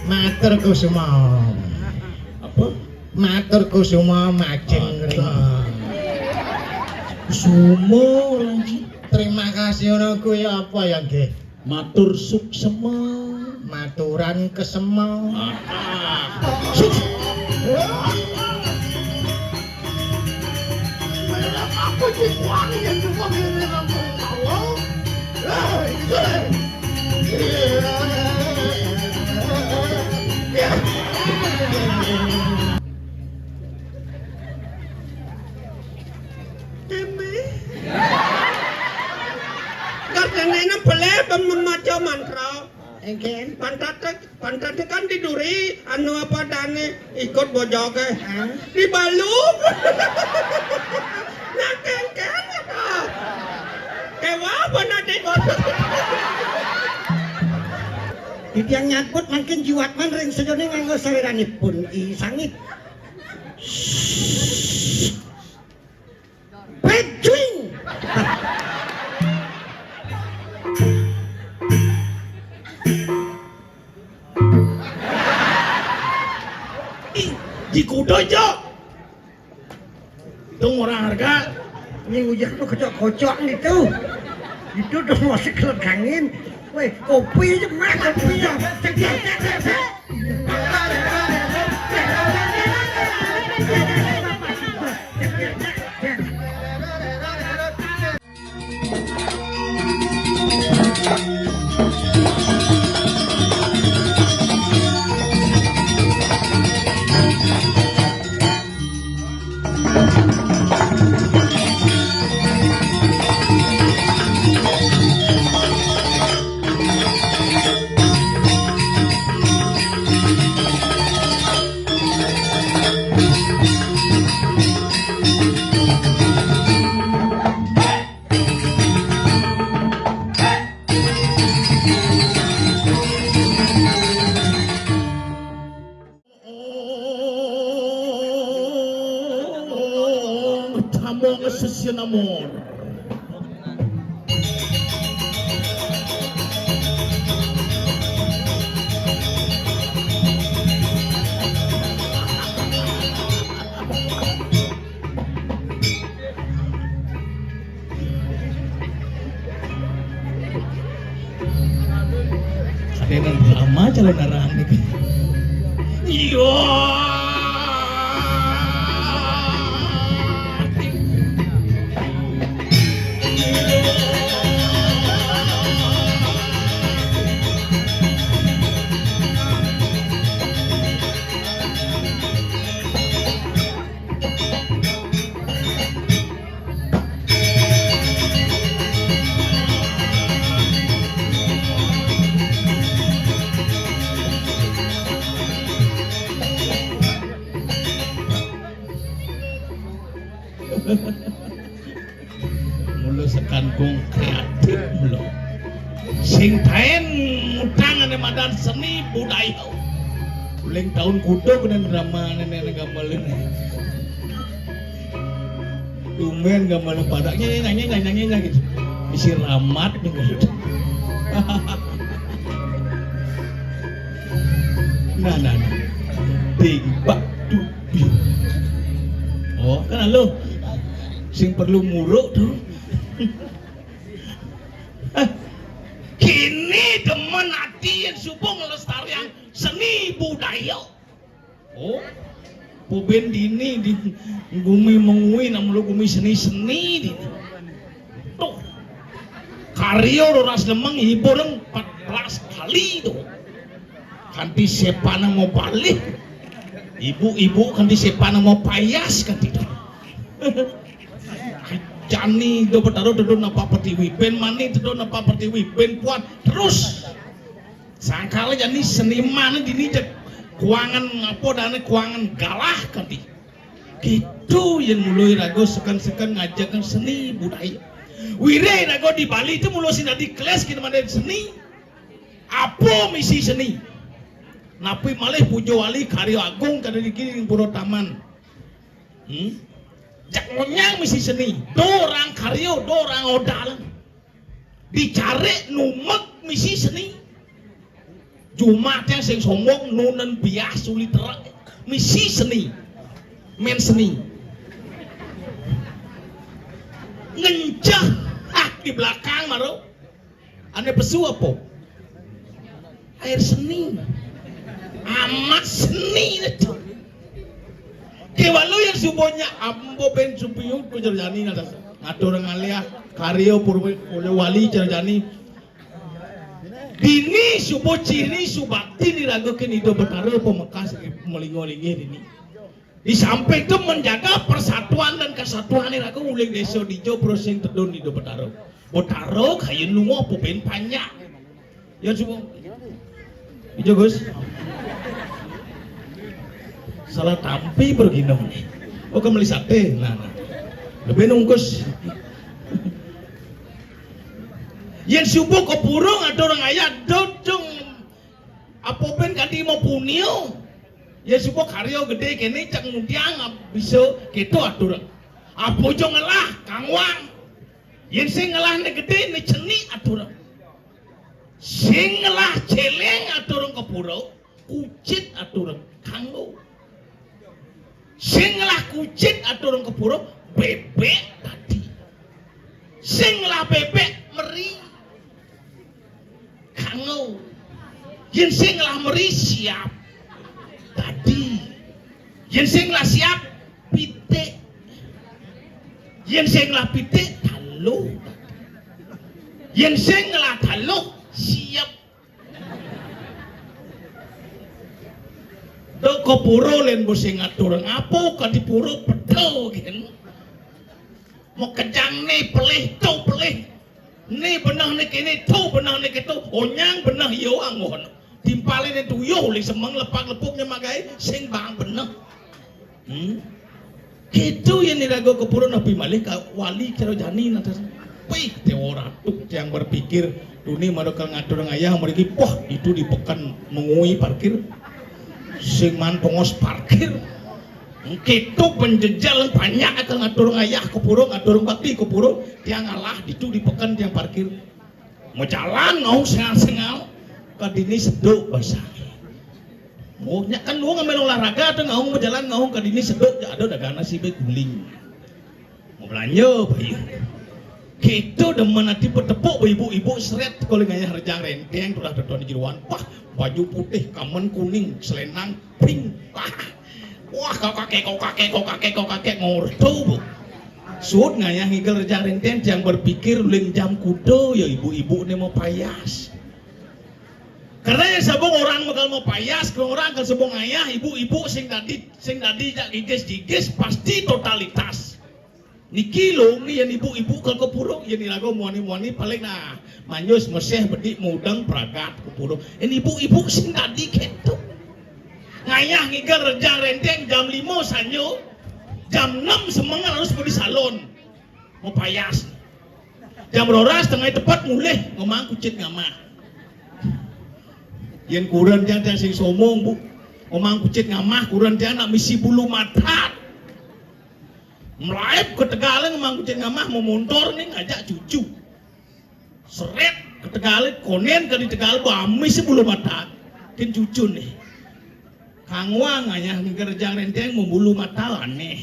Matur kusuma. Apa? Matur kusuma majeng rima. Sumo lanji. Terima kasih ono kuwi apa ya nggih? Matur suksema. Maturan kesema. Suk. Apa sih wangi yang cuma ini kamu tahu? Karena boleh membaca mantra. Engken pantat kan diduri anu apa dane ikut bojoge. Dibalung. Nah kengken ya. Kewa apa nanti yang nyangkut makin jiwat man ring sejone nganggo sawiranipun I sangit. Pejuing. Di kudo jo. Itu murah harga. Ini hujan tuh kocok-kocok gitu. Itu udah masih kelegangin. Weh, kopi aja mah kopi ya. Tambah ngesesian amor. Ada drama calon arah nih. Iya. Mulu sekangkung kreatif mulu. Sing taen mutangan madan seni budaya. Ulang tahun kudo kena drama nenek gamelin. Tumen gamelin padaknya nyanyi gitu. Isi ramat nih gitu. Nah. Timbak dubi. Oh, kan lo sing perlu muruk tuh. Kini demen hati yang subung ngelestarian seni budaya. Oh, puben dini di gumi mengui namun gumi seni di. Tuh, karya Ras Lemeng hiburan 14 kali tuh. Kanti sepana mau balik. Ibu-ibu kanti sepana mau payas kanti tuh. Jani do bertaruh do napa pertiwi ben mani do napa pertiwi ben kuat terus sangkala jani seniman dini kuangan apa dane kuangan galah kanti gitu yang mulai rago sekan ngajakan seni budaya wire rago di Bali itu mulai sinadi kelas kita mana seni apa misi seni napi malih pujo wali karya agung kada dikiring puro taman jak ngonyang misi seni dorang karyo dorang odal dicari numek misi seni Jumat yang sing sombong nunen bias sulit terak misi seni men seni ngencah di belakang maro ane pesu apa air seni amat seni itu kewalu yang subonya ambo ben supiu ku jarjani nada ngatur ngalia karyo purwe wali jarjani dini subo ciri subakti diragukan itu Betara pemekas melingo-lingi ini di samping itu menjaga persatuan dan kesatuan ini aku uling desa dijo prosing tedon di Betara kayak lungo pemain panjang ya subo ijo Gus salah tampi berginam oh kembali sate nah lebih nungkus yang subuh ke purung ada orang ayat dodong apa pen kadi mau punio yang subuh karyo gede kene cak mudiang bisa gitu atur apa jo ngelah kangwang yang sing ngelah ne gede ne ceni atur sing ngelah celeng atur ke purung kucit atur kanggo sing ngelah kucit atur ke purung bebek tadi sing ngelah bebek meri kanggo yen sing lah meri siap tadi yen sing lah siap pitik yen sing lah pitik taluh yen sing lah taluh siap doko puro len bosing ngatur ngapo ka di puro pedo gen mau kejang nih pelih tuh pelih ni benah ni kini tu benah ni kitu onyang benah yo angon timpalin itu yo li semang lepak lepuknya magai sing bang benah itu yang dirago ke purun Nabi Malik wali karo jani natas pih teora tuk yang berpikir dunia mereka ngatur ngayah mereka wah itu dipekan mengui parkir sing man pengos parkir kita penjejal banyak akan ngatur ngayah ke purung ngatur bakti ke purung tiang ngalah itu dipekan tiang parkir mau jalan ngau sengal-sengal kadini seduk basah mau kan lu ngambil olahraga atau ngau mau jalan ngau kadini seduk ya ada dagang nasi guling mau belanja bayi kita demen nanti bertepuk ibu-ibu seret kalau ngayah rejang renteng sudah tertuan di jeruan wah baju putih kamen kuning selendang pink wah kau kakek ngorto bu sud ngayah ngigel rejang renten yang berpikir ling jam kudo ya ibu-ibu ini mau payas karena yang sabung orang bakal mau payas kalau orang kalau sabung ayah ibu-ibu sing dadi jak gigis pasti totalitas niki lo nih yang ibu-ibu kalau kepurung yang dilago muani paling nah manyus meseh bedik mudang pragat kepurung ini ibu-ibu sing dadi gitu ngayah ngigel rejang renteng jam 5 sanyo jam 6 semangat harus di salon mau payas jam 2 setengah tepat mulai ngomong kucit ngamah yang kurang yang sing somong bu ngomong kucit ngamah kurang yang nak misi bulu mata melayap ke Tegalan ngomong kucit ngamah mau motor nih ngajak cucu seret ke Tegalan konen ke di Tegalan misi bulu mata kin cucu nih kangwang aja kerja renteng membulu mata aneh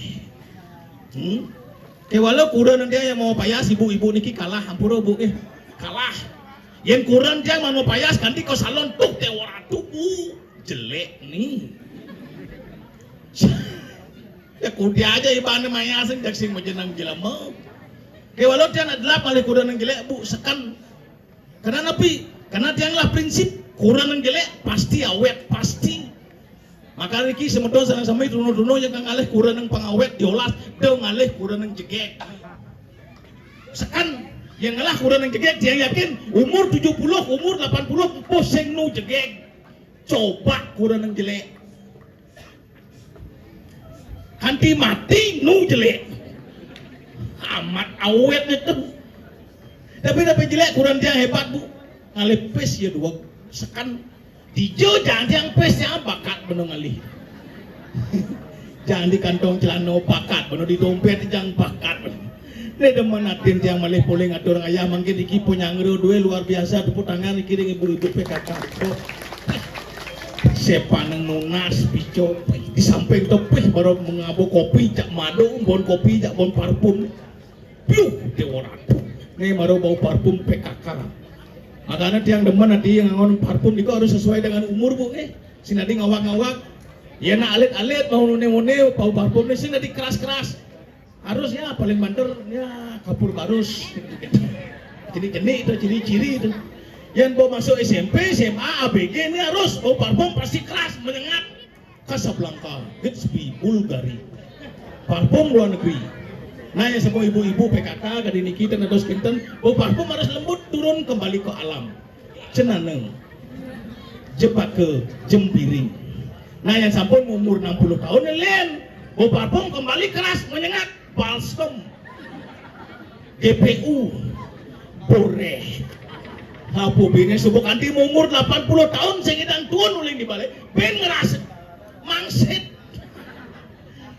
walau kurang dia yang mau payas ibu-ibu niki kalah hampura bu kalah yang kurang dia mau payas ganti ke salon tuh tewara tubuh jelek nih ya kudia aja ibaratnya mayasin jak sing majenang jelema walau dia adalah paling kurang yang jelek bu sekan karena napi karena dia lah prinsip kurang yang jelek pasti awet pasti maka niki semedon sama itu duno yang ngalih kurang yang pengawet diolas do ngalih kurang yang jegek sekan yang ngalah kurang yang jegek dia yakin umur 70 umur 80 pusing nu jegek coba kurang yang jelek hanti mati nu jelek amat awet itu tapi jelek kurang dia hebat bu ngalih pes ya dua sekan dijo jangan yang pesnya bakat bener ngalih jangan di kantong celana bakat bener di dompet jangan bakat ini demen natin yang malih boleh ngatur ayah mangkin iki punya ngero duwe luar biasa tepuk tangan iki ibu-ibu PKK sepaneng nunas picopi di samping tepih baru mengabuk kopi cak madu bon kopi cak bon parfum piu deworan nih baru bau parfum PKK makanya tiang demen nanti yang ngon parfum itu harus sesuai dengan umur bu si nanti ngawak-ngawak ya nak alit-alit mau nune-nune bau parfum nih si nanti keras-keras harusnya paling banter ya kapur barus jenis-jenis itu ciri-ciri itu yang mau masuk SMP, SMA, ABG ini harus bau parfum pasti keras, menyengat. Casablanca, Gatsby, Bulgari, parfum luar negeri. Nah yang semua ibu-ibu PKK, gadi niki dan ados kinten, bau parfum harus lembut turun kembali ke alam. Cenaneng, jepak ke jembiring. Nah yang sampun umur 60 tahun lain, bau parfum kembali keras, menyengat. Balsam, GPU, Bore. Hapo bini subuk anti umur 80 tahun sengidang tuan uling dibalik ben ngerasa mangsit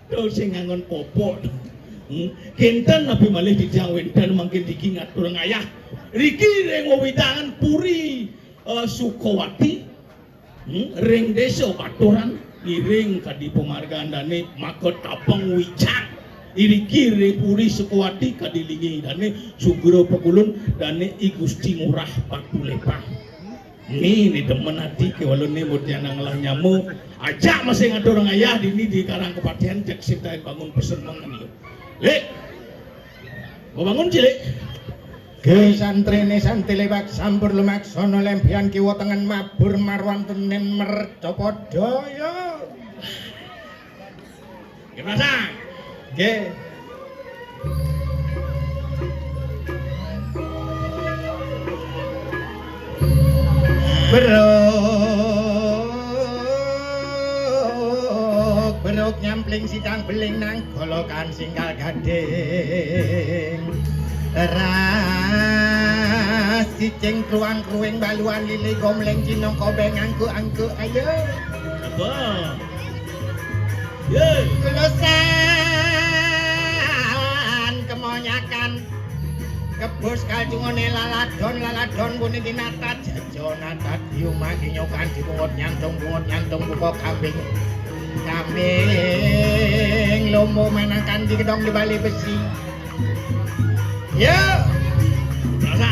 tuh sing ngangon popok kinten nabi malih dijawin dan makin dikingat turang ayah riki reng wawitangan puri Sukowati ring desa Baturan iring kadi pemargaan dane makot tapang wicang iri kiri puri Sukowati kadilingi dane Sugro Pekulun dane I Gusti Ngurah Patulepang ini demen hati ke walau nih buat yang ngalah nyamu ajak masih ngatur orang ayah dini di Karang Kepatihan cek siptain bangun pesen mangan yuk lek mau bangun cilik Ge santrene santilebak sampur lemak sono lempian kiwa tengen mabur marwan tenen mercopodoyo gimana Ge beruk nyampling sidang beling nang golokan singgal gading ras cicing kruang kruing baluan lili gomleng cinong kobeng angku ayo apa ye lulusan kemonyakan kebus kaljungone laladon buni dinata jajonata diumah dinyokan dibungut nyantung buka kambing lomo menangkan di gedong di bali besi ya rasa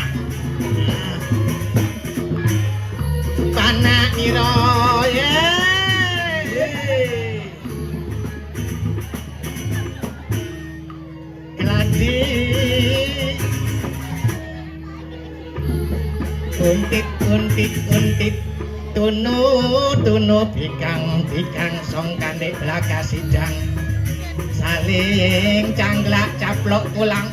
panak niro ya gladi untit tunu bikang song kandek belaka sidang saling canglak caplok pulang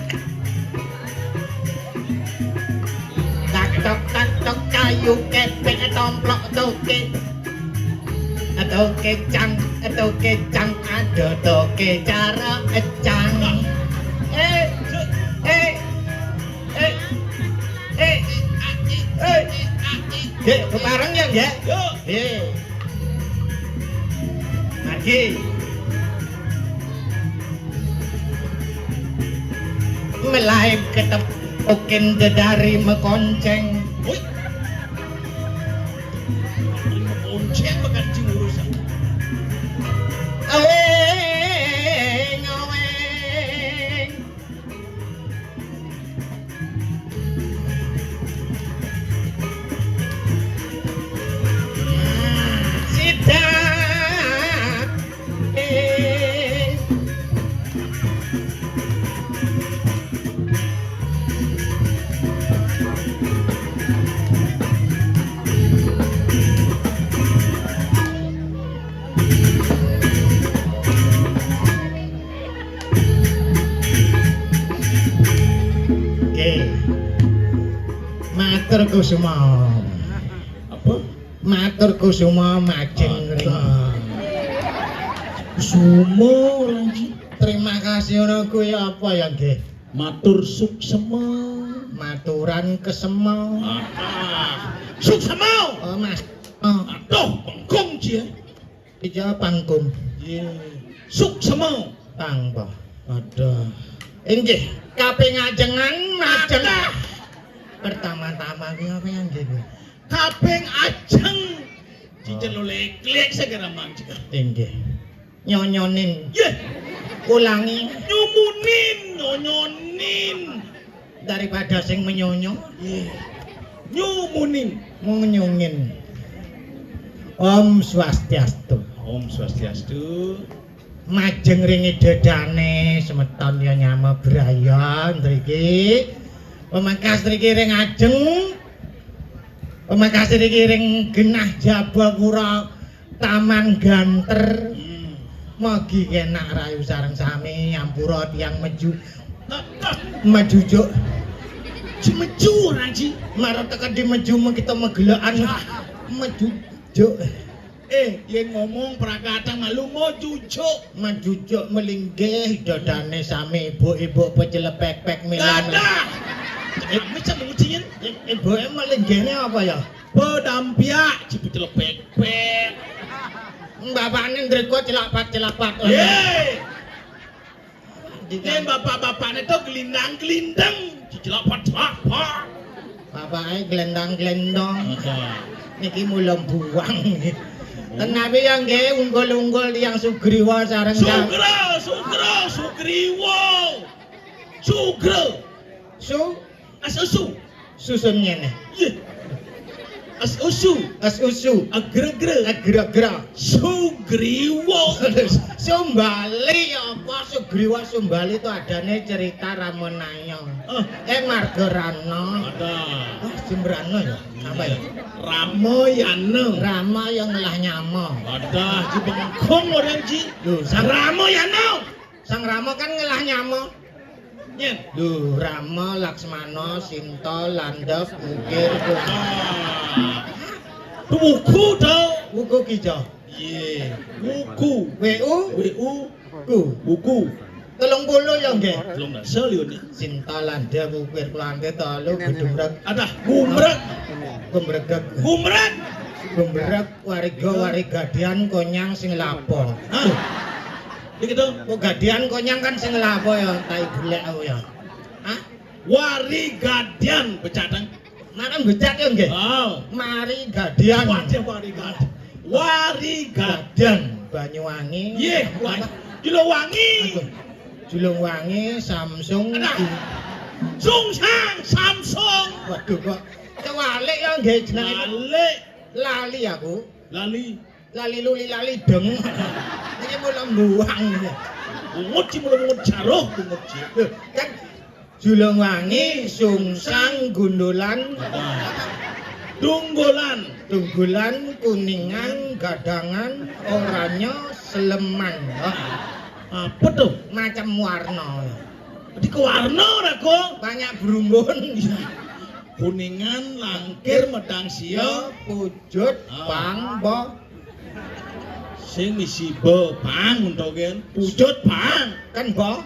tak tok kayu kepek tomplok toke cang ada toke cara ecang Dek, bareng ya, Dek? yuk Lagi melaib ketepukin dedari mekonceng woi bonceng begancing urusan aweng sidak matur kusuma apa matur kusuma majeng ring sumo lanji terima kasih ono kuwi apa ya nggih matur suksema maturan kesemau suksema oh mas aduh bengkong cia ija pangkum suksema tangpo ada inggih kapingajengan majeng pertama-tama ki apa yang nggih kaping ajeng Cicet lo lek segera mangcik. Inggih. Nyonyonin. Ye, Ulangi nyonyonin. daripada sing menyonyo. Ye. Nyumunin. Menyungin. Om Swastiastu. Om Swastiastu. Majeng ringi dedane semeton ya nyama braya nriki. Pemangkas nriki ring ajeng. Pemangkas nriki ring genah Jabapura Taman Ganter. Mugi kenak rayu sareng sami nyampura tiyang mejujuk. Cimeju ranci. Marang tekan di meju kita megelokan mejujuk. Yen ngomong prakatang malu mau jujuk. Mejujuk melinggih dodane sami ibu-ibu pejelepek-pek milan. Dadah. Macam menguciin. Ibuke melinggihne apa ya? Pedampiak cipetelepek. Bapakne ndreko celapat-celapat. Ye. Yen bapak-bapakne to gelindang-gelindang celapat-celapat. Bapake glendang-glendong. Niki mulo buang. Tenapi yang nggih unggul-unggul tiyang Sugriwa sareng Sugro. Asusu. Susun ngene. Asusu. Agra-gra. Sugriwa. Sumbali apa Sugriwa Sumbali itu adane cerita Ramanaya. Margarana. Ada. Jembrana ya. Apa ya? Ramayana. Rama yang ngelah nyama. Ada di bengkong orang ji. Loh, Sang Ramayana. Sang Rama kan ngelah nyama. Nyen. Duh, Rama, Laksmana, Sinta, Landap, Mukir, Buku tau. Buku Kijo. Ye. Buku. WU, Ku. Buku. 30 ya nggih. Belum dah seliu ni. Sinta, Landap, Mukir, Kelange, Tolu, Gedumrek, Ada gumrek. Gumbrek, Gumbrek, Warigadian, Konyang, sing lapo. Hah? Begitu. Kok gadian Konyang kan sing lapo ya, tai golek aku ya. Hah? Warigadian becadang. Mana becak ya nggih? Oh. Mari Gadian. Wajah warigadian. Warigadian. Gadian Banyuwangi. Ye, Juluwangi. Julungwangi, Samsung. Ada. Sungsang Samsung. Waduh kok kewalik ya nggih jenenge. Balik. Lali aku. Lali. Lali luli lali deng. Iki mulo mbuang. Ungut mulu jaruh ungut ci. Kan Julungwangi, Sungsang, Gundulan, Tunggulan, Kuningan, Gadangan, Oranye, Sleman. Apa tuh? Macam warna. Di ke warna ora kok. Banyak berumbun. Kuningan, Langkir, Medang Sia, Pujut, Pangbo. sing misi bo bang untuk kan pujut bang Kan bo.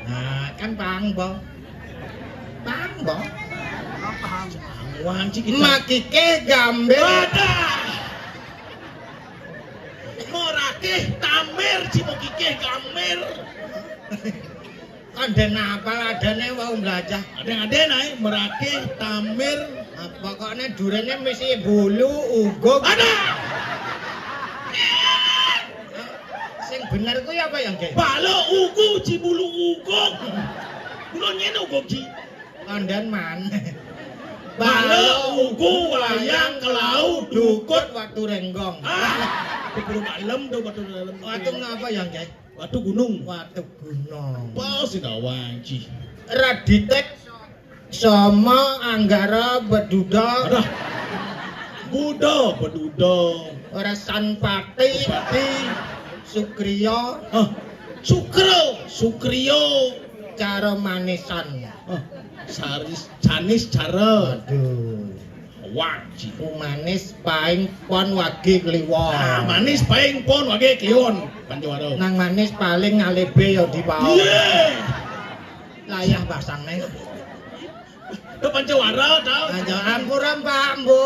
Nah, kan Pangbo. Pangbo. wanci kita Makike gambe. wadah morakeh tamer cimokike gamer Kandhen apal adane wau glajah. ada naik merakeh tamer Pokoknya durene mesti bulu uguk. ada Sing bener kuwi apa yang ge? balo ugu cibulu uguk bulo nyene uguk ci Kandhan man. balo ugu wayang kelau dukut watu renggong. Buru malam do batu dalam Watu ngapa yang ge? batu gunung Watu gunung. pas sudah wanci Raditek sama Anggara Beduda. ada Budo bedudo Ora Sanpati. Sukriyo Sukrio cara manisan. saris canis cara Aduh. wanci Manis paing pon wage kliwon. manis paling pon wage kliwon panjawaro Nang manis paling ngalebe ya dipaon. iya Layah basangne. itu panjawaro tau Aja ampuran Pak, Bu.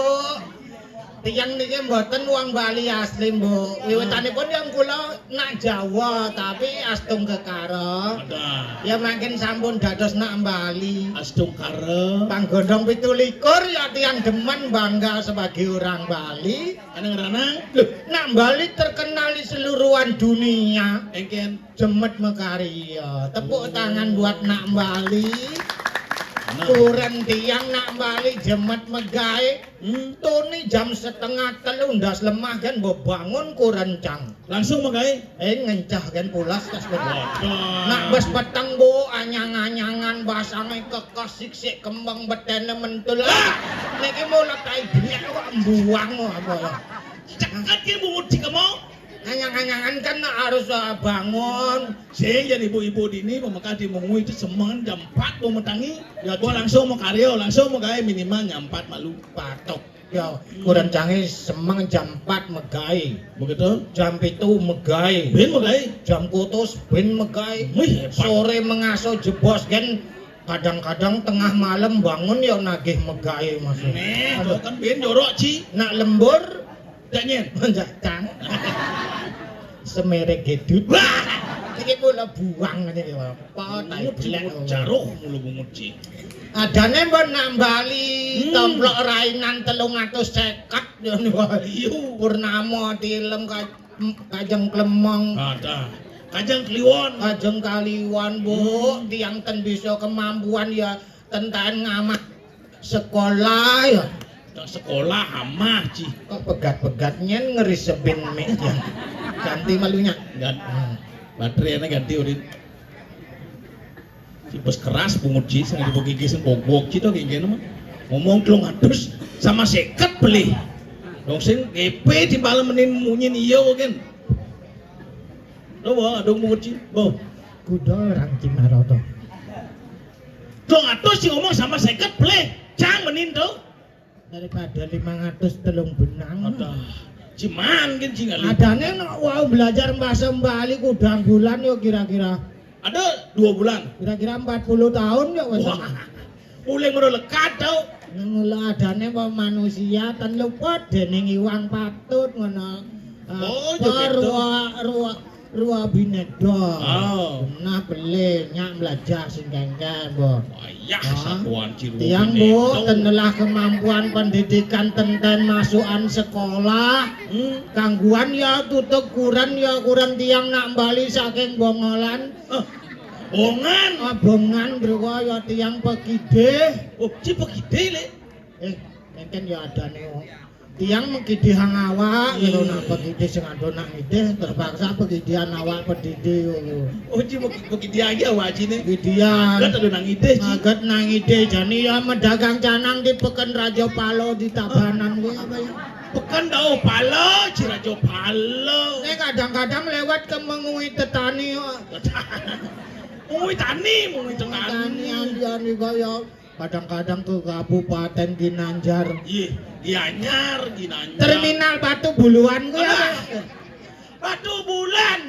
Tiyang niki mboten wong Bali asli, Mbok. Wiwitanipun yang kula nak Jawa tapi astung kekara. Ada. Ya makin sampun dados nak Bali. Astung kare. Panggondong 17 ya tiyang demen bangga sebagai orang Bali. Anang ranang. Loh, nak Bali terkenal di seluruhan dunia. Engken. Jemet Mekaria. Tepuk tangan buat nak Bali. Kuren tiang nak Bali jemet megae. Tuni jam 2:30 ndas lemah kan mbok bangun kurencang. Langsung megae. Ngencah kan pulas kas Waduh. nak bes peteng bu anyang-anyangan basange kekos sik kembang betene mentul. Niki mula tai duit kok mbuang apa ya. Cekat ki bungut kamu. Anyang-anyangan kan harus bangun. Sing jadi ibu-ibu dini pemekah di Mungui itu semangat jam 4 mau metangi. Ya gua langsung mau karyo, langsung mau gawe minimal jam 4 malu. Patok. Ya, kurencange semeng jam 4 megae. Begitu? Jam 7 megae. Ben mau gawe. Jam kutus ben megae. Wih, hebat. Sore mengaso jebos kan kadang-kadang tengah malam bangun ya nagih megae Mas. Nih, tuh kan ben jorok ci. Nak lembur Janyen. menjatang. Semerek gedut. Wah, iki kula buang ngene ya. Apa tai jelek Jaruh mulu bungut ci. Adane mbon nak Bali tomplok rainan 350 yo niku. Purnama tilem kajeng klemong. Ada. Kajang kliwon. Kajeng kaliwan Bu, tiyang ten bisa kemampuan ya tentaen ngamah sekolah ya. Sekolah amah ci. Kok pegat-pegat nyen ngerisepin meja. Ganti malunya. Baterainya ganti udah. Si bos keras bungut ci, sang di gigi sing bogok ci to gigi mah. Ngomong 300 sama 50 beli. Dong sing GP di malam menin munyin iya kan. Lo bawa dong bungut ci. Bo. Kudu orang Cimaroto. 300 sih ngomong sama 50 beli. Cang menin tuh. Daripada 500 telung benang. Ada. Ciman kan ci ngali. Adane nek wau belajar bahasa Bali kudang bulan yo kira-kira. Ada 2 bulan. Kira-kira 40 tahun yo wis. Wah. Mulai ngono lekat tau. Mula adane apa manusia ten luput dening iwang patut ngono. Oh, yo gitu. Ruwa binedo. Oh. Nah beli nyak belajar sing kengken, Bu. Wayah satuan ciru. Tiang Bu, tenelah kemampuan pendidikan tenten masukan sekolah. Gangguan ya tutup kuran ya kuran tiang nak Bali saking bongolan. Bongan. Bongan bro ya tiang pegide. Oh, ci pegide le. Kengken ya adane tiang mengkidi hang awak gitu nak pegide sing ando nak ngidih terpaksa pegidian awak pedide yo. Oh, ci pegide aja wajine. Pegidian. Gat ado nang ide ci. Maget nang ide jani ya medagang canang di Peken Raja Palo di Tabanan kuwi apa ya? Pekan tau palo, ci Raja Palo. Nek kadang-kadang lewat ke Mengui Tetani kok. Mungui tani Tani andian kaya kadang-kadang ke Kabupaten Ginanjar. Iya, Gianyar, Ginanjar. Terminal Batu Buluan kuwi apa? Batu buluan.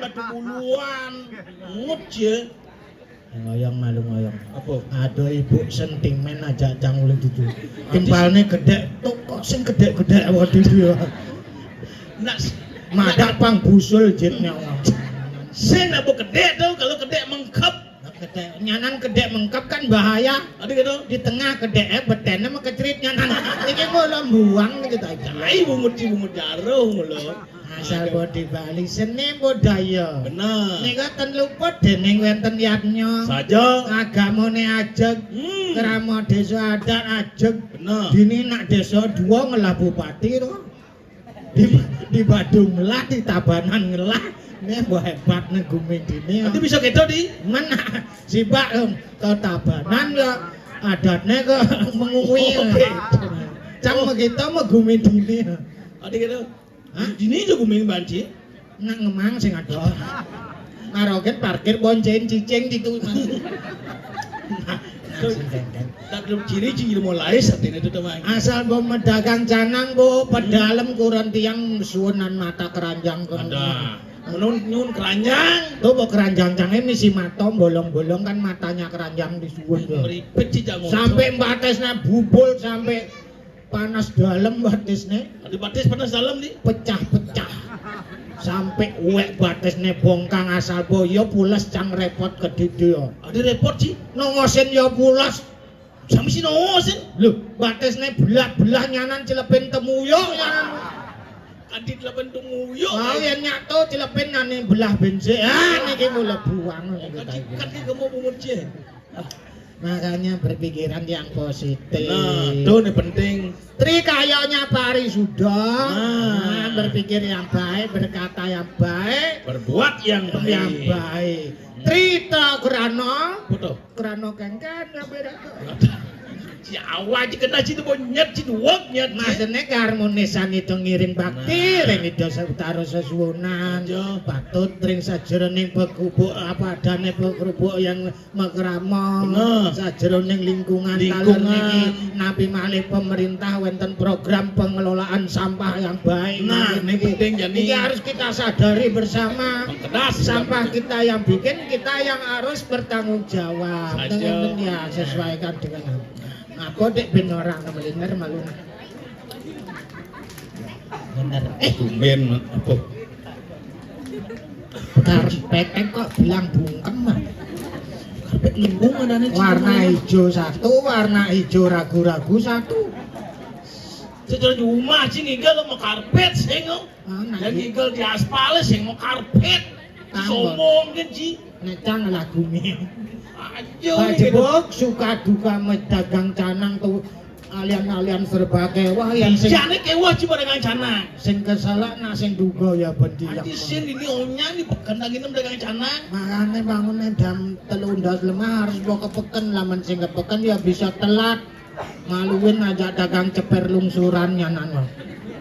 Ngut ya. Ngoyong malu ngoyong. Apa? Aduh ibu sentimen aja cang oleh itu. Timpalne gedek tok kok sing gedek-gedek wae iki. Nak Madak pang busul jitnya. sen apa gede tuh kalau gede mengkep. Kedek nyanan kedek mengkep kan bahaya. Ada gitu. Di tengah kedek betene mah kecerit nyanan. Iki mula buang gitu aja. Ai bungut jaruh mulu. Asal bodi Bali seni budaya. Bener. Nika ten luput dening wonten yatnya. Saja. Agamane ajeg. Krama desa adat ajeg. Bener. Dini nak desa 2 ngelah bupati to. Di Badung ngelah, di Tabanan ngelah. Ini mbok hebat nih Gumi dini. Nanti bisa gitu di. Mana si Pak ke Tabanan ya adatnya ke Mengui. Cang begitu mah Gumi dini. Ada gitu. Dini juga main banci. Nak ngemang sing ada. Ngaroget parkir bonceng cicing ditu. Tak belum ciri mulai saat ini tuh teman. Asal bom dagang canang bu, pedalem kurang tiang suunan mata keranjang ke. Ada. Menun keranjang. Tuh bu keranjang cangnya misi matom bolong-bolong kan matanya keranjang disuun tuh. Meripet sih jangan. Sampai batesnya bubul sampai panas dalam batisnya, Adi batis panas dalam nih. pecah-pecah. Sampai uwek batisnya bongkang asal boyo pulas cang repot ke didio. Adi repot sih. Nongosin ya pulas. Sami sih nongosin. Loh, batisnya belah-belah nyanan cilepin temuyo nyanan. Adi delapan tumuyo. Oh, yang nyato cilepin nane belah bensin. Niki mulai buang. Kan dia mau menguji. Makanya berpikiran yang positif. Nah, itu nih penting. Tri kayaknya Pari sudah. Nah. Berpikir yang baik, berkata yang baik, Berbuat yang baik. yang baik. Tri ta krana, Betul. krana kengken ya beda. Si awak aja kena situ nyet situ wak nyet. Maksudnya keharmonisan itu ngiring bakti, Nah. ring itu setaro sesuunan, Aja. patut ring sajeroning pekubuk apa adane pekrubuk yang mekramong, Nah. sajeroning lingkungan Lingkungan. niki napi malih pemerintah wonten program pengelolaan sampah yang baik. Nah, ini penting jadi. Ini harus kita sadari bersama. Kedas. Sampah kita yang bikin, kita yang harus bertanggung jawab. Saja. Dengan ya sesuaikan dengan apa dek ben orang melingkar malu. Bener. Tumben apa? Karpet kok bilang bungkem mah. Karpet limbung ada nih. Warna hijau satu, warna hijau ragu-ragu satu. Sejarah di rumah sih ngigel sama karpet sih ngom. Nah, Yang ngigel di aspal sih mau karpet. Tambon. Somong kan sih. necang lagunya. Ajo Pak nih gitu. Jebok suka duka dagang canang tuh alian-alian serba kewah yang sing Jane kewah coba dengan canang. sing keselak nak sing duga ya bendilang. Adi sin ini onya nih kandang ini dengan canang. Makanya bangunnya jam 3:15 harus bawa kepeken laman sing kepeken ya bisa telat. Maluin aja dagang ceper lungsurannya nana.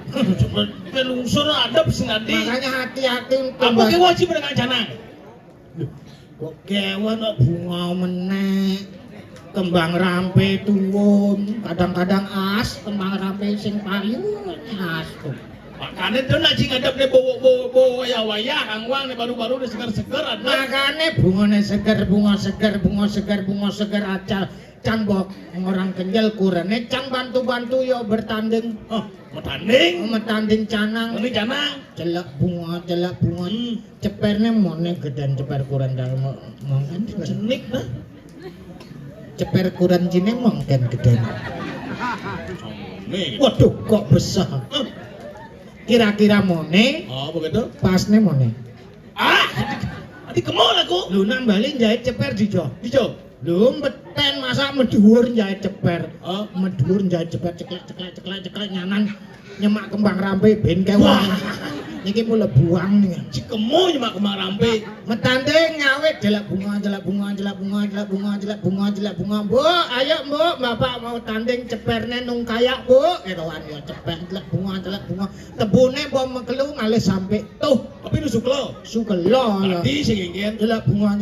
Coba pelungsur ada sing adi. Makanya hati-hati Apa kewah coba dengan canang? kok kewan kok bunga meneh. Kembang rampe turun, kadang-kadang as, kembang rampe sing payu as tuh. Makanya tuh nak cing ada bawa waya angwang nih baru-baru udah segar-segar ada. Makanya bunganya segar, bunga segar aja. Cang bok orang kenjel kurene, cang bantu-bantu yo bertanding. Oh, mau tanding? Metanding canang, Ini canang. celak bunga. Hmm. Ceperne mone gedan ceper kuran dalam mongken. Jenik dah. Ceper kuran jine mongken gedan. Nih. Waduh, kok besar. Kira-kira mone, Oh, begitu. pasne mone. Ah, tadi kemol aku. Lu nambali jahit ceper dijo. Dijo. Lu beten masa medhuwur jahit ceper. Oh, Medhuwur jahit ceper ceklek nyanan nyemak kembang rampe ben kewang. Niki mulai buang nih. si kemo cuma kemang rampe. Metanding ngawet jelek bunga. Bu, ayo bu, bapak mau tanding ceperne nung kayak bu. Eroan ya ceper jelek bunga. Tebune bom mekelu ngalih sampai tuh Tapi lu suklo. sukelo ya. Tadi sing ingin. Jelek bunga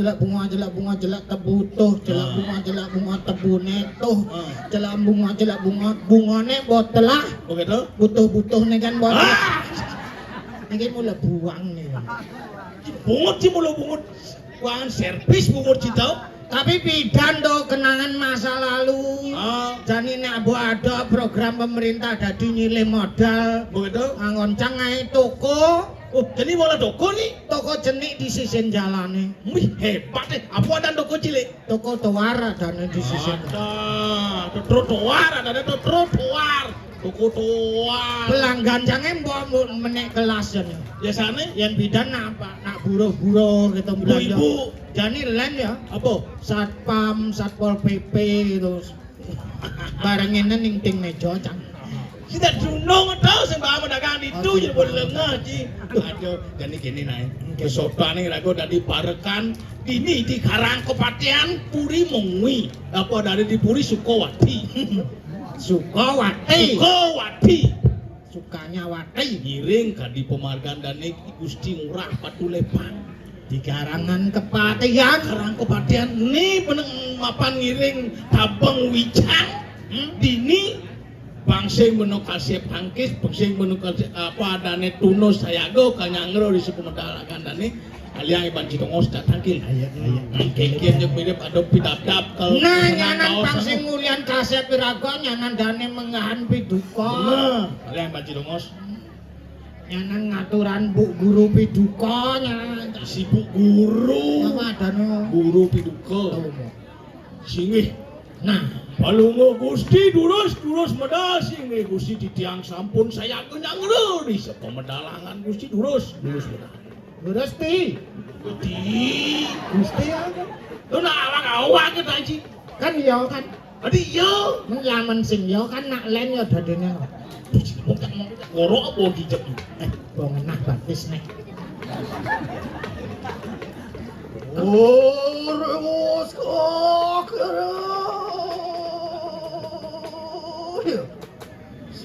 tebu tuh, jelek bunga tebune tuh. Jelek bunga bungane botelah Begitu. butuh nih kan bot. Ah, Niki mulai buang nih. bungut sih mulu bungut. Buangan servis bungut sih tau. Tapi bidan do kenangan masa lalu. Ah, Dan ini abu ada program pemerintah dadi nyilih modal. begitu. Ngoncang ae toko, Oh, jadi mau toko nih. toko jenik di sisi jalane. Wih, hebat deh. Apa ada toko cilik? Toko tawar dan di sisi. Ada trotoar, ada trotoar. Toko toar. Pelanggan jangan bawa menek kelas jan. Biasanya Yang bidan apa? Nak buruh-buruh gitu belanja. ibu-ibu. Jani lain ya. Apa? Satpam, Satpol PP gitu. Barangnya ning ting meja cang. Kita junong tau sing bawa dagang itu Oh, jadi boleh ngaji. Aduh, jadi gini naik. Kesopan nih rago dari parekan ini di Karangkopatean Puri Mongwi. Apa dari di Puri Sukowati. Sukawati. Sukowati. Sukanya wati. Giring kadi pemargan dan Gusti Ngurah Patulepan. Di karangan kepatihan. Karangkopatean nih peneng mapan ngiring tabeng wicang. Dini bangsing menu kasih pangkis, bangsing menu kasih apa adane tuno sayago kanyangro di suku medalakan dani Aliang iban Cidongos datang kil. Ayat. Kengkian yang mirip ada pidadap kalau Nah, nyanan pangsing mulian kasep piraga nyanan dane mengahan piduka. Aliang iban Cidongos. Nyanan ngaturan bu guru piduka nyanan Si Bu Guru. apa adane. Guru Piduka. Singih. Nah, Palungo Gusti durus medal singih Gusti titiang sampun saya kenyang di pemedalangan Gusti durus medal. Gusti. Gusti apa? Tuh nak awak kita aji. Kan ya kan. Adi yo. Menyaman sing ya kan nak len ya dadene. Ngorok apa dijek. Wong enak batis nek. Urus kok.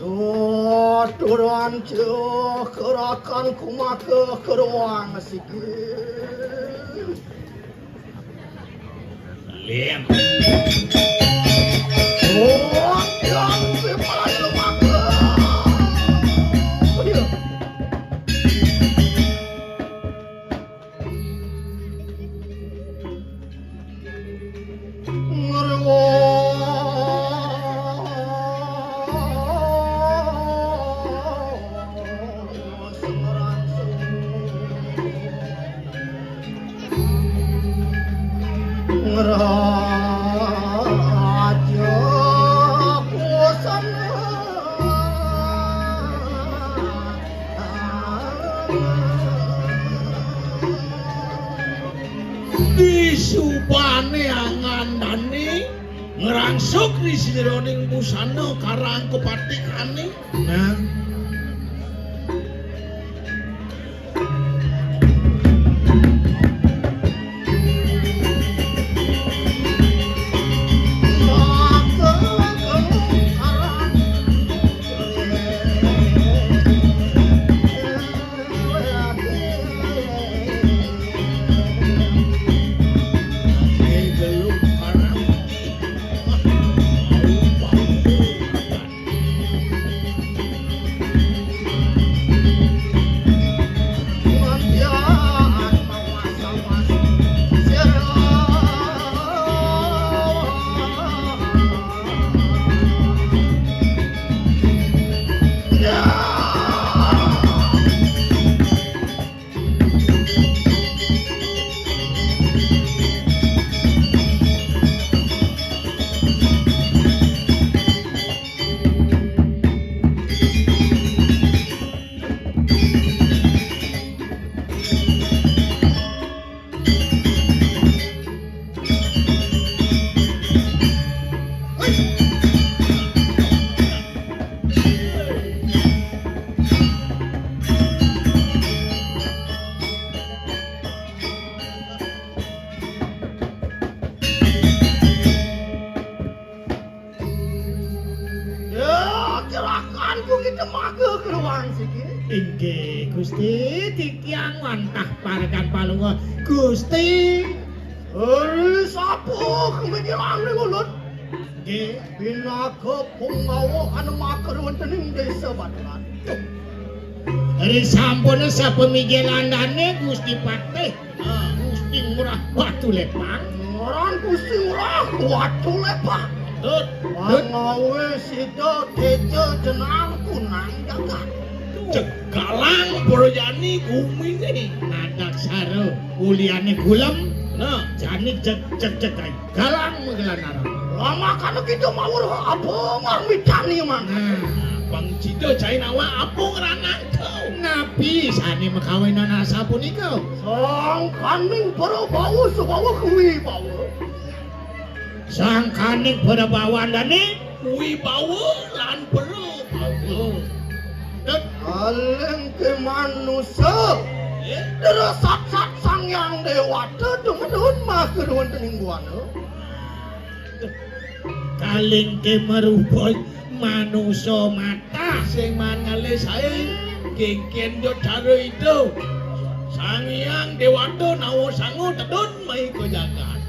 Sodoran cek kerakan kumake keruang sikit. Lem. Oh, yang sepalan lumake. Disupane angandane ngerangsuk di sironing busana karang kepatikane. Nah, inggih Gusti tikiang wantah parekan palunga Gusti. Sapo kemikiran ning ulun. Nggih, binaga pungawa anu maker wonten ing desa Baduran. Dari sampun sapemikiranane Gusti Patih. Gusti Ngurah Batu Lepang. Orang Gusti Ngurah Batu Lepang. Tut. Pangawe sida deja jenang kunang jagat. Cegalang Projani gumine. Anak saro kuliane gulem. Nah, Jani cek galang megelanara. Lama kan kita mawur apa ngarmitani man. Bang Cido cai nawa apung ranang kau. Nabi sani mekawinan asa punika. Sang kaning para bau sebawa kuwi bau. Sang kaning pada bawandane Kuwi bau lan perlu bau. Aleng ke manusia. Derasat-sat sang yang dewata demen mah wonten ing guana. kaling ke merubah manusia mata Sing mangale sae kengken yo cara itu. Sang Hyang Dewata nawa sangu tedun mai ko jagat.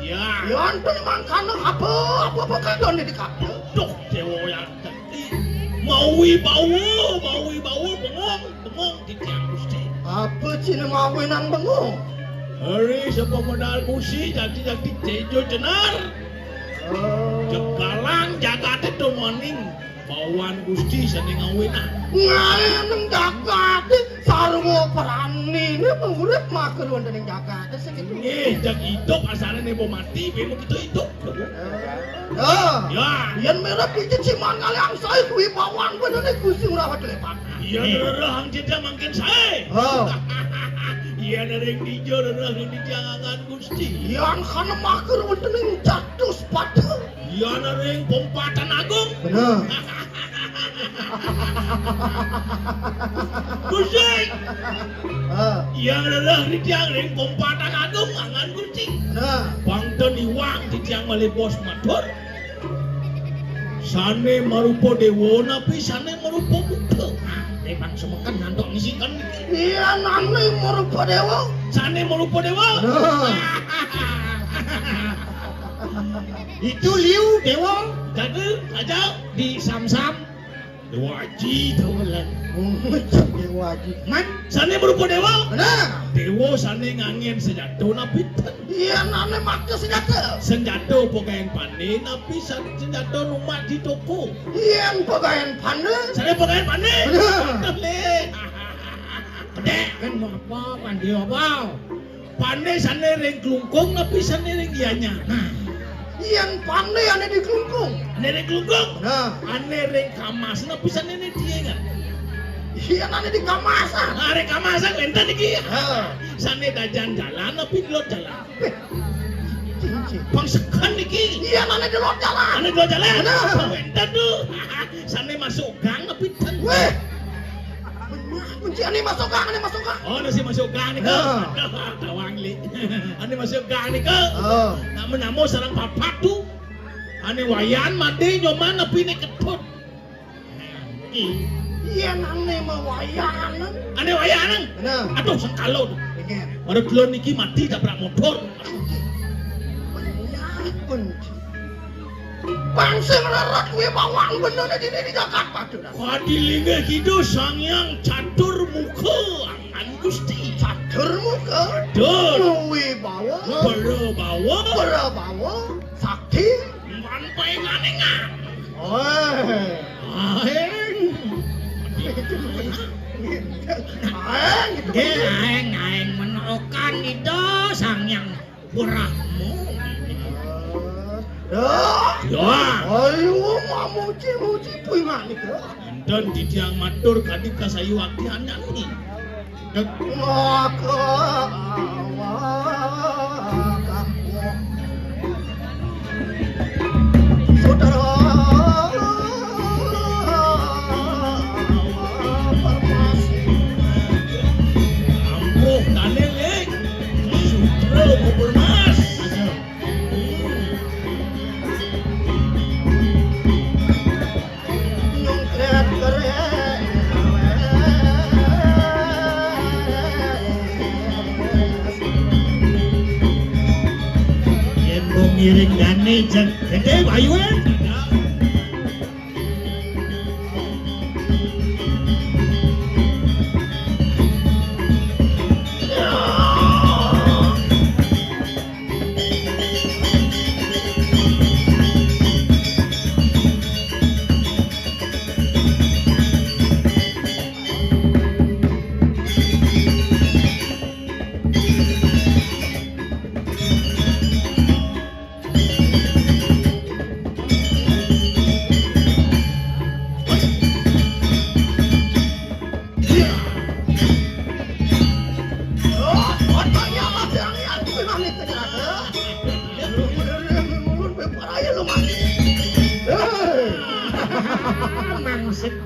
Ya, Yanten mangkana apa kagak di kata. duh dewa yang tadi. Maui bau bengong di tiang Gusti. Apa cina ini mawinan bengu. Hari sapa modal musi jadi tejo jenar. Jekalang jagat itu maning bawan Gusti sane ngawinan. Nang jagat sarwa perani ne urip maker wonten ing jagat segitu. Nggih, jak hidup asale nek mati bemo kita hidup. Ya, yen merep iki ciman kali angsae kuwi bawan bener Gusti ora wedlepan. iya nerang jeda mangken sae. Iya nereng dijo nerang dijangan Gusti. Yang kana maker wonten ing jadus padu. Iya nereng pompatan agung. Bener. Gusti. Iya nerang dijangan pompatan agung angan Gusti. Bener. Bangten iwang dijangan oleh bos matur. Sane marupa dewa napi sane marupa buddha. Memang semekan nandok ngisikan. Iya nane marupa dewa. Sane marupa dewa. Itu liu dewa. Jadi aja Di Samsam. Dewa Haji Dolan. Dewa Haji. Man. sane marupa dewa. Bener. Dewa sane ngangen senjata napi ten. Iya nane make senjata. Senjata pokoknya panen napi senjata rumah di toko. Iya pagayan pane. Sane pokoknya panen. Bener. Pedek kan mau apa? Pandi apa? Panen sane ring klungkung napi sane ring gianya. Yang pane ane di kelungkung. Ane ring klungkung. Nah, Ane ring kamas napi sane ring dia kan. iya ane di kamasan. Ring kamasan enten iki. Ha. Sane dajan jalan napi delok jalan. Cincin. Pangsekan iki. Iya ane di lot jalan. Ane delok jalan. Bener. Enten tuh. Sane masuk gang napi ten. Weh. Kunci ane masuk gang, ane masuk gang. Oh, nasi masuk gang nih ke. Tawang li. Ane masuk gang nih ke. Oh. Namun sarang papat tuh. Ane wayan mati nyoman nepi nih ketut. Iya ane mawayanan. Ane wayanan. Bener. Aduh sengkalo tuh. Dengar. Ada dulu niki mati tabrak motor. Kunci. Bangsa ngelarat kuwi bawang bener di Jakarta tuh. Kadilinge kidu sangyang catur muka angan Gusti. Catur muka. Dur. Kuwi bawa. Bawa. Bawa. Sakti. Manpai nganengan. Oh. Aeng. Aeng menokan itu sangyang purahmu. Ya. Ayo muji puingan itu. Dan di tiang matur kadip kasayu akti anyanyi. Maka saudara Ampuh dalelek. Sutra kupermas. Miring gane jeng gede bayuan.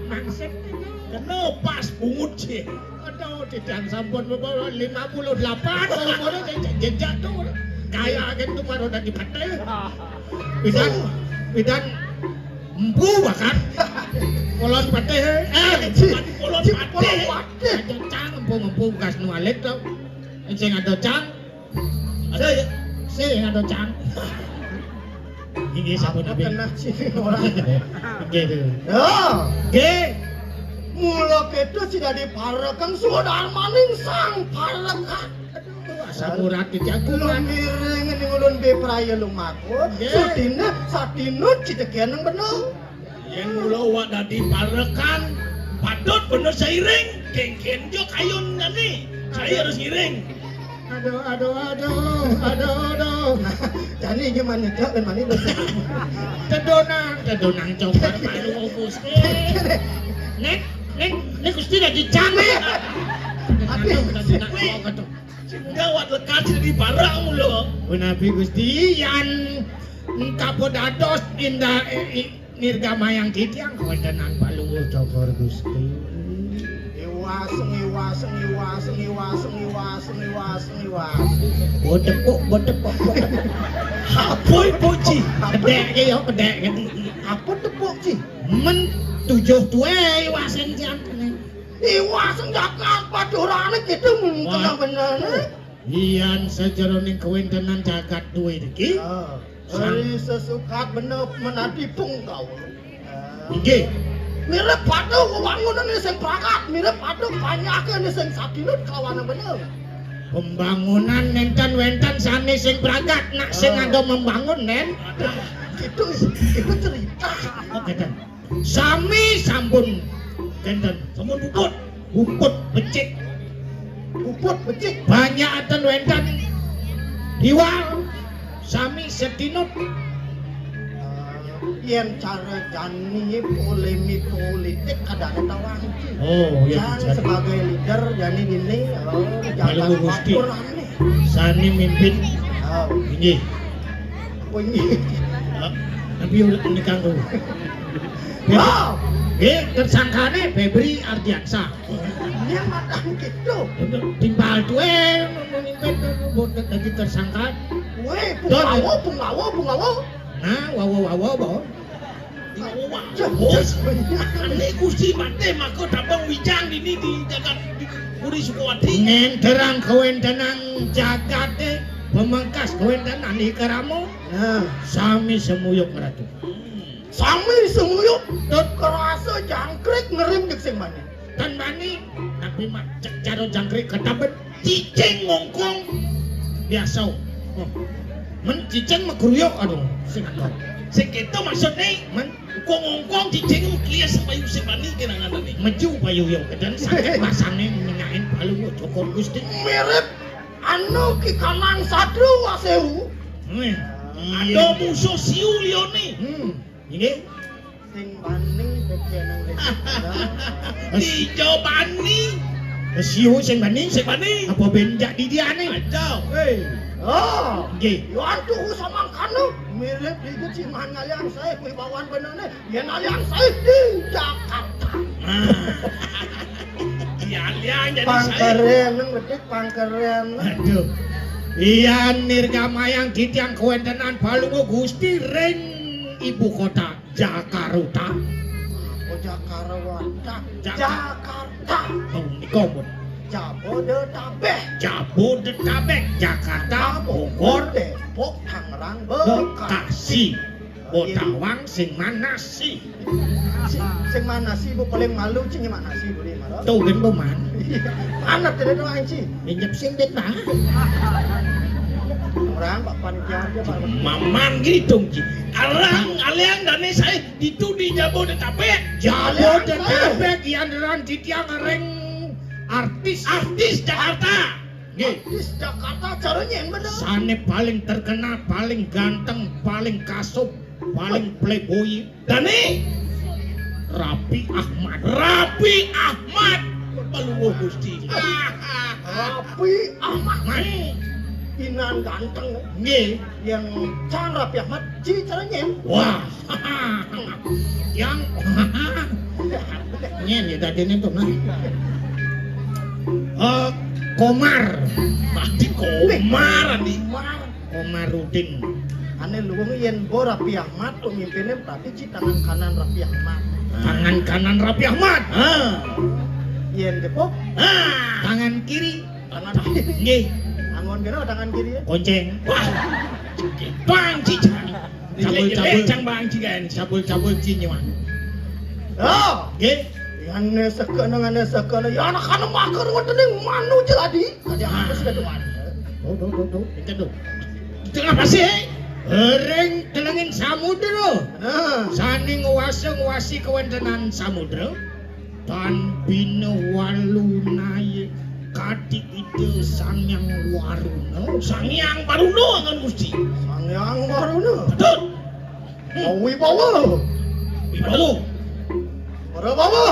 Mangsip. Kena pas bungut sih. Aduh, tidak sampun 58 umurnya jejak tuh. Kaya gitu baru udah dipakai. Bidan empu bahkan. Kolon pate. Kolon pate. Ada cang empu gas nualet tau. Sing ada cang. Ada ya? Sing ada cang. Ini sabun nabi. Kena sini orang. Gitu. Oh. Ge. Mula kedo sida diparekan sudar maning sang parekan. Samurat iki aku Aku miring ning ulun be praya lumaku. Sudine satino citekian nang bener. yen kula wak dadi parekan patut bener seiring kengken jo kayun jane saya harus ngiring. Aduh. Jani gimana cok ben mani dosa. Tedonang coba malu Gusti. Nek Gusti lagi cane. Gawat lekat di barang lo. Nabi Gusti yan kapodados indah nirgamayang titiang kawentenan palungguh cokor Gusti. Iwas. Bodepok. Apoi poci. Kedek ya kedek. Apa tepuk sih? Men 7 tuwe iwasen jan kene. Iwasen jagat padurane gitu mungkin bener. Iyan sajeroning kawentenan jagat duwe iki. Ari sesukat bener menadi punggau. Nggih. Mirip padu wangunan sing prakat, mirip padu panyakeun sing sadinut kawana bener. Pembangunan nenten-wenten sane sing prakat, nak sing ando membangun nen. Itu cerita. Oke dan. Sami sampun kenten, sampun buput becik. Banyak aten wenten diwal sami sedinut. Yen cara jani polemik politik kadang tawang. Oh ya. Jan sebagai leader jani gini, Kalau Gusti sani mimpin. Nggih. Apa ini? Tapi udah nikah dulu. Tersangkane Febri Ardiansa. Dia matang gitu. Timbal tuwe mimpin boten dadi tersangka. Weh, punglawo. Nah, wawo bo. Ane Gusti mate mako dabang wijang ini di jagat Puri Sukawati. Ngenterang kawentenan jagate pemangkas kawentenan ikaramo. Nah, sami semuyuk ratu. Sami semuyuk dan kerasa jangkrik ngerim jeung sing mani. Dan mani tapi mak cek caro jangkrik ketabet cicing ngongkong biasa. Men cicing magruyok aduh sing kok. Sing keto maksudnya Men ngongkong cicing klias payu sing mani kenangan tadi. meju payuyok dan sakit pasane minyain palu cokor Gusti. Mirip anu ki kanang sadru wasewu. Ada musuh siu lione. Ini sing baning bekenang Di Jobani. siu sing baning apa benjak di dia nih. Ada. Oh, nggih. Yo antuh samangkano mirip di ciman ngalian saya wibawan benane yen alian saya di Jakarta. Ya liang jadi saya. Pangkeren nang wedhit pangkeren. Aduh. Iyan nirgamayang titiang kawentenan Palungguh Gusti ring ibu kota Jakarta. Oh Jakarta. Oh nikomon. Jabodetabek, Jakarta, Bogor, Depok, Tangerang, Bekasi, Botawang, sing mana sih? Sing mana sih bu paling malu cing mana sih bu di mana? Tuh kan beman. Anak tidak doang sih. Minjep sing det nah. Orang pak panitia aja pak. Maman gitu Ki. Aliang dane saya itu di Jabodetabek. Jabodetabek yanderan titiang ring artis Jakarta. Artis Jakarta caranya yang bener. Sane paling terkenal, paling ganteng, paling kasup, paling playboy. Dane Raffi Ahmad. Palungguh Gusti. Raffi Ahmad. Inan ganteng. Nggih, yang can Raffi Ahmad ci caranya. Wah. Yang nyen ya dadene tuh nah. Komar. Pasti Komar nih. Komarudin. Ane luwung yen bo Raffi Ahmad pemimpinnya berarti ci tangan kanan Raffi Ahmad. Tangan kanan Raffi Ahmad. Yen Depok. Tangan kiri. Tangan kiri. Nggih. Angon kene tangan kiri ya. Konceng. Wah. Bang cicang. Cabul-cabul Cang bang cigan, cabul-cabul cinyuan. Oh, nggih. Ya Ngane sekono ya anak-anak makan wonten ing manu jeladi. Aja harus keduan. Tuh. Itu tuh. Tengah pasir. Ring delengin samudra. Nah, Sani nguwasi kewentenan samudra. Dan bina walunaye kadi ide Sangyang Waruna. Sangyang Waruna kan mesti. Sangyang Waruna. Betul. Wibawa. Wibawa. Para bawa.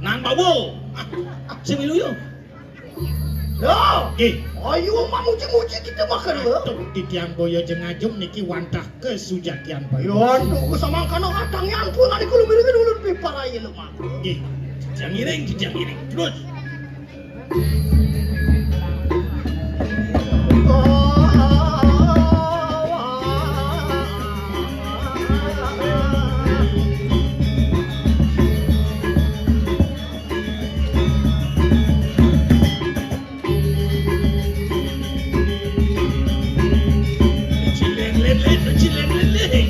Nan bawa. Sing milu yo. Ya. Eh, Ayo mak muji-muji kita makan lho. Titiang boyo jeung ngajum niki wantah kesujatian Yo bayo. antuk samangkana kadangnya ampun ari kulo mireng ulun piparai lho mak. eh. Tidak miring. Terus. Cileng lele.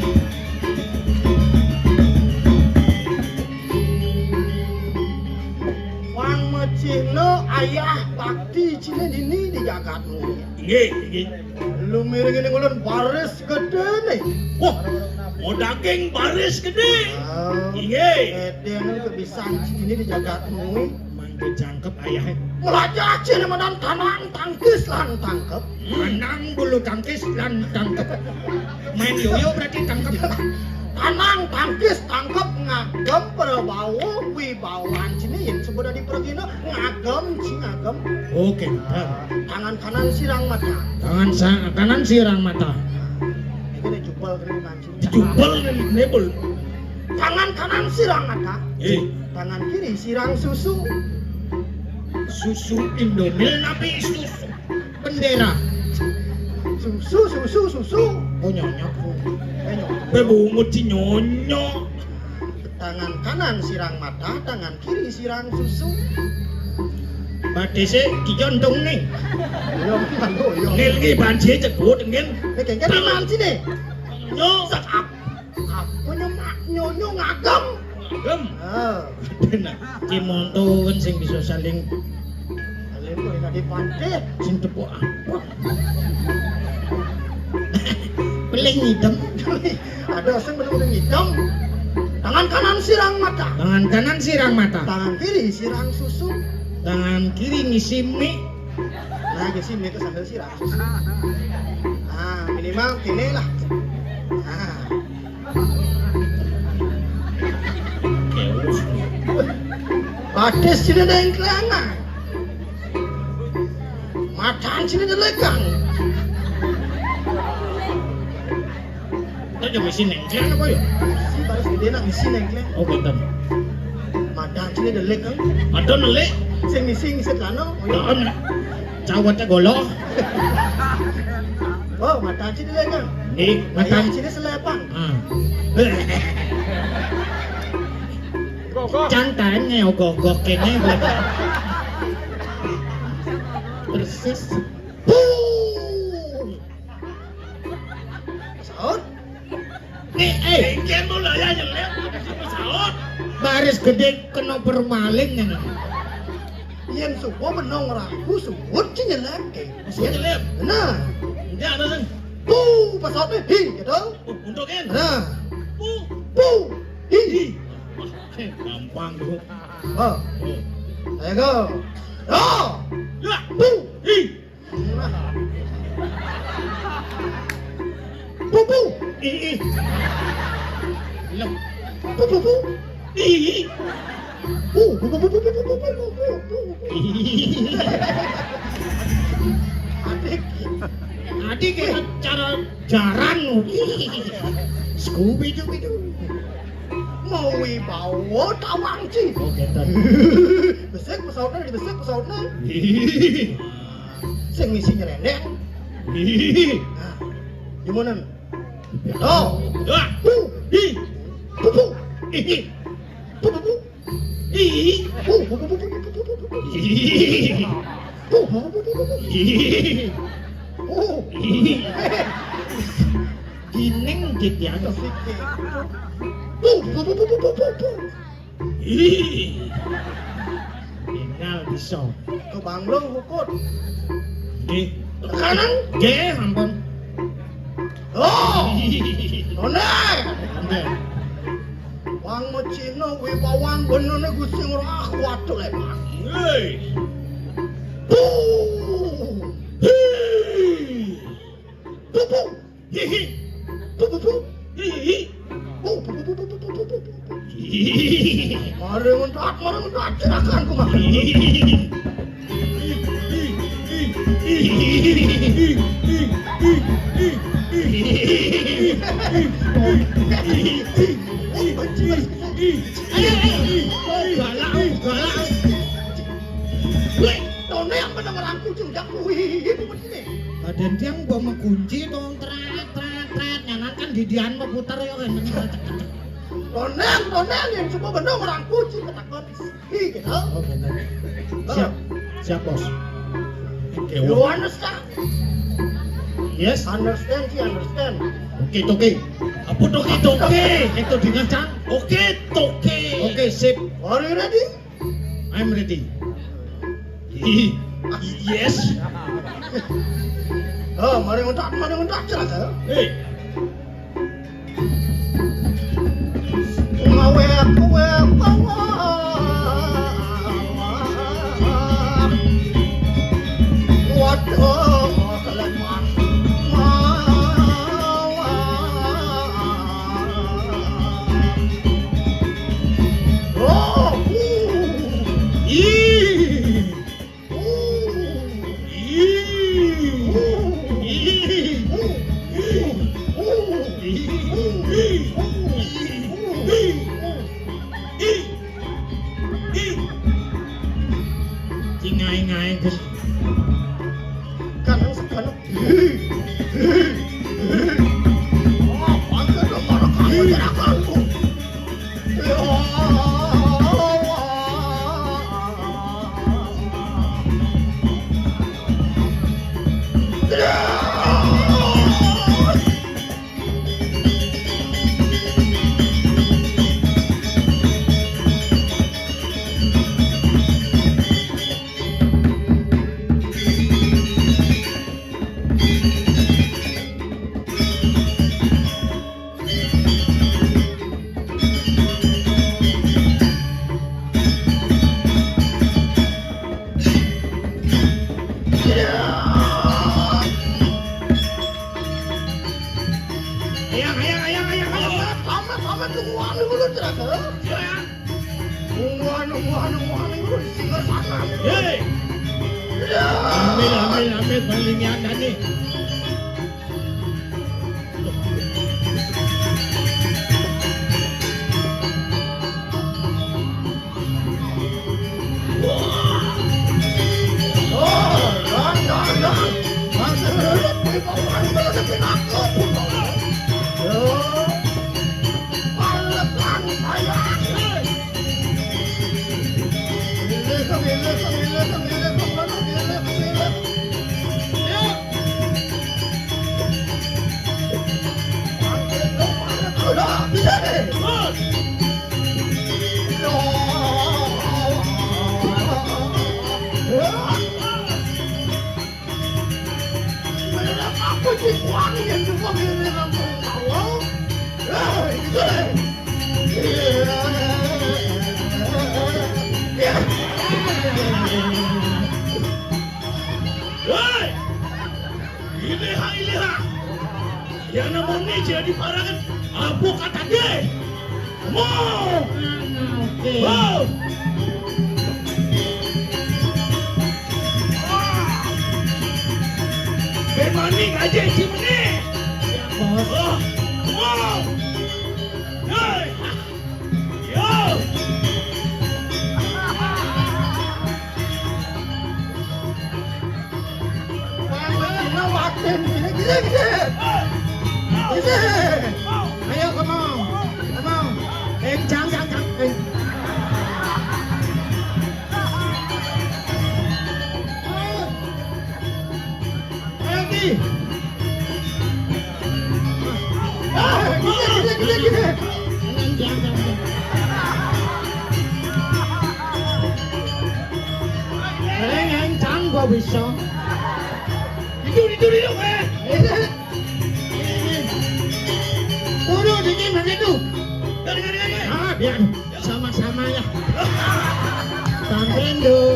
Wang mecino ayah bakti cine ini di jagatmu. Nggih. Lu mireng ini ulun baris gede nih. Wah, mau daging baris gede. Nggih. Gede nih kebisan cine di jagatmu. Mangke jangkep ayahe. Melajak cine medan tanang tangkis lan tangkep. Anang bulu tangkis lan tangkep. Main yoyo berarti tangkep. Tanang tangkis tangkep ngagem perbawa wibawan cine yang sebelah di pergina ngagem ngagem. Oke, Tangan kanan sirang mata. tangan kanan sirang mata. Ini jubal kering mancing. Dijubel nebel. Tangan kanan sirang mata. Eh, Tangan kiri sirang susu. Susu Indomil napi susu bendera. Susu. Oh nyonyok. bebungut si nyonyo. Tangan kanan sirang mata, tangan kiri sirang susu. Badese dijontung nih. Yo, mantu yo. Ngel ki banci cekut ngel. Kayaknya di mana sih nih? Nyo. Apa nyonyo ngagem? Gem. Ah, Benar. Cimonto kan sing bisa saling kalian kok enak di pantai. sing tepuk apa? Peling hitam. Ada sing bener-bener hitam. Tangan kanan sirang mata. Tangan kanan sirang mata. Tangan kiri sirang susu. Tangan kiri ngisi mie. Nah, jadi mie ke sambil sirang susu. Nah, minimal gini lah. Nah, Batis sini ada yang kelana. Macan sini ada lekang. Kita coba sini nengklen apa ya? Si baris gede nak misi nengkle. Oh betul. Macan sini ada lekang. Ada nelek. Sing misi ngisi kelana. Daun cawatnya golok. Oh, macan sini lekang. Nih Macan mata. sini selepang. Ah. Cantanya ogok-ogok kene persis. Boom. Saut. Nih Engken mulai ya jelek. Saut. baris gede kena permaling nih. Yang subuh menong raku subut cinya lagi. Masih jelek. Nah, Ini ada sing. boom pesawatnya hi gitu. Untuk en. Nah, Bu. boom hi. Gampang tuh. Oh, ayo go. Oh, Ya. boom. Hi. Boom boom. Ih. Loh, Boom boom boom. Hi. Boom boom boom boom boom boom boom boom boom. Adik. adik kayak cara jaran. Scooby Doo. Mau wibawa tawang sih. Oh gitu. Besek pesawatnya di besek pesawatnya. Hi. Sing misi nyerendeng. Hi. Nah, gimana? Oh, Ya. boom. Hi. Boom boom. Hi. Boom boom boom. Hi. Boom boom boom boom boom boom boom boom. Hi. Boom boom boom boom boom. Hi. Oh. Gining gitu ya. Boom boom boom boom boom boom boom. Ih. Tinggal bisa. Ke Banglong ukut. Nggih. Kanan. Nggih, ampun. Oh. Nona. Nggih. Wang Mocino wibawan benone Gusti Ngurah kuat lek. Nggih. Pupu. Hihi. Pupu. Hihi. Hihi. Mari ngentat silakan ku mah. Galak. Wih, Tone yang bener kucing jak kuwi itu begini. Badan tiang gua mengunci tong tret nyanan kan didian meputar ya kan. Tone yang semua bener orang kucing ketakut. Ih, gitu. Oh benar. Siap bos. You understand? Yes. Understand sih, understand. Oke. Apa toke? Itu dengan can. Oke, toke. Oke, sip. Are you ready? I'm ready. Yes. Oh, mari ngentat silakan. Hey. Ngawe waduh keleman oh Ngai Gus. kanang sekanang oh panggil dong orang kamu gerakanku Sama tungguan dulu terasa. Tungguan dulu singgah sana. Hey. Ambil balingnya ada nih. Hei! Ileha. Yang namanya jadi parangan. Apa kata dia? Mau! Wow! Bemaning aja si meni. Wow! Hei! Yo! Ayo, come on. Jangan. Ayo, Ki. Gini. Jangan. kok bisa. Itu Buru dingin begitu. Dengar. Ah, biar sama-sama ya. Kang Bendo.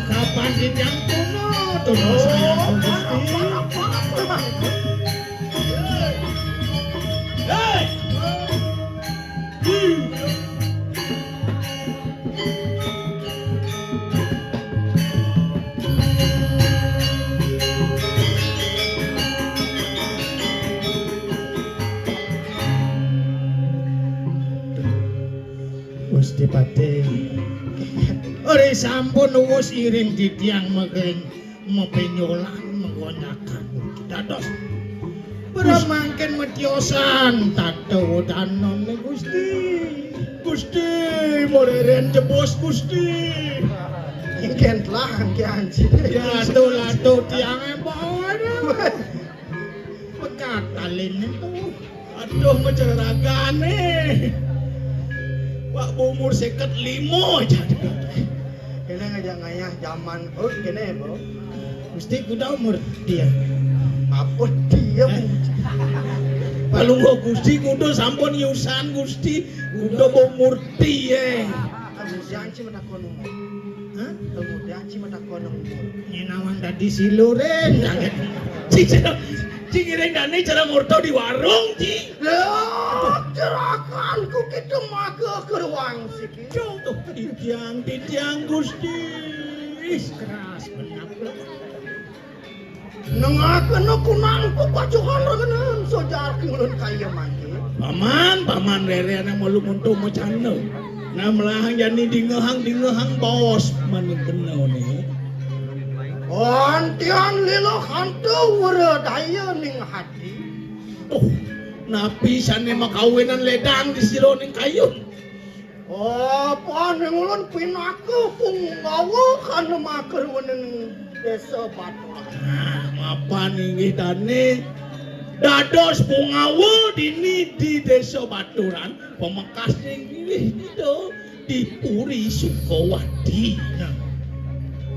Kapan yang kuno sayang Gusti. Gusti Pati. Ore sampun wis iring di tiang megeng mepenyolan menggonyakan dados beramangken metiosan tato danon Gusti moreren jebos Gusti Ingken lah ki anjing. ya lato tiang bawa pekatalin itu Aduh menceragane. Pak umur 55 jadi. Kene ngajak zaman kene bro. Gusti kuda umur dia. Apa dia Palunggo Gusti kudu sampun yusan Gusti kudu umur tiye. Kemudian ci mata kono. Hah? Kemudian ci mata kono. Nyenawang tadi siluren. Cingireng dane cara murto di warung ci. Lah, cerakanku kitu mage keruang siki. Tuh titiang Gusti. Keras benar. Nengakeun kunangku pacuhan regenan sojar ngulun kaya mangke. Paman rereana malu muntuh macana. Nah melahang jani dingehang bos maning kenau nih. Antian lilo hantu wara daya ning hati. Tuh, napi sane makawinan ledang di sironing kayun. Apa ning ulun pinaku punggawa kana maker wenen desa Batu. Nah, mapan inggih dane dados pungawa dini di desa Baturan pemekas ning inggih dito di Puri Sukawati.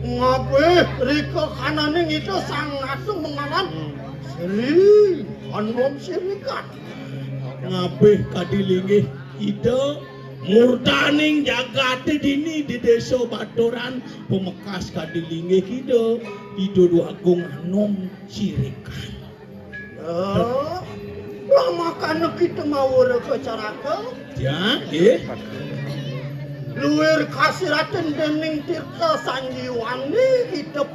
Ngabe rika kanane itu sang natu menganan Sri anom sirikan. Ngabeh kadilinggih ida murdaning jagate dini di desa Baturan pemekas kadilinggih ida Ido Agung anom sirikan. Lah makana kita mau ke caraka Ya, nggih. luwir kasiraten dening Tirta Sanjiwani hidup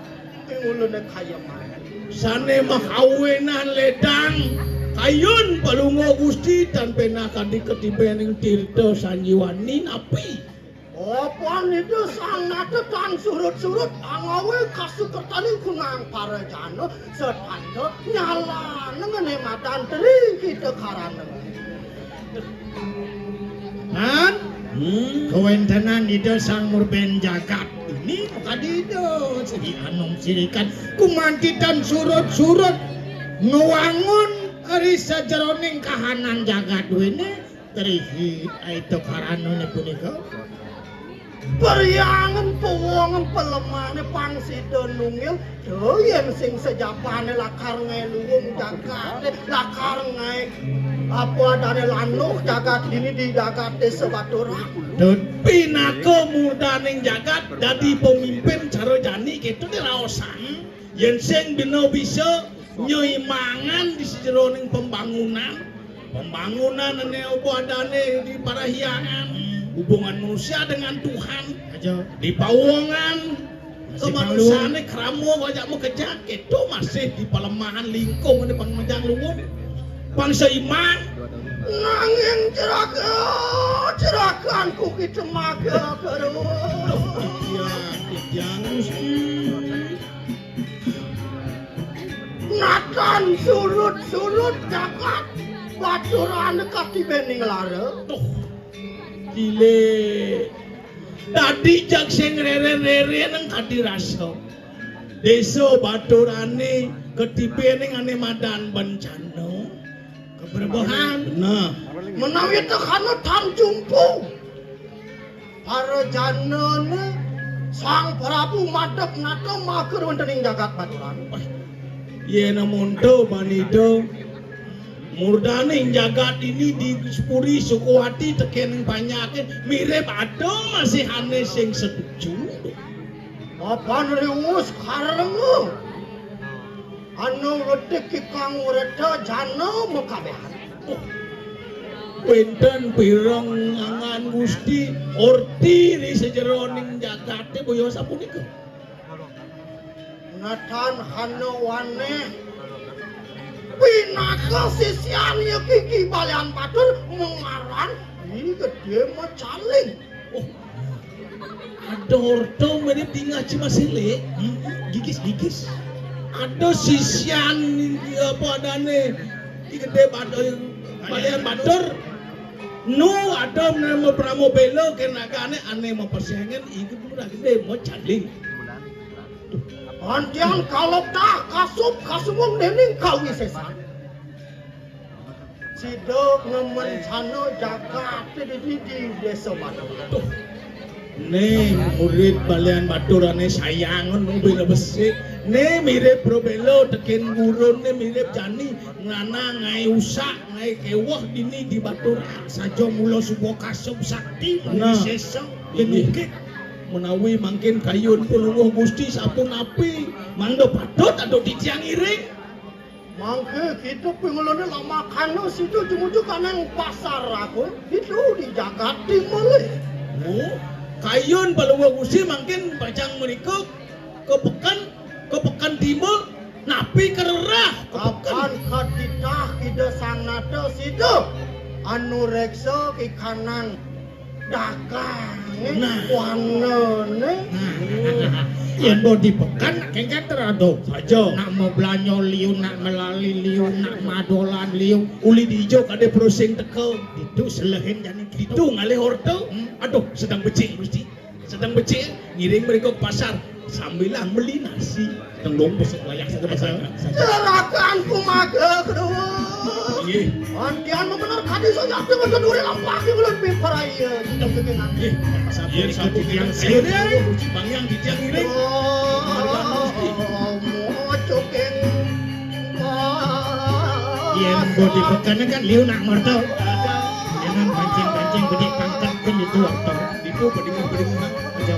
ing ulune kaya mangke. Sane makawinan ledang kayun palungo Gusti tan penakan diketibening Tirta Sanjiwani napi. Apa itu sang natetan surut-surut angawe kasukertani kunang para jana setanda nyala ngene matan teri kita karana. Han, kewentenan ida sang murben jagat ini tadi itu segi anom sirikan kumantitan surut-surut nuwangun ari sajeroning kahanan jagat ini terihit itu karano ne punika. Peryangan pewongan pelemane pangsida nungil doyen sing sejapane lakar ngeluwung jagate lakar ngai apa dane lanuh jagat dini di jagat desa Baturan. Dan pinaka murdaning jagat dadi pemimpin cara jani gitu diraosan yen sing bina bisa nyuimangan di sejeroning pembangunan ane apa adane di parahyangan hubungan manusia dengan Tuhan Aja di pawongan kemanusiaan kramo wajah mau kejak itu masih di pelemahan lingkung di pangmajang luwung bangsa iman Nanging cerakan Andianku kita maga terus. Ya, yang Gusti. Natan surut jagat baturan dekat di bening lara. Tuh. Gile. Tadi jak sing rere-rere nang kadi rasa. Desa baturane ketipe ning ane madan bencana. Keberbahan. Nah, Menawi tekana tan jumpu. Para janane Sang Prabu madhep nata mager wonten ing jagat baturan. yen monto manito murdaning jagat ini dispuri Sukuwati teken banyakin mirip ado masih aneh sing setuju. Papan riwus kareng. Anu wedhek kang reda jana mekabehan. Pinten pirang angan Gusti orti di sejeroning jagate boyo sapunika. Natan hano waneh pinaka sisian ya kiki balian batur mengaran ini gede macaling. Ada orto mirip tinggal cuma sile, gigis. Ada sisian apa adane di gede batur balian batur. Nu ada nama pramobelo kenakane ane mau persaingan itu udah gede mau caling. Andian kalau tak kasubung dening kawi sesan. Sidok ngemen sano jagat di desa Batur. Nih murid balian baturane sayangan mobil besi. Nih mirip probelo teken gurun nih mirip jani ngana ngai usak ngai kewah dini di batur saja mulo subuh kasub sakti sesong genukit. Menawi mangkin kayun pulunguh Gusti sapun api mangdo patut atau ditiang iring Mangke kita pengelone lama kano situ jumuju kanang pasar aku itu di jagat timur. oh kayun pulunguh Gusti mangkin bacang menikah kepekan timur napi kererah Kapan kaditah ida sanata situ anu reksa ki kanang dagang wanene. Yen mau dipekan kengken terado saja nak mau belanyo liu nak melali liu nak madolan liu uli dijo kade prosing teko itu selehin jani itu ngalih orto aduh sedang becik Gusti sedang becik ngiring mereka ke pasar sambil beli nasi tendong besok layak saja pasar Cerakanku maga kedua. iya Andian bener kadi saja dengan keduri lampaki belum piparaya kita kegengan. iya sapu tiang sirih bang yang di tiang ngiring Mau cokeng. yen mau dipekan kan liu nak merto jangan pancing bedik pangkat pun itu orto itu bedingan aja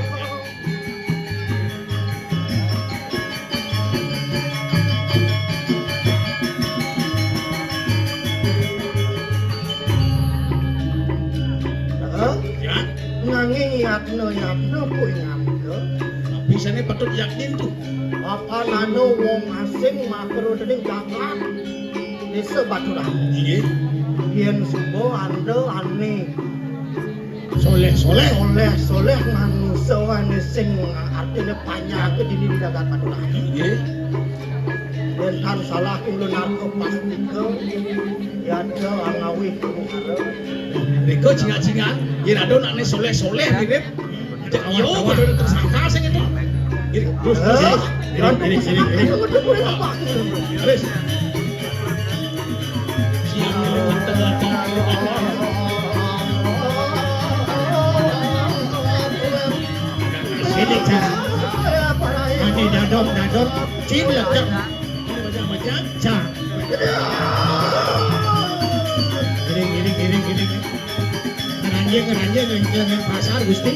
ya Nanging yatno kuwi ngamke. bisanya patut yakin tuh Apa nano wong asing makro dening jagat desa Baturan. iya Yen subo ande ane soleh soleh nganu sawane sing artine panyake di jagat Baturan. iya Yen tan salah kula narko pastike ya ada angawi karo. mereka cinga-cinga yen ada nakne soleh-soleh mirip yo pada tersangka sing itu terus Aris siang ngelengan sidik cara ani dadom cin lecek macam-macam ca giring ngeranjing dengan pasar Gusti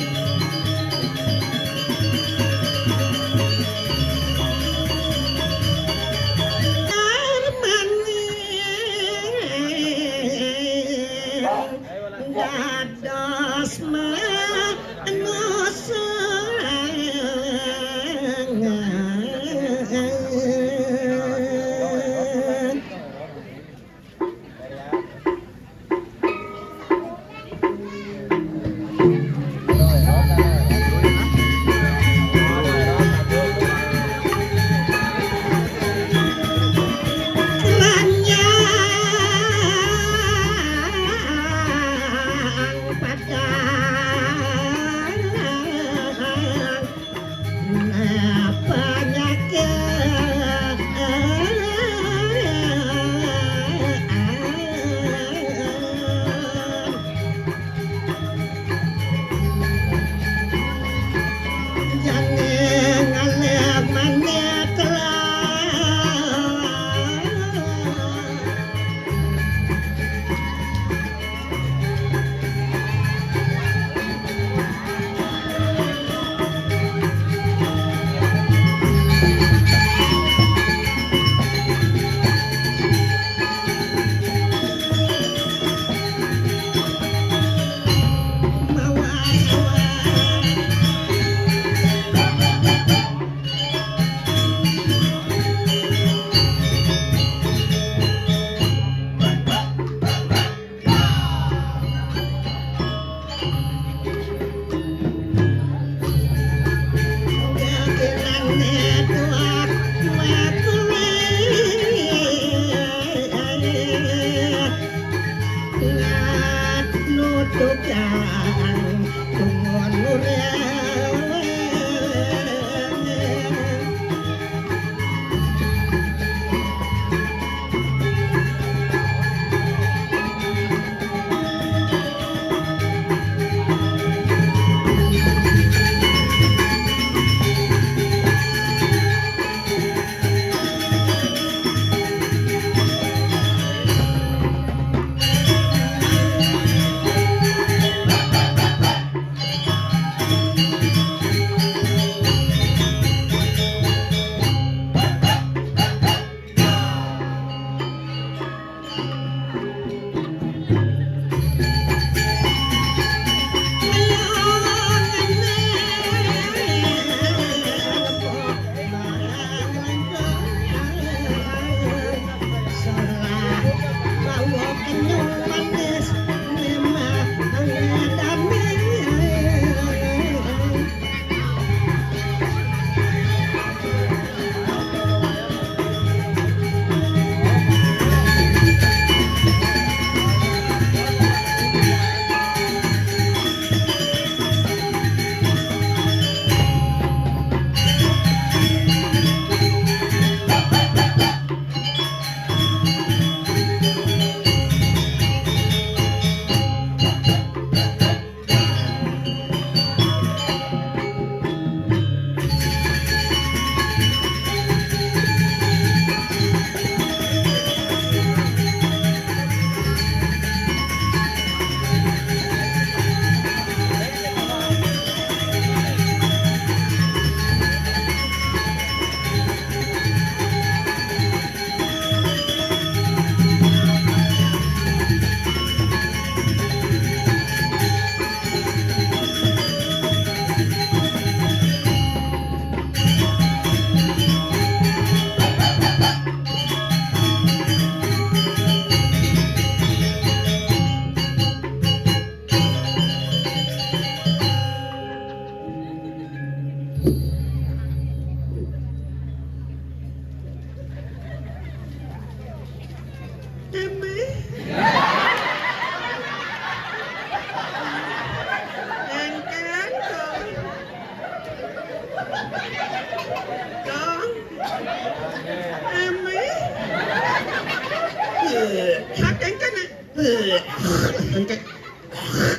engke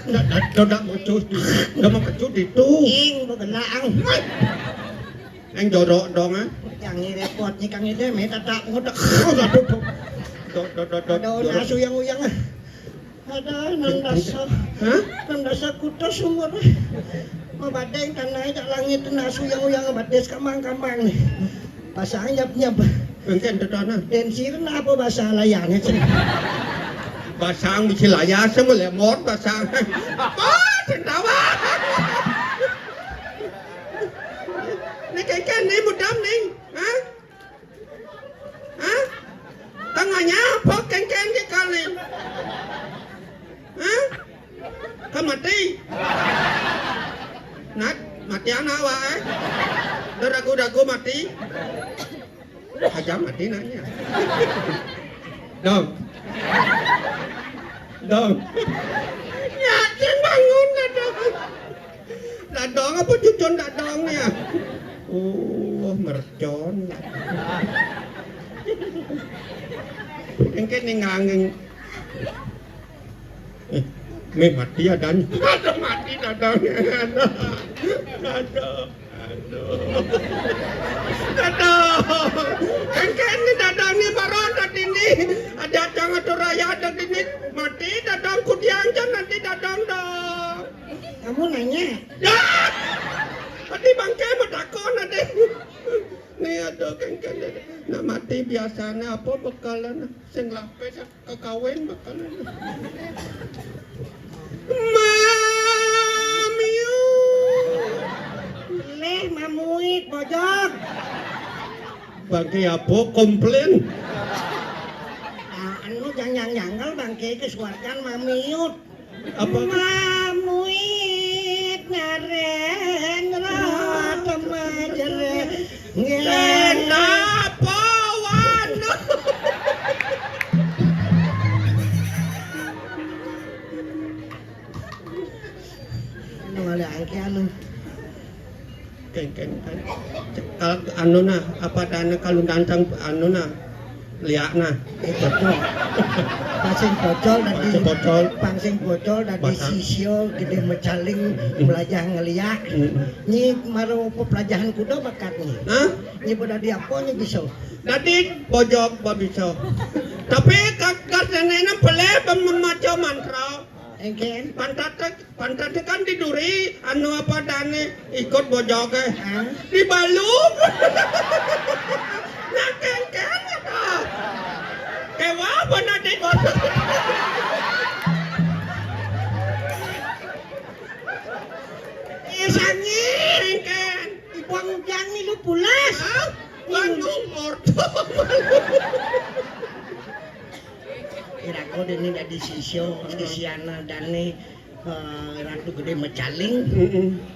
ndak mau cuci ndak mau cuci itu ing begelang anh jorok dong ah yang repot nih kang ide me tatak ngodak do nasu yang uyang ada nang dasar kutos umur mabadeng tanah jak langit nasu yang uyang bades kamang-kamang nih pasang nyap engke ndana tensir apa bahasa layane basang bisa laya semua lemot basang tawa này cái này 100 nih hả tengahnya apa cái kali hả kan mati nat mati anak wae dagu mati aja mati nanya dong yakin bangun dadong apa cucun dadongnya oh mercon engke ningangeng me mati adan mati dadongnya aduh engke ini dadongnya baron ini ada jangan raya ada ini mati dadongku dianjan nanti dadong dong kamu nanya tadi bangke medakon ada nih ada kengken nak mati biasanya apa bekalan sing lapis kekawin bekalan mamiu leh mamuit bojok bangke apa komplain anu jangan nyanggal bangke kesuarkan mamiut apa mamuit ngaren temajere ngena pawan anu ada angke anu kengken kalau anu na apa dana kalau dancang anu na liak na betul pangsing bocol dan di sisio gede mecaling belajar ngeliak ni maru pelajaran kuda bakat ni ni pada dia apa ni bisa jadi pojok bisa tapi kakak nenek peleh membaca mantra engken pantat kan diduri anu apa dane ikut bojok di balung nah kengken kewa apa nanti sangir kan ibuang ujang ni lu pulas bandung morto kira ko din ni di sisyo sisiana dan ni ratu gede mecaling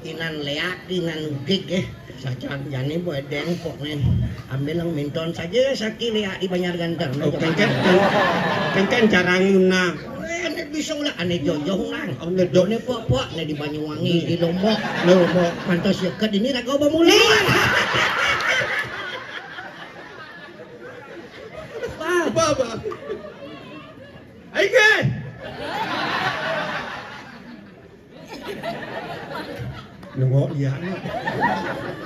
inan leak inan ugig saja jani boy den pokne ambil lang minton saja sakit leak di Banjar Gantar kengken cara nguna ane bisa ulah ane jojo nang ane pok ane di Banyuwangi di Lombok mantos deket ini raga oba mulai apa aike nunggu iya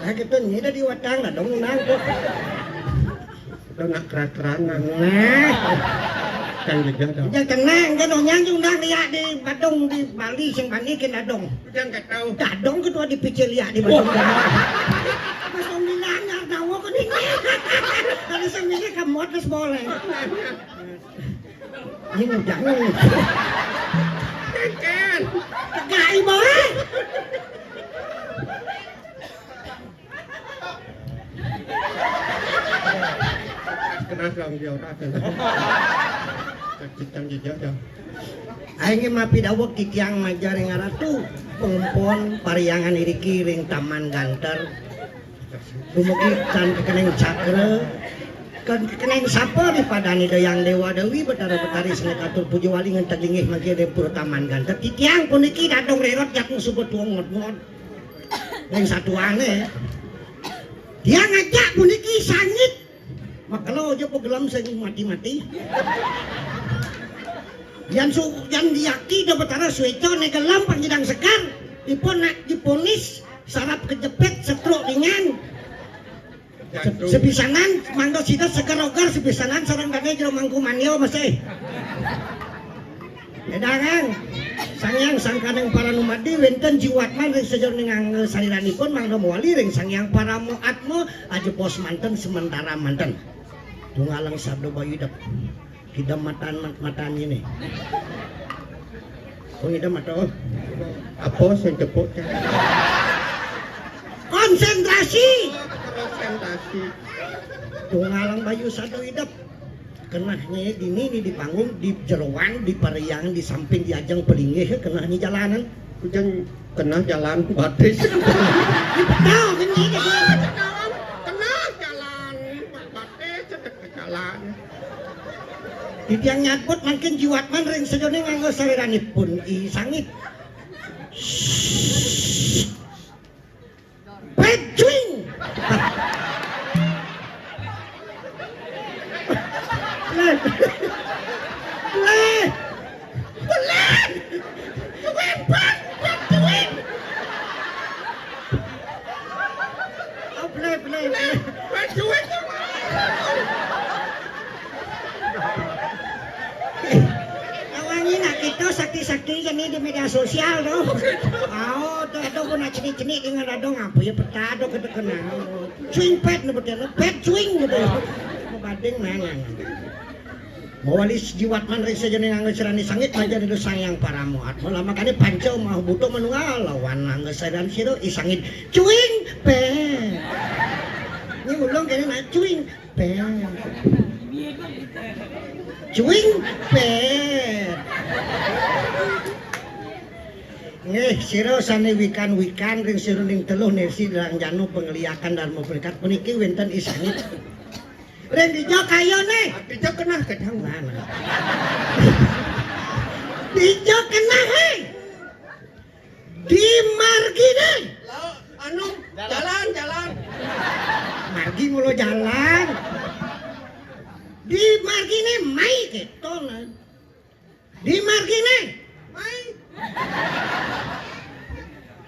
nah gitu ni dah diwatang dah dong nang kok dah nak keran nah kan juga dah jangan tenang kan orang yang undang lihat di Badung di Bali sing bani kena dong jangan kat tahu dong kedua di picel lihat di Badung pas om dinanya tahu ko ni kalau sendiri kamot terus boleh ini jangan kan gai boleh kenapa orang dia orang kecicang jejak dah aing mah pidawek di tiang majaring aratu pengempon pariangan iri kiring Taman Gantar dumugi kan kekeneng cakra kan kekeneng sapa di padani dayang dewa dewi betara-betari sene katur puji wali ngan tagingih magi depur Taman Gantar di tiang puniki dadong rerot jakung subet tuang ngot-ngot yang satu aneh dia ngajak puniki sangit makalo aja pegelam sing mati-mati Yang diyaki da betara sueco negelam panjidang sekar diponis sarap kejepit stroke ringan sepisanan mangga sida sekar ogar sepisanan sareng dane jero mangku manio masih edangan sangyang sangkaneng para numadi wenten jiwatman ring sajroning saliranipun mangga moali ring sangyang para muatmo ajepos manten sementara manten tunggalang sabdo bayudep hidam mataan ini kung hidam mato apa sing tepuk konsentrasi tunggalang bayu sado hidap kenahnya dini di panggung di jeroan di pariangan di samping di ajang pelinggih kenahnya jalanan kujang kenah jalan batis tahu gini kenah jalan batis jalan di tiang nyatput makin jiwatman ring sejone nganggo saliranipun i sangit pecuing sakti-sakti jadi di media sosial dong. Oh, tuh pun cini-cini dengan radong apa ya petado kita kenal. Cuing pet nih betul, pet cuing gitu. Bading mana? Mawalis jiwatman ring saja nih angge serani sangit aja di sayang para muat. Malah makanya pancau mau butuh menunggal lawan angge sedan siro isangit cuing pet. Ini ulang kayaknya nak cuing pet. Cuing pet. Nggih, sira sane wikan-wikan ring sira ning teluh nirsi dalang janu pengliakan dan muberikat puniki wonten isangit. Ring dijo kayone. Dijo kenah kedang mana. Dijo kenah he. Di margine. Anu jalan. Margi mulo jalan. Di margine mai ketona. Di margine mai.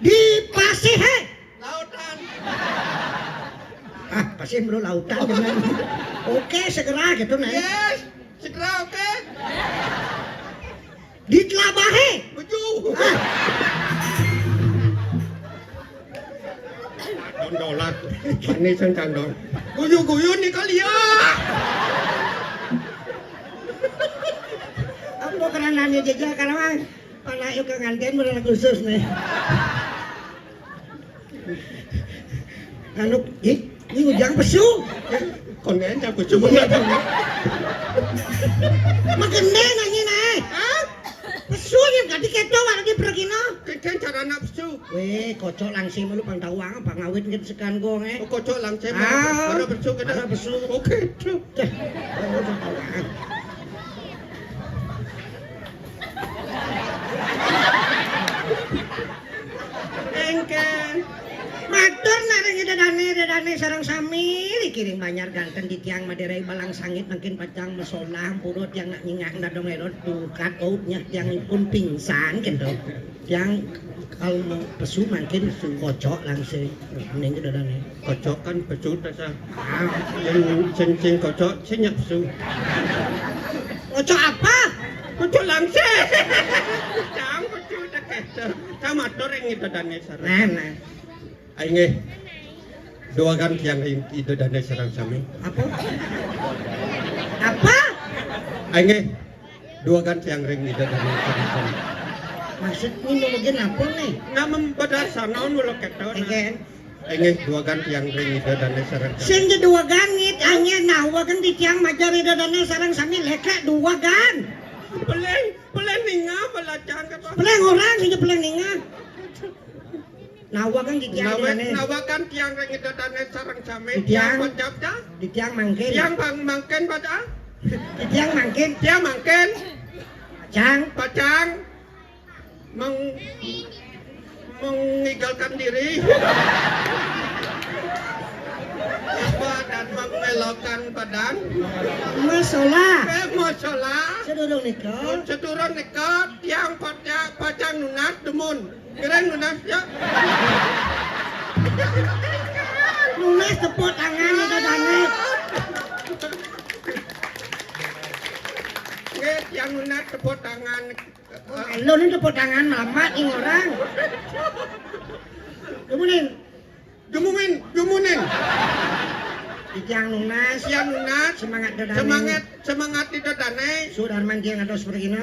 Di Pasihe lautan. Pasih belum lautan dengan. Oke, segera gitu nah. Yes, segera oke. Di Telabahe. Beju. Dondolat. Ini sengkang dong. Guyu-guyu nih kali ya. Apa kerananya jejak karawang? Pala yuk ke nganten bener khusus nih. Anu, ini ujang pesu. Kongen jak pesu bener. Magende nanya nih. Hah? Pesu nih ganti keto warna di pergino. Keken cara nafsu. Weh, kocok langsing lu pang tawang, pang ngawit ngit sekan gong eh. Kocok langsing. Mana pesu kita? Mana pesu? Oke, tuh. Engken matur naring dedane sareng sami dikirim banyar ganteng di tiang Maderai balang sangit makin pacang mesolah purut yang nak nyingak dadong erot tukat outnya tiang pun pingsan gitu tiang kalau pesu makin kocok langsung ning dedane kocok kan pesu dasa yang ceng kocok senyap pesu kocok apa kocok langsung jam pesu dak sama toreng itu dane sareng nah aing dua kan yang itu dane sareng sami apa aing dua kan yang ring itu dane sareng sami maksudnya mungkin apa nih nama berdasar naon ulah keton aing dua kan yang ring itu dane sareng sami sing dua ganit aing nawa kan di tiang majar itu dane sareng sami leka dua gan peleng ninga belacang ka peleng orang sing peleng ninga nawa kan di tiang nawa kan tiang ring itu dane sareng sami tiang pacapta di tiang mangkin tiang mangkin pada di tiang mangkin pacang mengigalkan diri apa dan melokan badan. Masalah. Masalah. Sedurung nikah. Seturun nekat yang pacang nunas demun. Keren nunas ya. Lunas tepuk tangan itu tanya. Nget yang nunas tepuk tangan. Lu ini tepuk tangan mamat ing orang. Jumunin. Yang lunas. Yang nunas Semangat dodane. semangat di dodane. Sudarman dia ngatos seperti ini.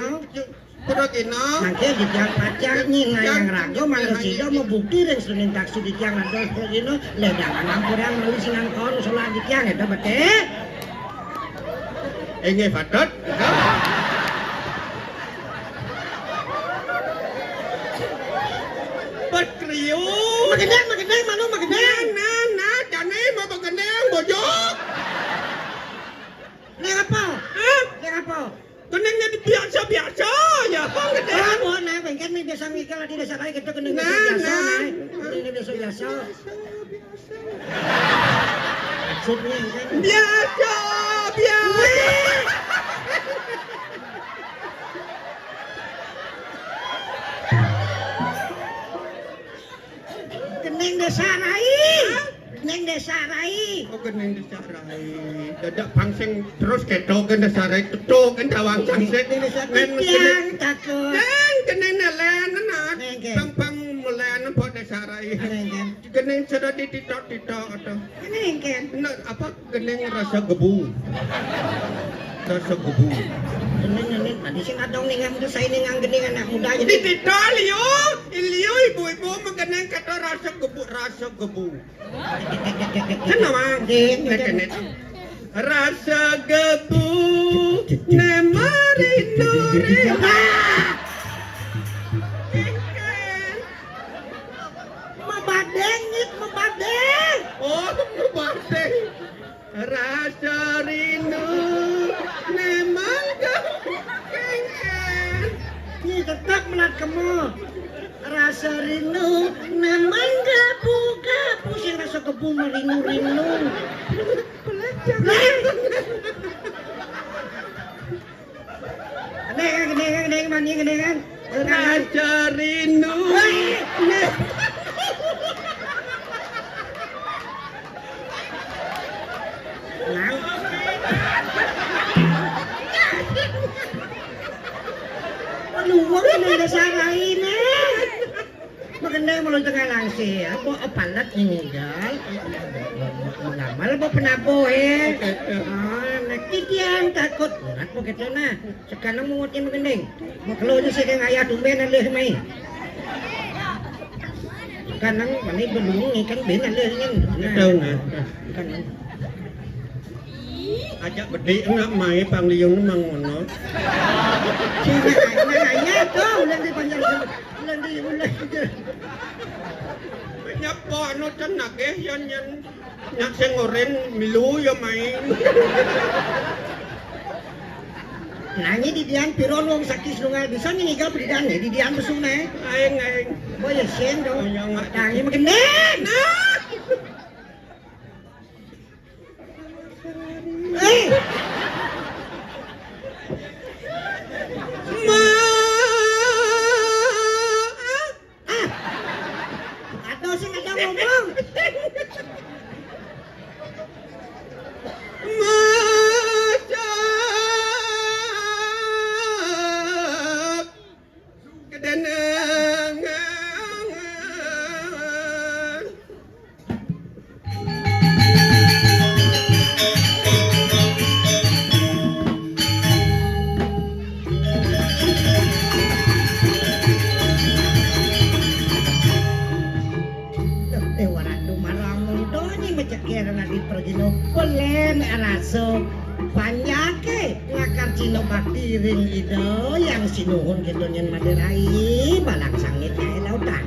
Purogino. Mangke di tiang pacar nyina yang rago manggesido mau bukti dan senin taksi di tiang ngatos seperti ini. Ledangan ampurang meuli sinang kon sholat di tiang itu bete. Nge patot. Berkriu. Magendeng malu magendeng. Nah, jane mau begendeng bojok. Neng apa? Neng apa? Gendengnya biasa ya, kok gede. Oh, nah, bengkel nih biasa mikir di desa lain kita kena Nah, biasa, nah. Ini biasa. Maksudnya kan? Biasa. Keneng desa rai. Keneng desa rai. Oh, gendeng disarai. Dadak pangsing terus ketok kan disarai ketok kan tawang pangsing. Tiang takut. Dan gendeng nelen nak. Nengke. Pang melen pot disarai. Keneng. Gendeng sudah dititok atau. Keneng kan? Nah, apa gendeng rasa gebu. Rasa gebu. Keneng tadi sih ngadong ningang tuh saya ningang gendeng anak muda jadi. Dititok Ilio ibu-ibu mengenang kata rasa gebu. Kenapa? Nekenet. Rasa gebu nemari nuri. Mebadeng. Oh, badeng. Rasa rindu memang kengken. Ini tetap melat kamu. Rasa rindu memang gabu sing rasa kebu merinu. Gedeng mani gedengan. Rasa rindu. Luwag na desa lain Maganda yung tengah langsir. Ako apalat hinggal. Mengamal ba penapo nakitian takut. Ngat mo kita na. Sekarang mengutin magandang. Makalo niya siya ngaya tumben alih may. Sekarang manay belung ikan ben alih yan. Ito na. Kanang. Ajak bedi enggak mai pangliyong mang ngono. Naya to, ulang di panjang. Ulang di. Nyapa ano can nageh yan nyak sing oren milu ya main. Nanya di dian piron wong sakis lungal bisa ninigal peridan di dian besung na. Aing. Boy sen do. Yang Tangi magandang. Atau sing ada ngomong. Pelen araso panyake ngakar cino bakti ring ido yang sinuhun kedonyan maderai balang sangit kae lautan.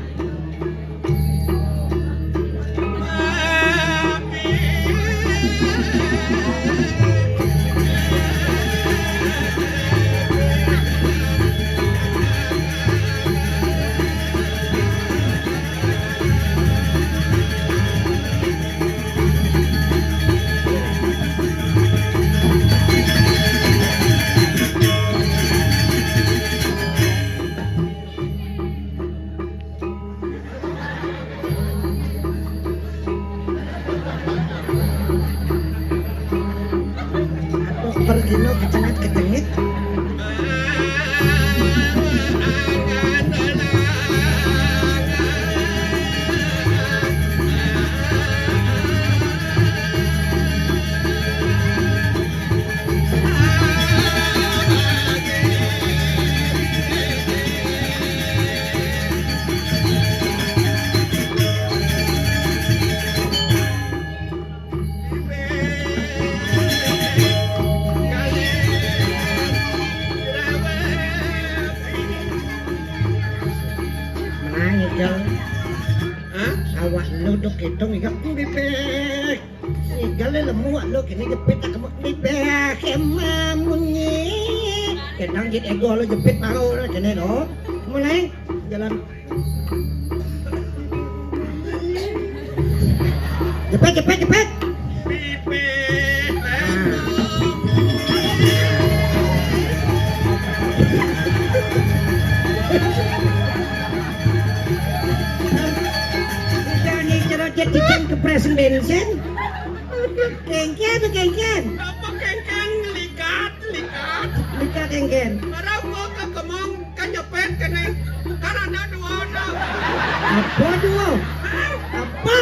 pergino kecengat ketengit. Awak lo dok ketong igap bibek. Igale lemu lo kini jepit tak kemak bibek kemamunyi. Kedang jit ego lo jepit mau lo kini lo. Mulai jalan. Jepit. Bibek. Jadi kepresen bensin. Kengken. Apa kengken likat. Likat kengken. Marah gua ke kemong kan jepit kene. Karena dua ada. Apa dua? Apa?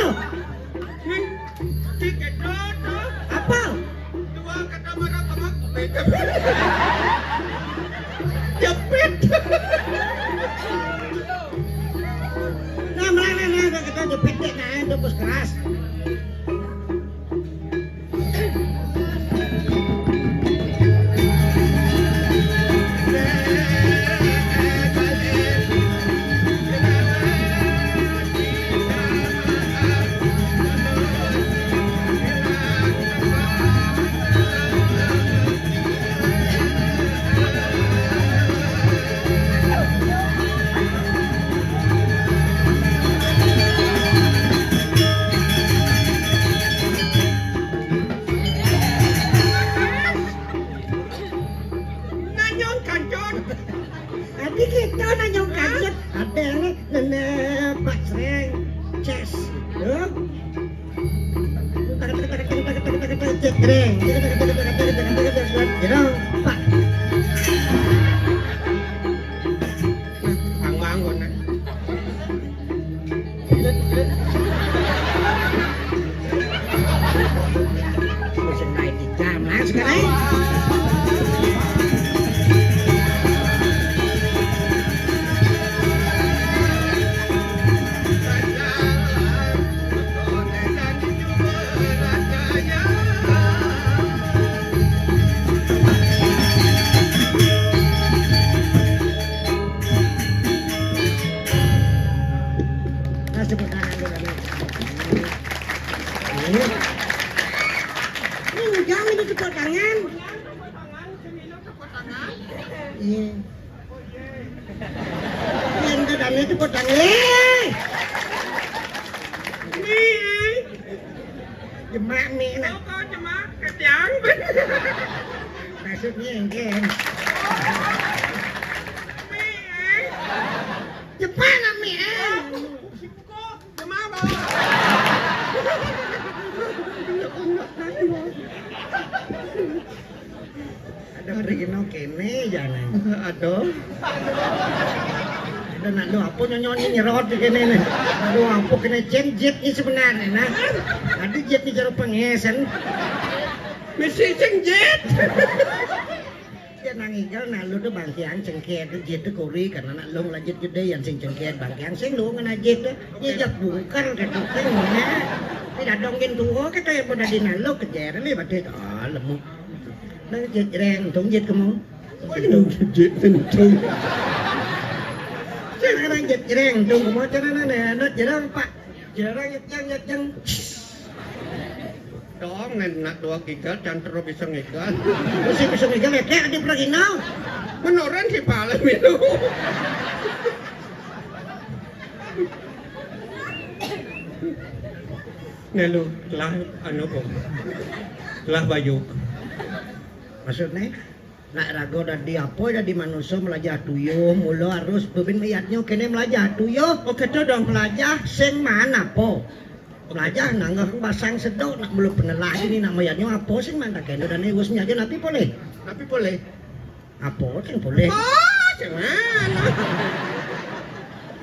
Tiket dua. Apa? Dua kata marah kemong. Jepit. Nah, kita jepit deh, nah, itu bos keras. Adik kita nanyong kaget. Ada yang nenek Pak Sreng Ces. Cekreng. Pak. Bangun. Bosan naik di jam lah sekarang. Jangan itu tepuk tangan. Iya. Yang kedua itu tepuk tangan. Jemak mie nak. Kau jemak ketiang. Maksudnya engken. Cepat lah mie. Jemak bawa. Ada pergi no kene jangan. Aduh. Ada nak lo apa nyonyoni nyerot di kene nih. Aduh apa kena jet ni sebenarnya nah. Ada jet ni cara pengesan. Mesti jet. Dia nangigal nak lo tu bangkian cengket tu jet tu kori karena nak long lanjut gede yang sing cengket bangkian sing lo ngana jet tu. Dia jak bungkar ke tukang ni. Tidak dongin tuh kata yang pada dinalo kejar ni badet lemu. Nang jet reng tung jet kamu. Jet tentu. Nang jet reng tung kamu cana nana not jerang pak. Jerang yang. Dong nak dua gigal dan terus bisa ngigal. Bisa ngigal ya kayak di Pragino. Menoran si pala milu. Nelu lah anu kok. Lah baju. Maksudnya nak rago dari apa dari manusia melajah tuyuh mula harus bebin mayatnya kene melajah tuyuh. Oke tu dong melajah sing mana po. Belajar nang basang sedok nak belum penelah ini namanya apa sih mana kendo dan wis nyaja napi boleh. Tapi boleh. Apa sing boleh? Jangan.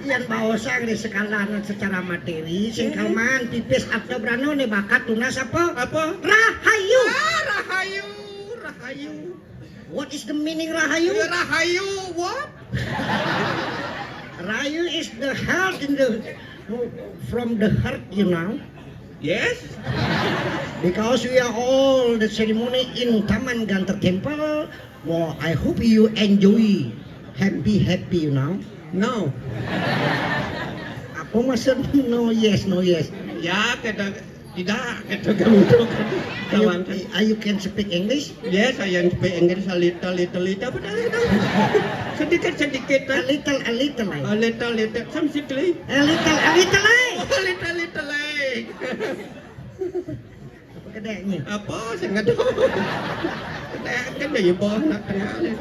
Yang bahasa di sekalanan secara materi sing kalman pipis atau brano ne bakat tunas apa? Apa? Rahayu. Rahayu. Rahayu. What is the meaning rahayu? Rahayu what? Rahayu is the heart in the from the heart, you know. Yes. Because we are all the ceremony in Taman Gantar Temple. Well, I hope you enjoy. Happy, you know. No. Apa maksud no yes, no yes? Ya, tidak, kamu kawan. You can speak English? Yes, I can speak English a little, apa dah? Sedikit. A little. A little, some sikli. A little. A little. Apa kedeknya? Apa? Saya nggak tahu. Kan dari bawah nak tengah ni.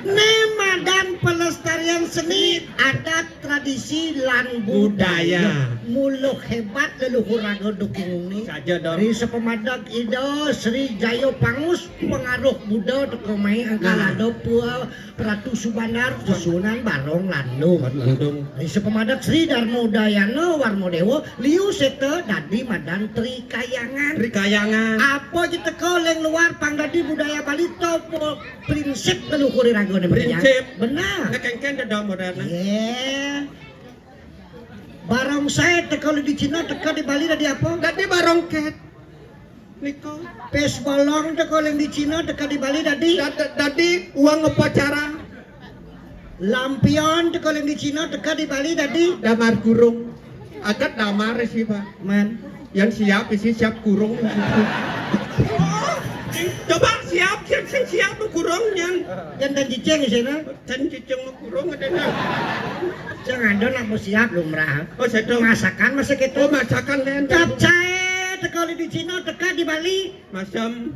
Nama dan pelestarian seni, adat, tradisi, lan budaya. Muluh hebat leluhur raga duking ini. Saja dong. Dari sepemadak ida Sri Jayo Pangus, pengaruh Buddha dekomai angkalado pua Pratu Subandar susunan Barong Landung. Dari sepemadak Sri Darmo Dayana Warmodewo Liu Sete Dadi Madan Trikayangan. Apa kita koleng luar panggadi budaya Bali topo prinsip leluhur raga Prinsip. Benar. Kan dah modern. Yeah. Barong saya kalau di Cina teka di Bali dari apa? Tadi barongket. Niko. Pes bolong kalau di Cina teka di Bali dari Tadi uang upacara. lampion kalau di Cina teka di Bali dari Damar kurung. Agak damar sih Pak. man. Yang siap isi siap kurung. Coba siap tuh kurungnya. Yang dan cicing di sana. Dan cicing kurung ada dah. Jangan ada nak mau siap lumrah. Oh saya tahu. Masakan masa gitu. Oh masakan lain. Capcay kalau di Cina teka di Bali. Masam.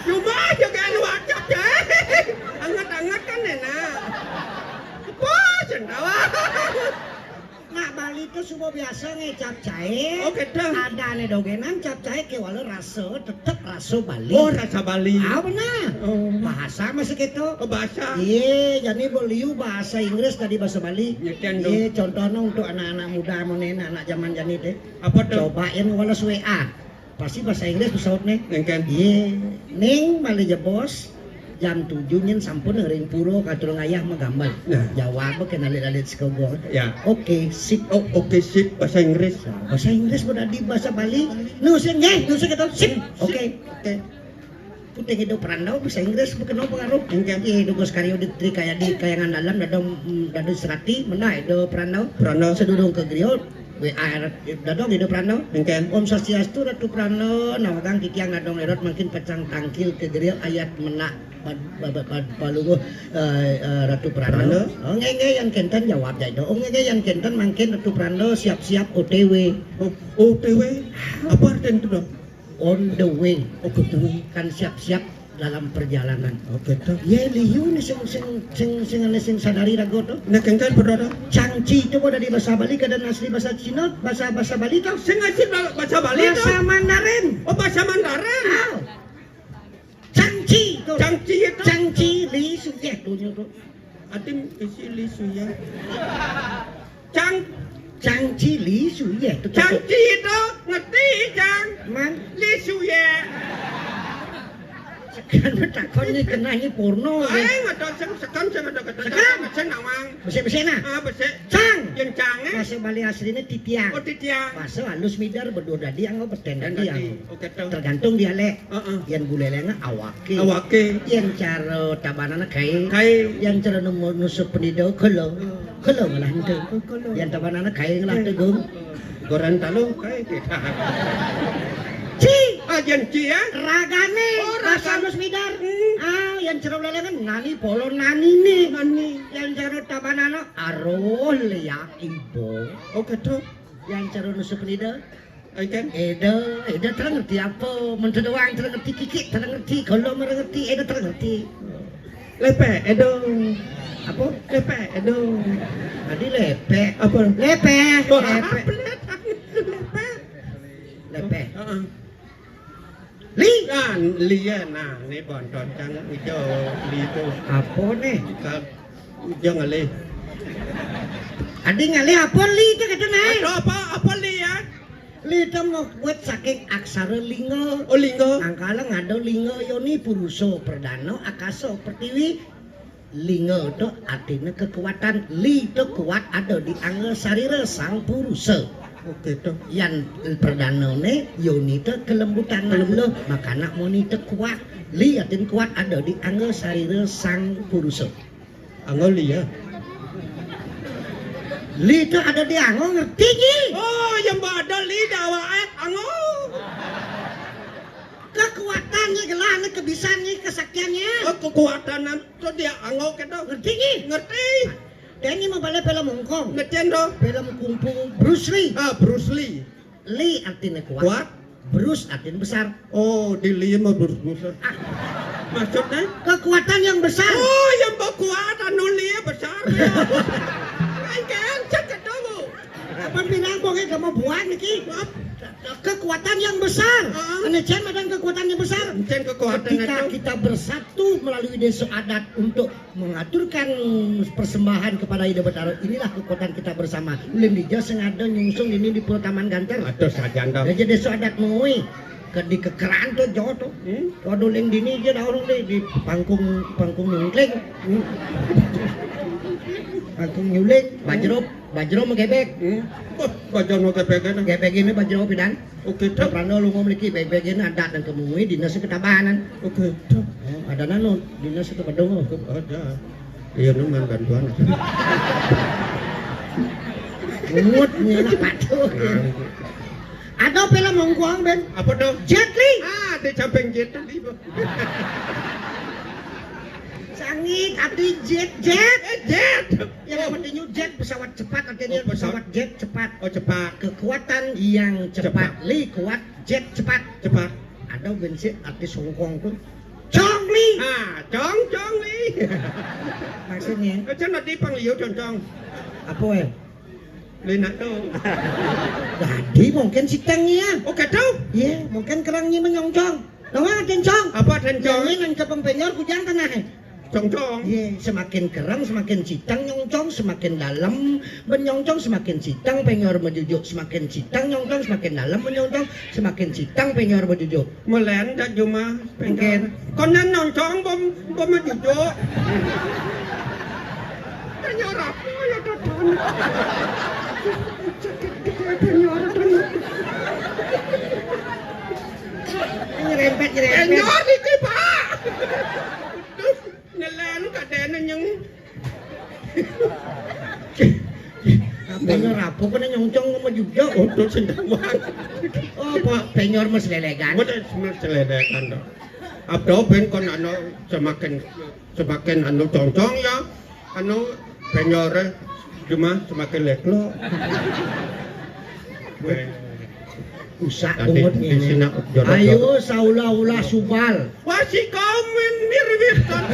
Cuma juga anu acap Angat kan enak. Apa sendawa? Nak Bali itu semua biasa ngecap cair. Oh gitu. Ada ane dogenan cap cair ke walau rasa tetap rasa Bali. Oh rasa Bali. Ah benar. Oh. Bahasa masih gitu. Oh bahasa. Iya, jadi beliau bahasa Inggris tadi bahasa Bali. Ngertian dong. Iya, contohnya untuk anak-anak muda monen anak zaman jani deh. Apa tuh? Cobain walau WA. Pasti bahasa Inggris pesawat nih. Kan? Iya, ning balik je bos. Jam 7 nyen sampun ngering puro katul ngayah magambal. Nah. Jawab ke nalit-nalit sekogor. Ya. Oke, sip. Oh oke sip bahasa Inggris. Bahasa Inggris berarti bahasa Bali. Nusin kata sip. Oke. Putih hidup perandau bahasa Inggris bukan pengaruh. Engke. Iya, dugos karyo di kayak di kayangan dalam dadong serati mana itu perandau. Perandau. Sedudung ke griot. WA dadong hidup perandau. Engke. Om Swastiastu Ratu Prano nawagang kikiang dadong lerot makin pecang tangkil ke griot ayat menak palungo Ratu Prano. Oh ngenge yang kenten jawab jado. Oh ngenge yang kenten makin Ratu Prano siap-siap OTW. OTW. Apa artinya itu dong? On the way. Oh gitu. Kan siap-siap dalam perjalanan. Oh gitu. Ya liu ni sing sadari rago to. Nah kan berdoa. Cangci itu dari bahasa Bali ke dan asli bahasa Cina, bahasa Bali tau. Saya ngasih bahasa Bali Bahasa Mandarin. Oh bahasa Mandarin. Tahu. Cangci itu. Cangci itu. Cangci li suyeh tu. Atim isi lisu ya. Cangci li suyeh tu. Cangci itu ngerti Cang. Man, Lisu ya. kan bertakon ni kena ni porno. Nggak tahu sekan saya ada kata. Saya nawang. Besi-besi nah. Besi. Cang. Yang Cang Bahasa Bali aslinya titiang. Oh titiang. Bahasa halus midar berdua dadi anggo bertenda diang. Oke tahu. Tergantung dialek. Heeh. Yang gulelengna awake. Awake. Yang cara tabanana kai. Kai. Yang cara nusuk pendido kelo ngalah henteu. Yang tabanana kai ngalah tegung. Gorontalo kai kita. Ci. Ajan Ci ya. Ragane. Oh, Bahasa raga. halus midar. Yang cara lelengan nani polo nani nih. Nani. Yang cara tabanana arol ya ibo. Oke tahu. Yang cara nusuk pendido Ikan. Eda terang ngerti apa? Menteri doang terang ngerti kiki, terang ngerti kalau mereka ngerti, Eda terang ngerti. Lepek dong. Apa? Lepek dong. Tadi lepek. Apa? Lepek. Oh, Lepek. lepek. Lepek. Heeh. Li. Nah, lia nah, ni bon toncang ijo li tu. Apa nih? Ka ijo ngali. Adi ngali apa li itu kata naik? Apa li ya? Li itu mau buat saking aksara linga. Oh linggo. Angkala ngado linga yoni puruso perdana akaso pertiwi. Linga itu artinya kekuatan. Li itu kuat ada di angga sarira sang purusa. Oke tu. Yang perdana ne yoni itu kelembutan lo makana moni itu kuat. Li artinya kuat ada di angga sarira sang purusa. Angol li ya. Li itu ada di angga ngerti ni? Oh, yang ada li dawa angol. Kekuatannya gelahnya kebisaannya kesaktiannya. Oh, kekuatan tu dia angol ke tu. Ngerti ni? Ngerti. Dia ni mau balik film Hong Kong. Ngerti tu. Film kungfu Bruce Lee. Bruce Lee. Lee artinya kuat. Kuat. Bruce artinya besar. Oh, di li mau Bruce. Maksudnya? Kekuatan yang besar. Oh, yang berkuat anu li besar. Kan cakap tu. Apa bilang boleh kamu buat ni? Kekuatan yang besar. Ane cen dan kekuatan yang besar. Cen kekuatan Ketika itu. kita bersatu melalui desa adat untuk mengaturkan persembahan kepada Ida Betara, inilah kekuatan kita bersama. Ulim dija sengaja nyungsung ini di Pulau Taman Ganter. Aduh saja anda. Jadi desa adat mui di kekeran tuh jauh tuh. Kalau ling dini aja dah orang di pangkung nyungling. Pangkung nyuling, bajro mengebek. Bajan mau kepegan. Gebek ini bajro pidan. Oke tu. Prano lu memiliki beg-beg ini adat dan kemui dinas ketabanan. Oke tu. Ada nanu dinas ketebadong. Ada. Iya nu man bantuan. Mut nyana patuh. Ada film Hong Kong ben. Apa tu? Jet Li. Di samping jet tadi. Sangit arti jet. Yang artinya jet pesawat cepat artinya Oh, pesawat. pesawat jet cepat. Oh cepat. Kekuatan yang cepat. Li kuat, jet cepat. Cepat. Ada bensin artis Hong Kong tuh. Chong Li. Chong li. Maksudnya Macam nak dipanggil Chong. apa ya? Li nak tu. Jadi mungkin sitangnya. Oke tu. Iya, mungkin kerangnya menyongcong. Tahu nggak kencong? Apa Chong? Jangan ke pempenyor kujang tanah. Chong. Iya, semakin kerang semakin citang nyongcong, semakin dalam menyongcong semakin citang penyor menjujuk, semakin citang nyongcong semakin dalam menyongcong, semakin citang penyor menjujuk. Melen dah cuma Mungkin. Kau nan Chong bom menjujuk. Penyor apa ya tu? Penyor tu. Nyerempet. Penyor ni Pak. Nelen kadang yang Penyor apa kena nyongcong menjujuk? untuk sendawan. Oh, Pak, penyor mas lelegan. What is seledekan tu? Abdo ben kon anu semakin anu congcong ya, anu penyore cuma semakin leklo. Usak Tadi umut di sini ini. jodoh. Ayo saula-ula subal. Wasi komen mirwit kan.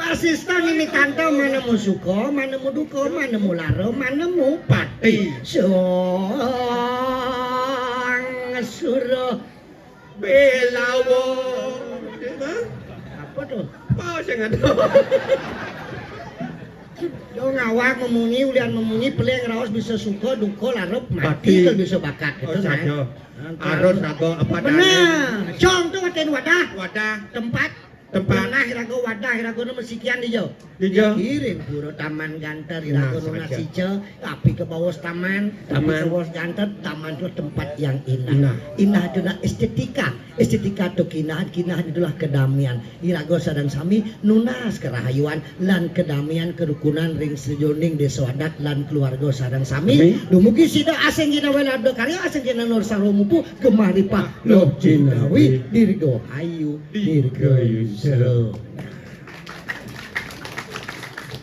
Asisten ini tante mana mau suka, mana mau duka, mana mau lara, mana mau Pati Song suruh belawo. apa tuh? Apa sih ngado? Yo ngawak memungi, ulian memungi, peleng raos bisa suka, duka, larep, Mati. mati kan bisa bakat Oh itu saja. nah. Arus rago apa Benar. Cong tuh wadah wadah, Wadah tempat. Tempat. Nah, irago wadah, irago nama sekian di jauh. Dijo. Kirim guru taman ganter, Nah, irago nama saja. sice, tapi ke bawah taman, tapi ke bawah ganter, taman itu tempat yang indah. Indah itulah estetika, estetika itu kinahan itulah kedamaian. Irago sadang sami nunas kerahayuan lan kedamaian kerukunan ring sejoning desa adat lan keluarga sadang sami. Dumugi sida asing gina welado karya asing gina nur sarumupu kemari pak lob jinawi dirgo ayu dirgo yusro.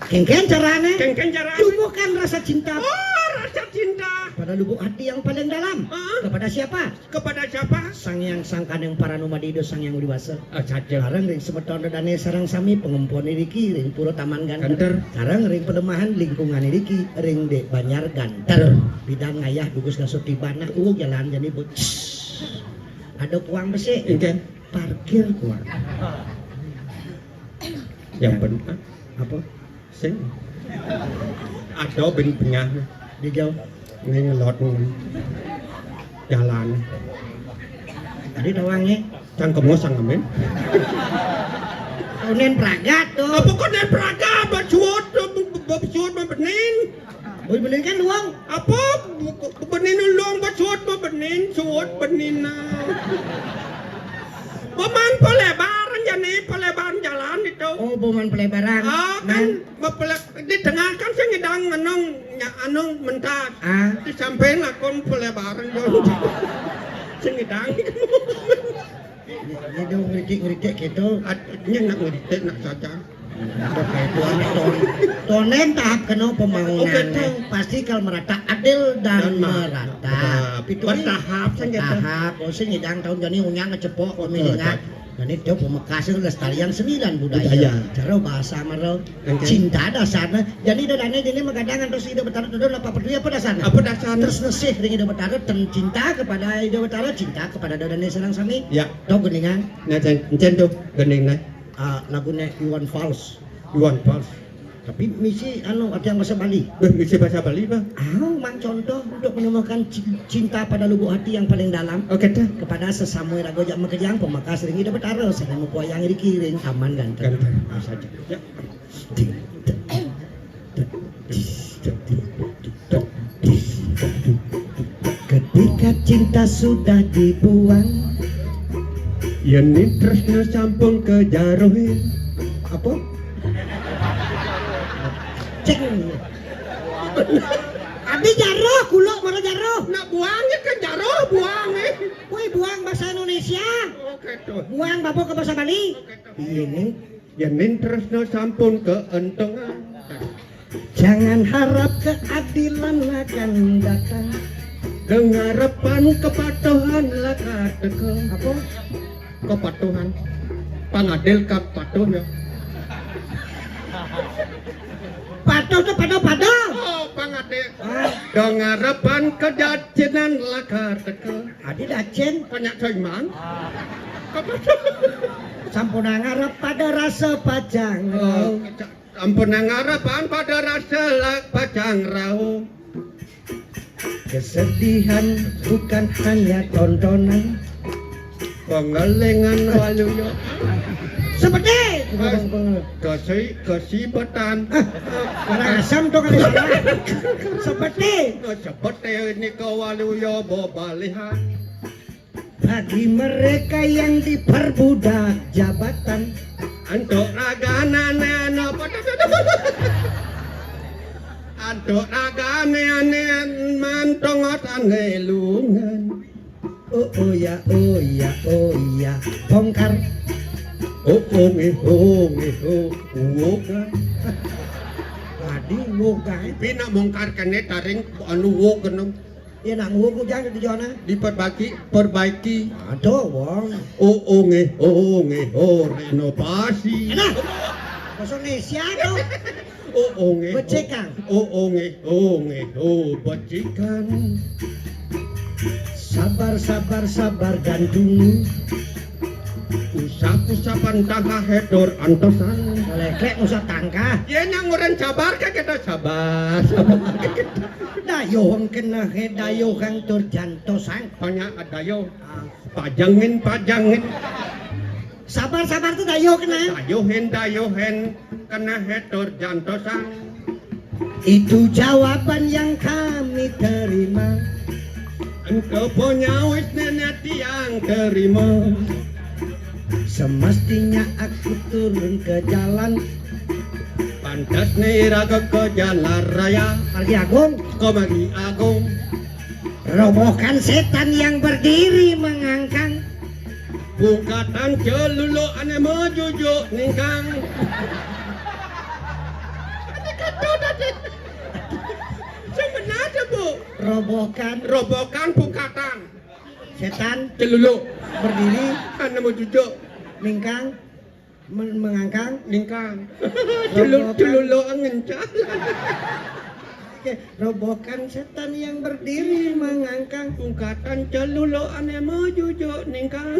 Kengken carane Kengken cara. tumbuhkan rasa cinta Oh, rasa cinta. pada kepada lubuk hati yang paling dalam. Kepada siapa? Kepada siapa? Sang yang sangkan yang paranuma dido sang yang wiwasa. Saja. Sarang ring semeton dane sarang sami pengempuan iriki ring puro taman ganter. Ganter. Sarang ring pedemahan lingkungan iriki ring dek banyar ganter. Bidang ngayah dugus ngasut tibana jalan jadi but. Ada kuang besi. Oke. Parkir kuang. Yang benar Apa? sing ada benyah Di jauh. ngelot jalan Tadi doangnya. cangkemmu sangamen Unen pragat tuh. apa kok nen praga bacuot benin Boy bener kan luang. apa benin ulung bacuot benin suot benin Paman pelebaran jani pelebaran jalan itu. Oh, boman pelebaran. Kan di tengah kan saya ngedang anong mentat. Di samping lakon pelebaran yo. Saya ngedang. Ini dong ngeritik gitu. Artinya nak ngeritik nak saja. Ada kayak tuan tonen tahap kena pembangunan. Pasti kalau merata adil dan merata. Bertahap saja. Tahap. Oh, sih ngidang tahun jani unyang ngecepok pemilingan. Dan itu pemekasan lestarian seni dan budaya. Cara bahasa marau cinta dasarnya. Jadi dadanya jadi mengkadangan terus ide betara itu apa peduli apa dasarnya? Apa dasarnya? Terus nesih dengan ide betara dan cinta kepada ide betara, cinta kepada dadanya serang sami. Ya. Tahu geningan? Nah, cen tuh gending Lagunya Iwan Fals. Iwan Fals. Tapi misi ada yang bahasa Bali. Bisa bahasa Bali bang? Mang contoh untuk menemukan cinta pada lubuk hati yang paling dalam. Oke dah. Kepada sesama rago jak mekejang pemakas ring ida betara sana mempuayang dikiring taman ganteng. Saja. Ya. Ketika cinta sudah dibuang, Yen tresno sampun kejarohe. apa? Cek. Abi jaroh, kulo mana jaroh? Nak buangnya ke jaroh buangnya. Woi buang bahasa Indonesia. Oke tuh. Buang babo ke bahasa Bali. Iya nih. Yen tresno sampun keentengan. Jangan harap keadilan akan datang. Dengarepan kepatuhan laka teko. Apa? Kepatuhan. Pangadil kepatuh ya. Patuh tuh patuh. Oh, pangadil. Dengarepan kejajinan laka teko. Adi dacen Banyak seiman. Kepatuh. sampun ngarep pada rasa pajang. Ampun ngarapan pada rasa pajang rau. Kesedihan bukan hanya tontonan. Pengelengan waluyo. Seperti Kesibetan. asam tuh kan seperti Seperti ini kawaluyo bobalihan. bagi mereka yang diperbudak jabatan. Antuk raganane ano Antuk raganane mantongot angelungan. Oh ya bongkar. Woga. Adi woga. Pina bongkar kene taring anu wogenong Ya nak wogo jangan di jona. perbaiki. Aduh wong. Renovasi. Nah. Bahasa Indonesia tuh. Becekang. Becikan. Sabar dan tunggu. Usap-usapan tangga hedor antosan. Leklek usah tangka. Ya nyanguran sabar ka kita sabar. Dayo kena dayo kang tur jantosan. Banyak adayo. Pajangin. Sabar tuh dayo kena. Dayohen kena hedor jantosan. Itu jawaban yang kami terima. Engkau punya wis nenek tiang terima. Semestinya aku turun ke jalan. Pantas niraga ke jalan raya. Pergi Agung, Komagi agung. robohkan setan yang berdiri mengangkang. Bukatan celulu ane mejujuk ningkang. Sebenarnya bu. robokan bungkatan setan celuluk berdiri ane mau jujuk ningkang mengangkang ningkang Robokan. celuluk ngencang Oke, robokan setan yang berdiri mengangkang bungkatan celuluk ane mau jujuk ningkang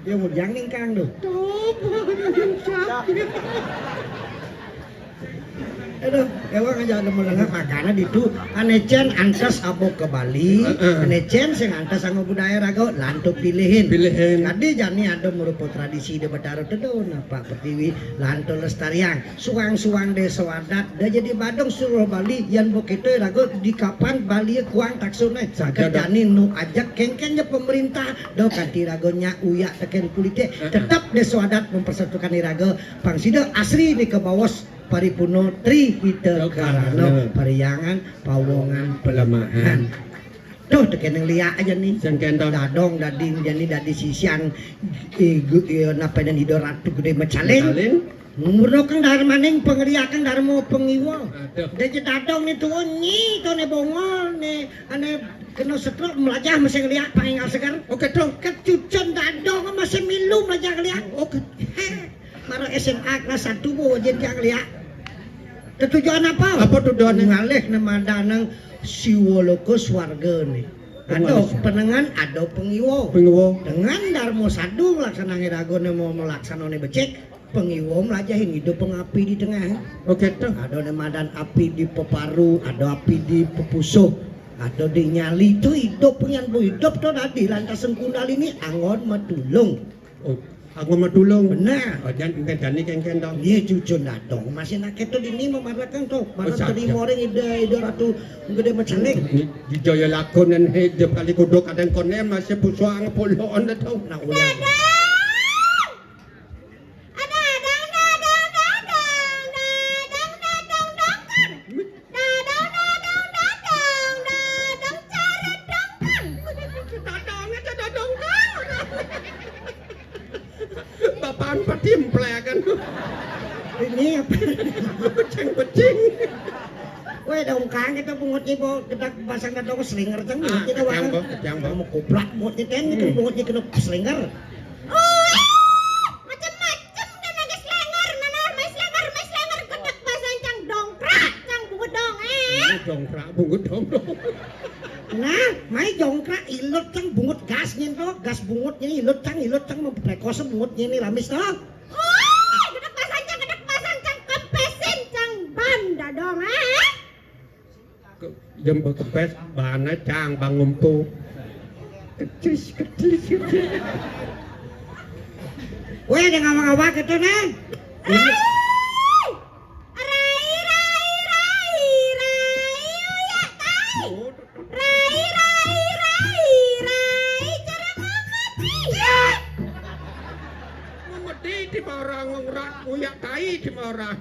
dia mau jang ningkang tuh aduh ewang aja ada melengah makanan itu anecen antas abo ke Bali anecen sing antas anggo budaya rago lantu pilihin tadi jani ada merupakan tradisi de Betaro tedo napa pertiwi lantu lestarian suang-suang de sewadat da jadi badong suruh Bali yan begitu rago di kapan Bali kuang taksune saged jani nu ajak kengkennya pemerintah do kanti ragonya uya teken kulite tetap de sewadat mempersatukan irago pangsida asri di kebawas Paripuno Tri Hitegarano Pariyangan Pawongan Pelemahan tuh teken yang liat aja nih Sengkendon dadong dading jani dadi sisian napa dan hido ratu gede mecaling murnokan darmaning pengeriakan darmo pengiwa deje dadong nih tuh nyi tuh nih bongol nih ane kena setruk melajah masih ngeliat pangingal segar oke dong kecucun dadong masih milu melajah ngeliat oke maro SMA kelas 1 mau jadi ngeliat tujuan apa? Apa tujuannya? Ngalih nama danang siwoloko swarga nih. Ada penengan, ada pengiwo. Dengan darmo sadu melaksanakan irago mau melaksanakan becek, pengiwo melajahin hidup pengapi di tengah. Oke tuh. Ada nemadan api di peparu, ada api di pepusuh, ada di nyali itu hidup pengen hidup tuh tadi lantas sengkundal ini angon matulung. Oh. Aku mau tulung. Benar. Jangan jani kengken dong. Dia cucu dadong masih nak itu dini memarakan tuh. Baru terima orang ide ratu gede mecaling. Di jaya lakonan hidup kali kuduk kadang konem masih pusuang puluhan dah tahu. Nak ulang. Bapak patimplekan. Ini apa? Pecing. Weh dongkang kita pungut ibu kita pasang dadong slinger cang kita wakan. Kejang Mau kuplak buat kita itu pungut kena slinger. Macam-macam dan ada slinger, mana mai slinger gedek bahasa cang dongkrak, cang bungut dong Dongkrak bungut dong. Nah, mai jongkrak ilut cang bungut gas nyento, gas bungutnya ilut cang memprekose bungutnya ini lamis toh. Gedek bahasa cang kempesin cang banda dong Jam berkepes bahannya cang bangumpu. Kecil. Weh ada ngawang-ngawang gitu nah. Uyak tai di orang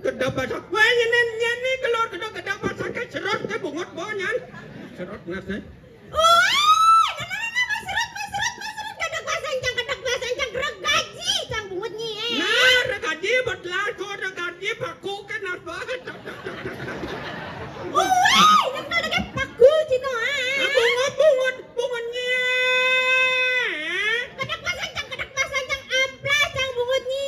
kedap basah wah nyanyi keluar kedap basah kayak serot kayak bungut bonyan serot nasi gedek bahasa cang regaji cang bungutnya nah regaji betlah so regaji paku kan nas banget yang kalau dekat paku cino bungutnya gedek bahasa cang amplas cang bungutnya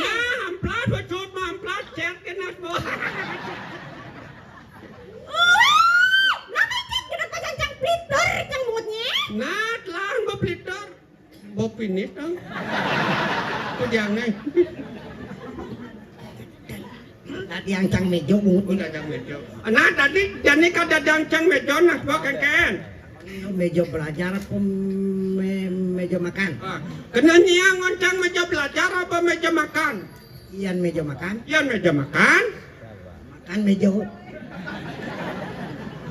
nah amplas bacot mah amplas cek kan nas banget nah telah beplitor bopinis dong itu jangan Tadi yang cang mejo bungut udah jang mejo nah tadi jani kada jang mejo nas bawa kengken mejo belajar apa mejo makan? kena nyiang ngoncang meja belajar apa meja makan Ian mejo makan? iya meja makan Makan mejo.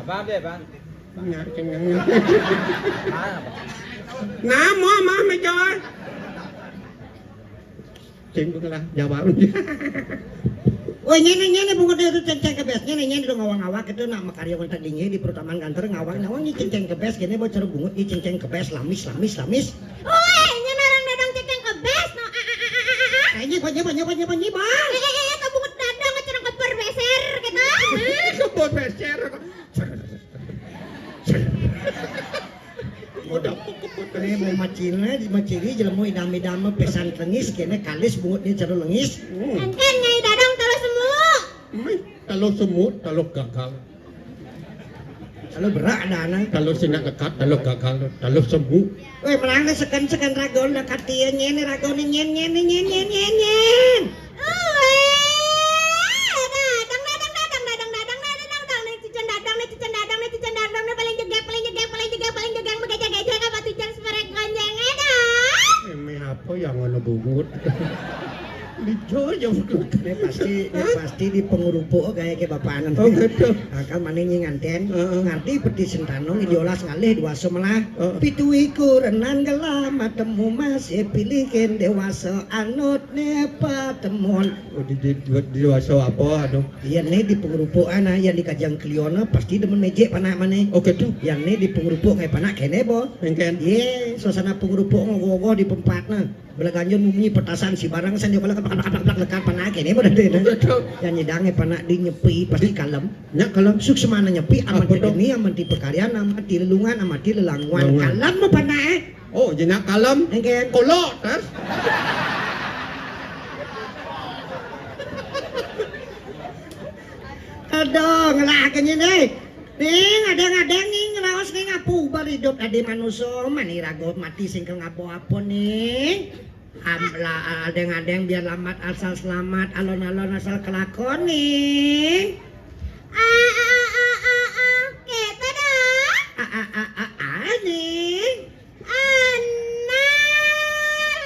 Abang dia, Bang. nyari cengeng nah mau meja cengeng lah jawab Oh nyene bungut itu ceng kebes nyene dong ngawang-ngawang itu nama karyawan tadinya di perutaman kantor ngawang ini ceng kebes gini bocor bungut di ceng kebes lamis nya narang dadang ceng kebes no kayaknya banyak bang kabungut dadang acara keper beser gitu kebut beser. Udah kebut. Ini mau macina, maciri jelemu idam-idam pesan lengis, kene kalis bungutnya cara lengis. Engken Nyai Dadang talo semua. Kalau semut, kalau gagal. Kalau berak dah anak. Kalau sinak kekat, kalau gagal, kalau sembuh. Weh, melangkah sekan ragon dah katia nyen ragon nyen. Apa yang ngono bungut? Licur ya Ini pasti di pengurupuk kayak bapak anak. Oh gitu. Akal mana nganten, ngerti peti sentanong idiolas ngalih dewasa malah. Pitu iku renan gelam temu masih pilihkan dewasa anut nepa temuan. Oh di dewasa apa aduh? Iya nih di pengurupuk anak yang di kajang kliona pasti demen mejek panak mana. Oh gitu. Yang nih di pengurupuk kayak panak kene bo. Engken. Iya, suasana pengurupuk ngogoh di pempatna. Belaganjun mumi petasan si barang san dia kalau keplak lekat panak kene bo deh. Yang nyedangnya panak di nyepi pasti kalem. Nya kalau Suk semana nyepi aman Apa di dong? geni aman di pekaryan aman di lelungan aman di lelanguan. Kalem mo panak. oh jenak kalem. Engken. Kolot tas. Aduh, ngelakannya nih. Ning, ada ning ngelaos ning ngapu baridot ade manusia mani ragot mati singkel ngapo apa nih. Amla adeng biar lambat asal selamat alon-alon asal kelakon nih. Kita dah. Nih.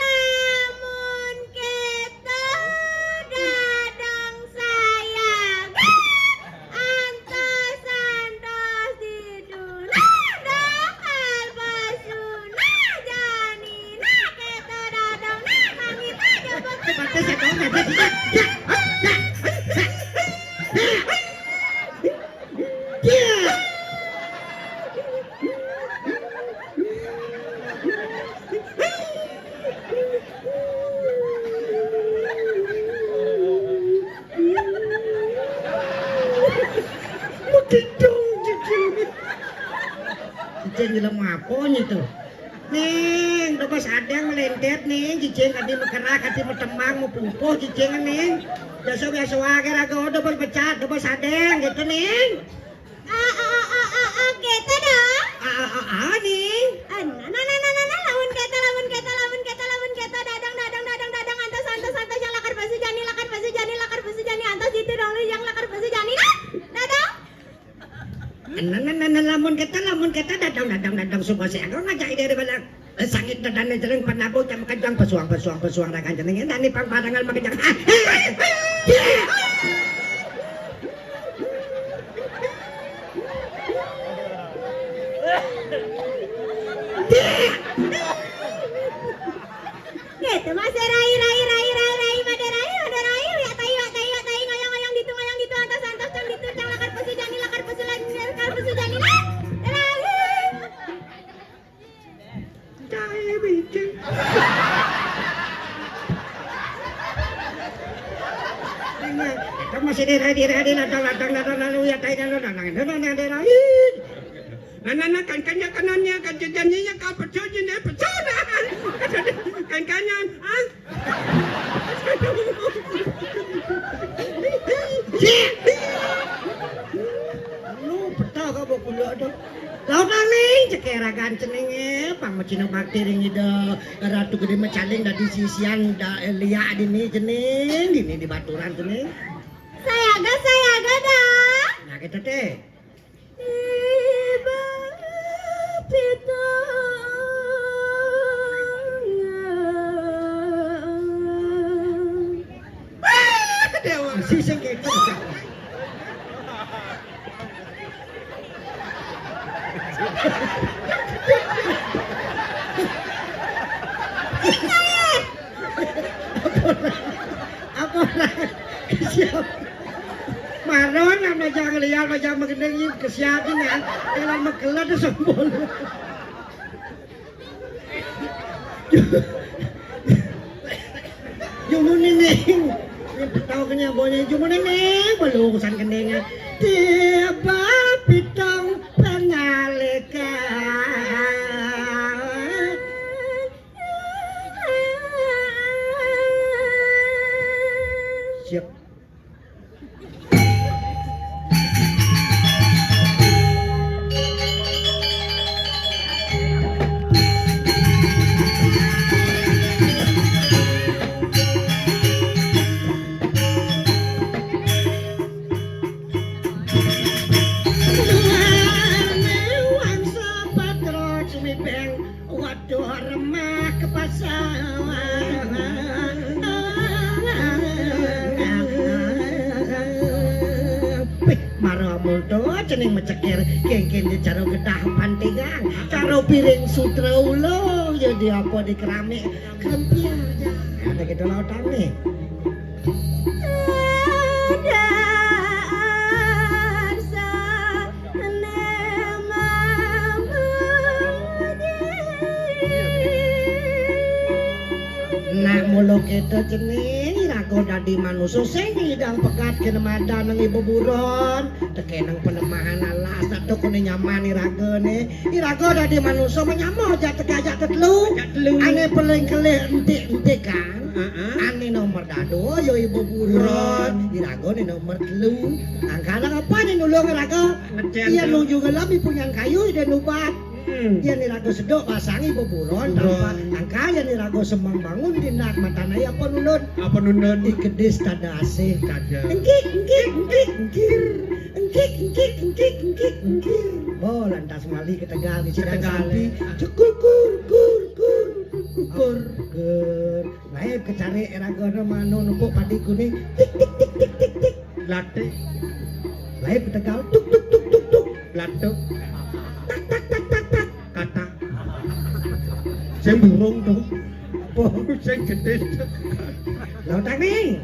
Lamun kita dadang sayang antos di dunia dakal basuna janina kita dadang mangit aja Cepat saya tahu Cicing dalam apa itu? Neng, udah pas ada yang melentet neng, cicing kadi mekerak, kadi metemang, mau pumpuh cicing neng. Biasa wae raga udah pas pecat, udah pas ada gitu neng. kita dah Neng. lamun kita dadang antos yang lakar basi jani antos itu dong yang lakar basi jani dadang Lamun kita dadang suka saya kau ngajak dari balak sangit dan jalan panabo jam kajang pesuang rakan jeneng dan pang padangan makajang. gitu masih rai maderai ya tai ngoyong ditu antos cang ditu cang lakar basi jani nah Cai bikin. Kamu masih di ladang lalu ya tai ladang. Nana kanannya kan jadinya kau peconya peconan. Kanyan. Lu petah ka ba kulo do. Laut naning cekeragan cenenge pamacina bakti ring ida ratu gede macaling dari sisian da liya dini ceneng dini di baturan ceneng. Sayaga dah Nah kita teh. tiba pita Sising kita. Apa siap maron na jangan lihat macam mengenai kesiapan ya dalam mekelat sembol yung ning Tahu kenya bonya cuma nenek belum urusan kendengnya. Tiba pitong pengalekan. Siap. Waduh remah ke pasawan. Maro multo cening mecekir kengken di caro gedah pantingan caro piring sutra ulo jadi apa di keramik krempia ada gitu lautan nih. Nak mulu kita jenis rago dadi manusia sing hidang pekat kena madan ng ibu buron tekenang penemahan alas atau kuni nyaman irago nih irago dadi manusia menyamo jatuh kajak tetelu ane paling kelih entik kan ane nomor dado yo ibu buron irago nih nomor telu angkana apa nih nulung irago iya lu juga lebih punya kayu dan nubat. Yan nirago sedok pasangi boburon tanpa angka yan nirago semang bangun dinak matana ya apa nunun ikedis tada asih kada engkir oh lantas mali ke Tegal di Cidang Sale kur lain kecari erago manu numpuk padi kuning tik latte lain ke Tegal tuk latuk kata saya burung dong saya gede lo tani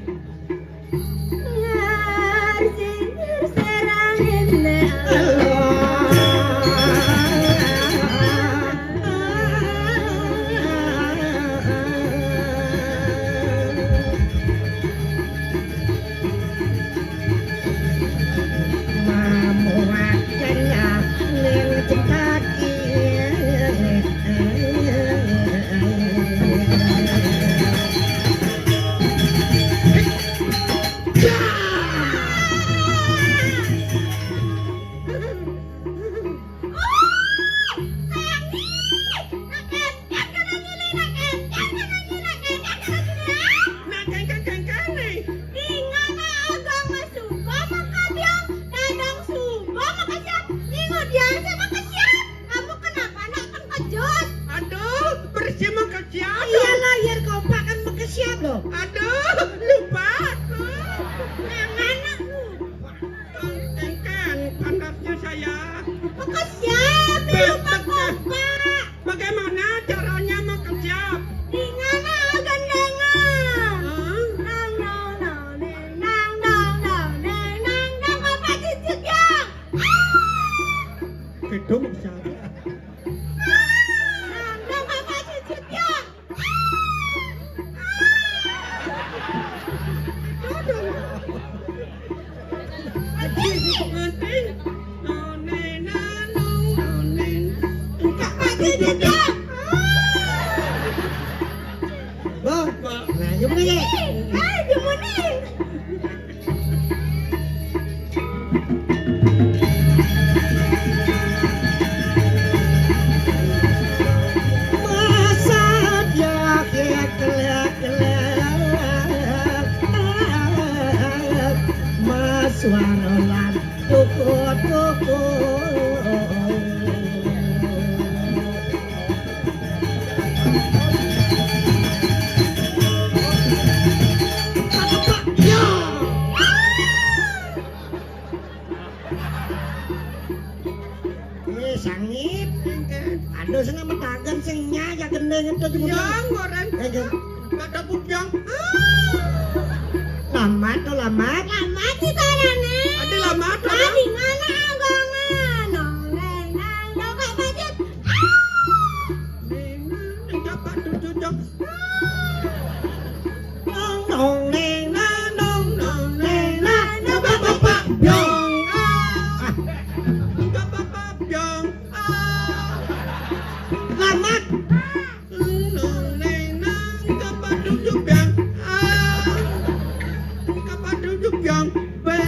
dục dòng bé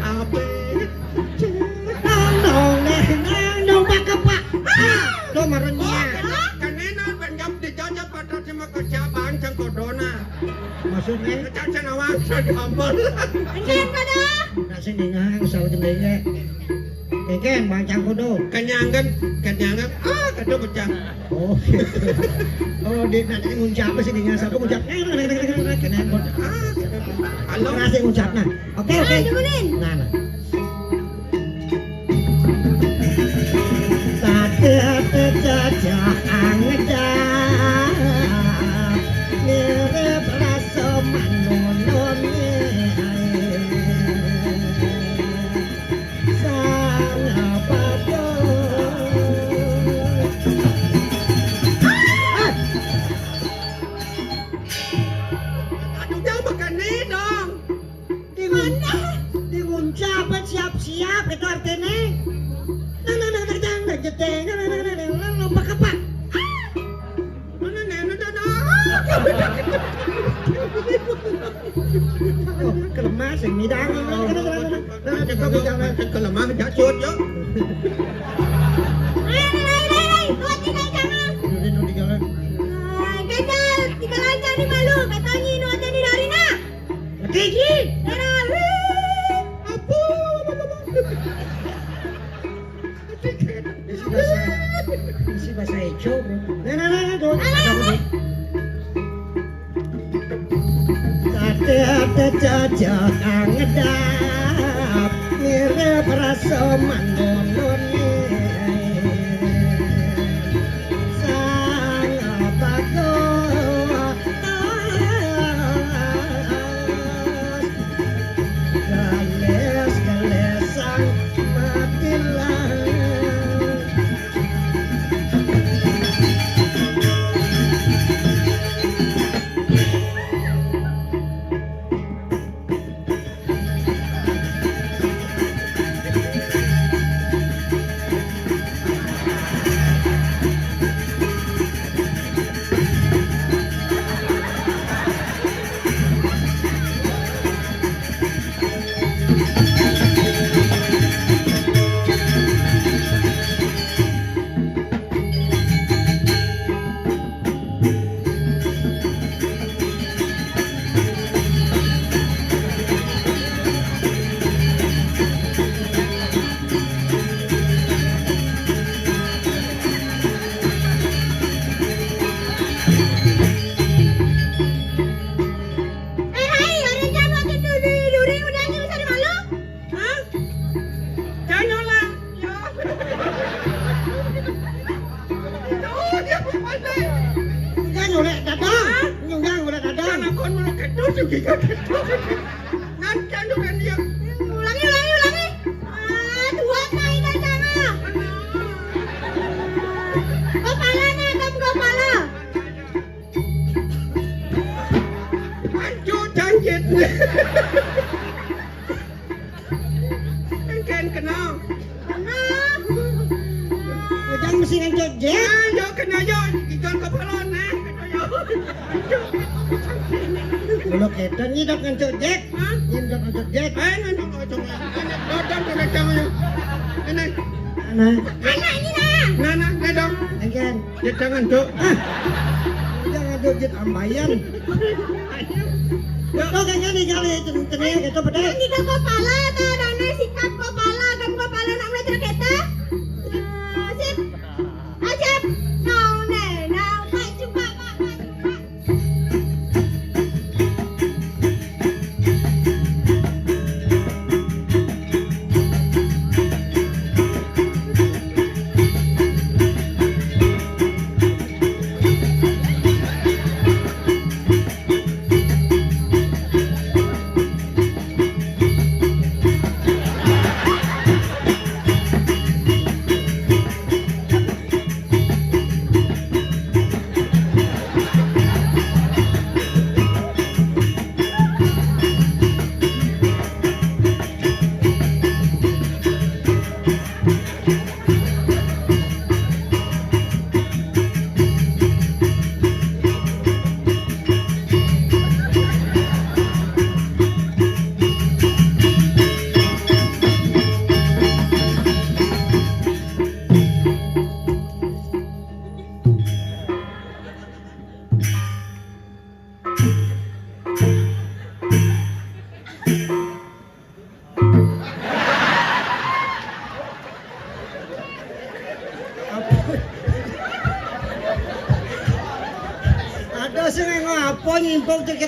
à bé Nong bakapak. Do marenya. kanena banjam di jaja pada sama kecabaan sang kodona Maksudnya caca nawang sambal Ken pada. nak sendingang sal gendenge. Keken bang cangkodo. kenyangan kado pecah Oh gitu. Oh dia nanti ngucap apa sih dengan satu ngucap. Kenen bod. halo Nasi ngucap nah. Oke. Demunin. Nah. Tata jajah angedap mirip rasa manonone sang apa aduh jauh makan nih dong di nguncap siap-siap itu artinya jedeng lompat kapak mana nenek kelemas yang midang kelemah jatuh yo Rai, kuat tinggal jangan. di jalan Kejal, tiga lancar di malu. Katanya nu ada di Darina. Kiki Era. apa isi bahasa Ejo bro tuh ada jajah angedap mirip rasa manonone sang bagus gales-galesan matilah. Rai, orang jangan makin duri udahnya bisa di malu. hah jangan lah ya oh dia pandai Kan udah dadang, nyunggang udah dadang. anak kon mau kedus juga kedus ngan jangan kan dia Ulangi. Dua kali dah jangan. Kepala na, kepala. anjo janjit kan kenal Udang mesti ngancot jet. yo kena yo ikan kepala nah Kalau kita nyidok ngancot jet, hah nyidok ngancot jet. ngan dong anak dodam kena tahu yo enak Anak, Anak ini nah. nana nedong again. dia jangan tuh Udah ngancot jet ambayan. Kau kayaknya nih kali tenang kita pada. Yang tiga kepala tuh, dana sikap kepala kan kepala nak mulai terketa. Sip. Acap. Now, Pak coba.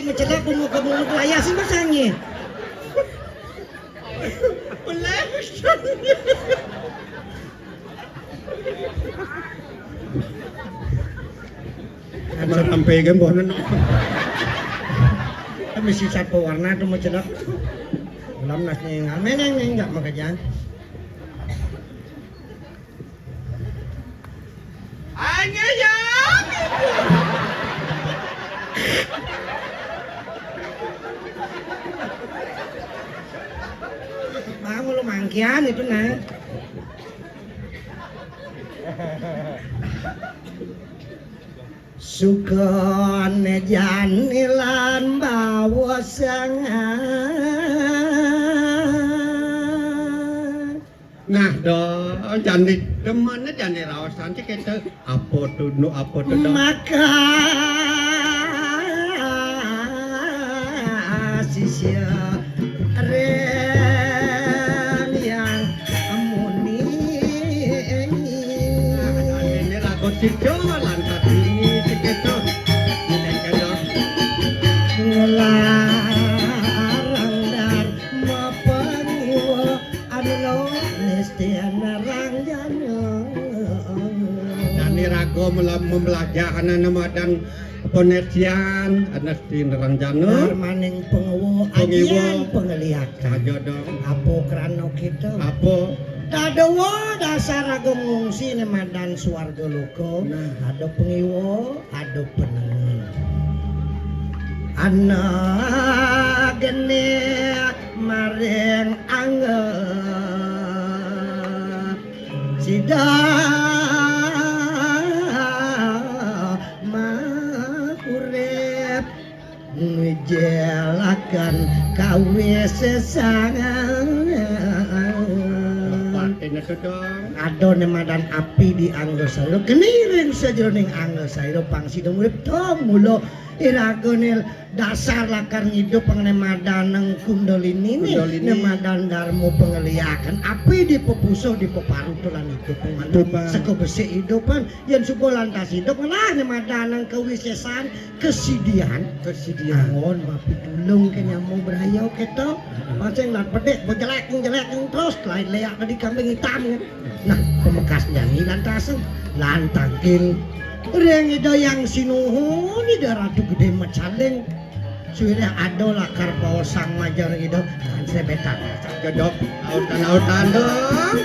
mencedak bunga-bunga layar sih masangnya. Sampai gembonan. Kami sisa pewarna tuh mencedak. Dalam nasnya ngamen yang enggak makanya. Bang lu mangkian itu nah. Sukon janilan bawa sangat. Nah, jani kemana jani rawasan sih kita apa tuh Maka sisia ren yang amuni ini ragu cico lantas ini kita ngelarang dar mapangiwa anu nestian narang jana jani ragu membelajarkan nama dan penelitian anasti neranjana maning pengewo ajian penglihatan aja dong apa krano kita apa Dadewa dasar agam ngungsi nemadan swarga loka ada pengiwo ada penengen anak gene maring anggap sida mahurep ngejelakan kawe sesangan ini dong ado nemadan api di anggo sayro keniring sajroning anggo sayro pangsi dong urip mulo iragonil dasar lakar ngidup pengnemadan nang kundolini nemadan darmo pengeliakan api di pepuso di peparutulan hidup pengandupan seko besi hidupan yang suko lantas hidup lah nemadan nang kewisesan kesidian angon bapi dulung kenya mau berayau keto pancing lat pedek bejelek terus lain leak tadi kambing hitam kan nah pemekas jangi lantasan lantangking Reng ida yang sinuhun ida ratu gede macaleng suira ado lakar bawa sang majar ida kan sebetan jodok autan dong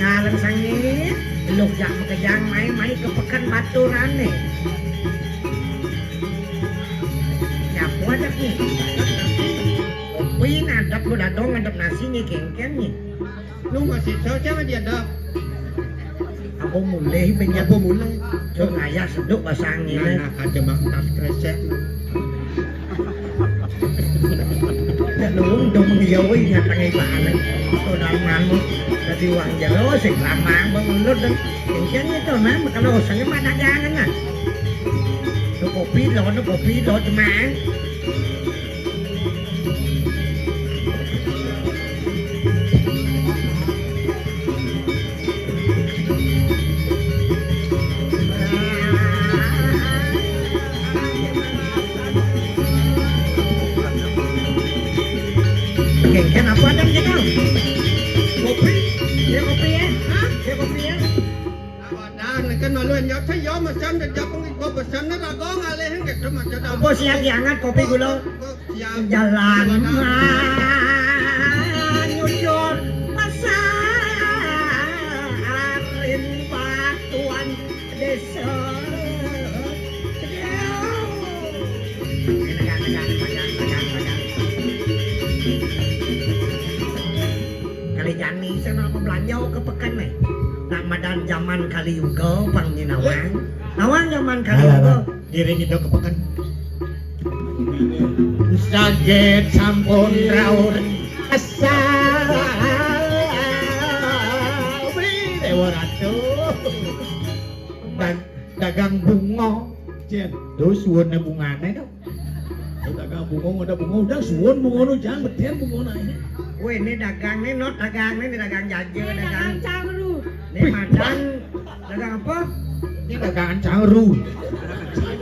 ngalem sangit luk jak makajang mai ke pekan baturan nih nyapu adap nih kopi ngadap lu dadong ngadap nasi nih kengken nih lu masih tahu jangan dia dap aku mulai penyapu mulai so ngaya seduk bahasa angin nah aja bang tas kresek Lung dong mengiyawi ngatang ibanan to dalmanmu dadi wang jalo sing lamang bangulut dan kengken itu nah kalau usahanya mana jangan nah no kopi do teman kengken apa ada kita kopi ya dan kan malu nyot saya yo macam dah japung ibu pesan na rago ngalih ke rumah jada apa siap diangkat kopi gula jalan nyucur pasarin batuan desa kali jani sana belanja ke pekan nih Ramadan zaman kali yuga pangnya nawang zaman kali yuga diri kita kepekan sajet sampun raur asal ora tuh. Dagang bunga. Cien, Tuh suwune bungane tuh. dagang bunga ada bunga udah suwon bunga nu jangan betian bunga naik. Weh ini dagang nih not dagang nih dagang jaje dagang. cangru. Nih madang dagang apa? Ini dagangan cangru.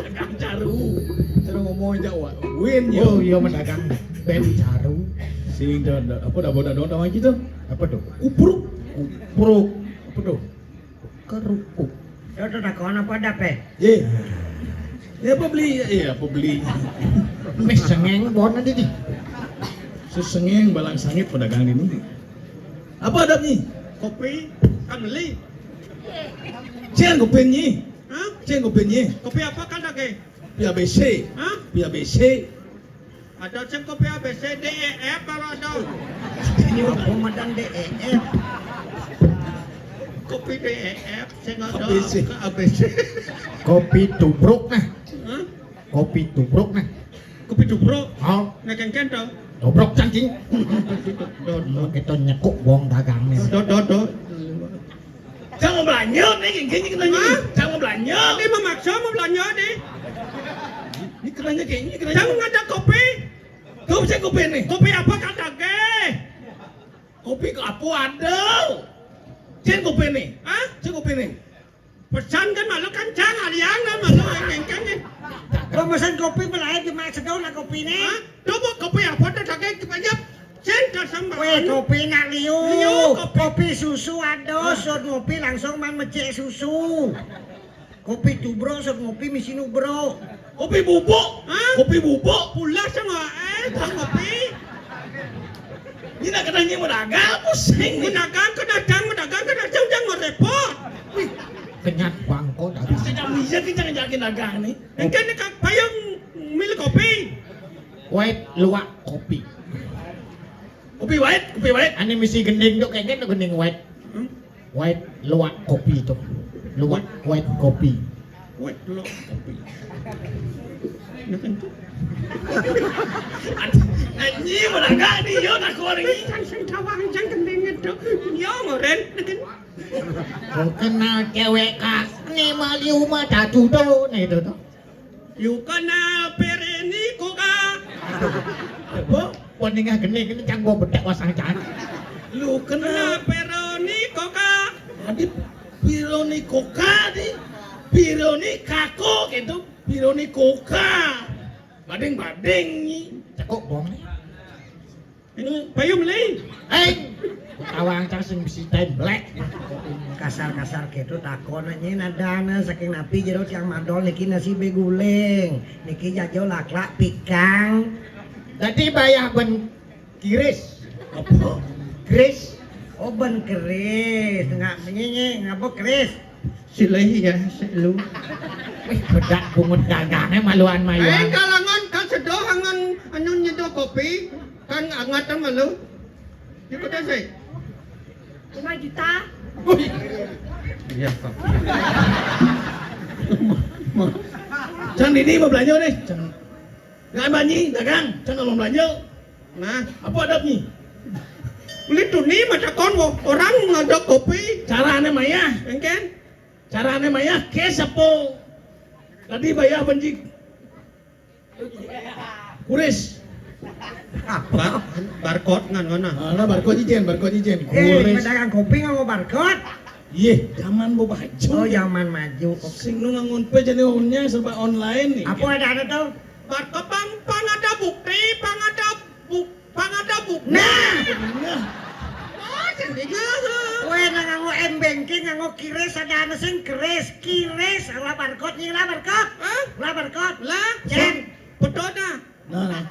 Dagang caru. Cara ngomong Jawa. Win Oh yo. iya mendagang ben caru. Sing apa dah boda dong gitu. Apa tuh? Kupruk. Kupruk. Apa tuh? Kerupuk. Itu dagang apa dape? Ye. Ya apa beli? Iya, apa beli? Mes sengeng bon nanti nih. Sesengeng balang sangit pedagang ini. Apa adabnya? Kopi kan beli. Cien kopinya. Hah? Cien kopinya. Kopi apa kan lagi? Pia BC. Hah? Pia BC. Ada cem kopi ABC DEF kalau ada. Apa madang DEF? Kopi DEF saya nggak ada. ABC. Ke ABC. Kopi tubruk nah. Hah? Kopi tubruk nah. Kopi dubro. Oh, Nggak kengken dong. tubruk cacing. Kita nyekuk buang dagangnya. Do. Jangan belanja nih, kayaknya kenanya. Hah? Jangan belanja. Ini memaksa mau belanja nih. Ini kenanya kayaknya kenanya. Jangan ada kopi. Kau bisa kopi nih. Kopi apa kan lagi? Kopi ke apa ada? Cien kopi nih. Hah? Cien kopi nih. Pesan kan malu kencang harian kan malu kengken nih. Kau pesan kopi belai di mana sedang lah kopi nih? Hah? Coba kopi apa tuh lagi banyak. Cendol sama. Weh kopi nak liu. Liu, Kopi susu ada, sod ngopi langsung man mecek susu. Kopi tubro, sod ngopi misinu bro. Kopi bubuk. Hah? Kopi bubuk. Pula sama kopi. Ini nak kenanya medagang pusing. Medagang jangan mau repot. Kenyat bangko dagang. Saya bisa kita ngajakin dagang nih. Kengken nih kak payung milik kopi. White luwak kopi. Kopi white. Ani misi gending tuh kayaknya tuh gending white. White luwak kopi tuh. Luwak white kopi. Wait dulu kopi. Neken tuh. Anjing medagang nih, yo nak goreng. Kan sing tawang jang gendeng itu. Yo ngoren neken. Kau kenal cewek kak nih maliu mah dadu tuh nih tuh. Yu kana pereni koka. Apa? Waningah gending ini canggo bedak wasang cari. Lu Kana kena peroni koka. Adi pironi koka di pironi kako gitu pironi koka badeng nih Cekuk bong nih. Ini payung li. Awang cang sing bisi temblek. Kasar-kasar gitu takon aja nadana saking napi jero yang madol niki nasi beguling. Niki jajo laklak pikang. Tadi bayar ben kiris. apa? Kiris. Oh ben keris, nggak menyenye, ngapa keris? Silih ya, lu. Wih bedak bungut dagangnya maluan mayuan. Kalangan kan sedo hangan anu nyedo kopi kan angatan malu. Di kota sih. 5 juta. Iya, Pak. Jangan ini mau belanja nih. Jangan. Nggak banyi dagang. Jangan mau belanja. Nah, Apa adabnya? beli tuh nih macam kon orang ngada kopi. Caranya maya. Engken? Caranya maya kes apa? Tadi bayar benjik. Kuris. Apa? Barcode ngan ngana. Nah, barcode ijen. Kuris. Pedagang kopi nggak mau barcode? Iya, zaman mau baju. Oh zaman maju. Sing nu ngangon pe jadi onnya serba online nih. Apa ada tuh? Barcode pang ada bukti, pang ada bukti. Nah. Oh, jadinya. Weh nganggo m-banking nganggo kiris ada anu sing kiris lah barcode nih lah barcode. Hah? Lah barcode. Lah, Cen. betulnya. Nah.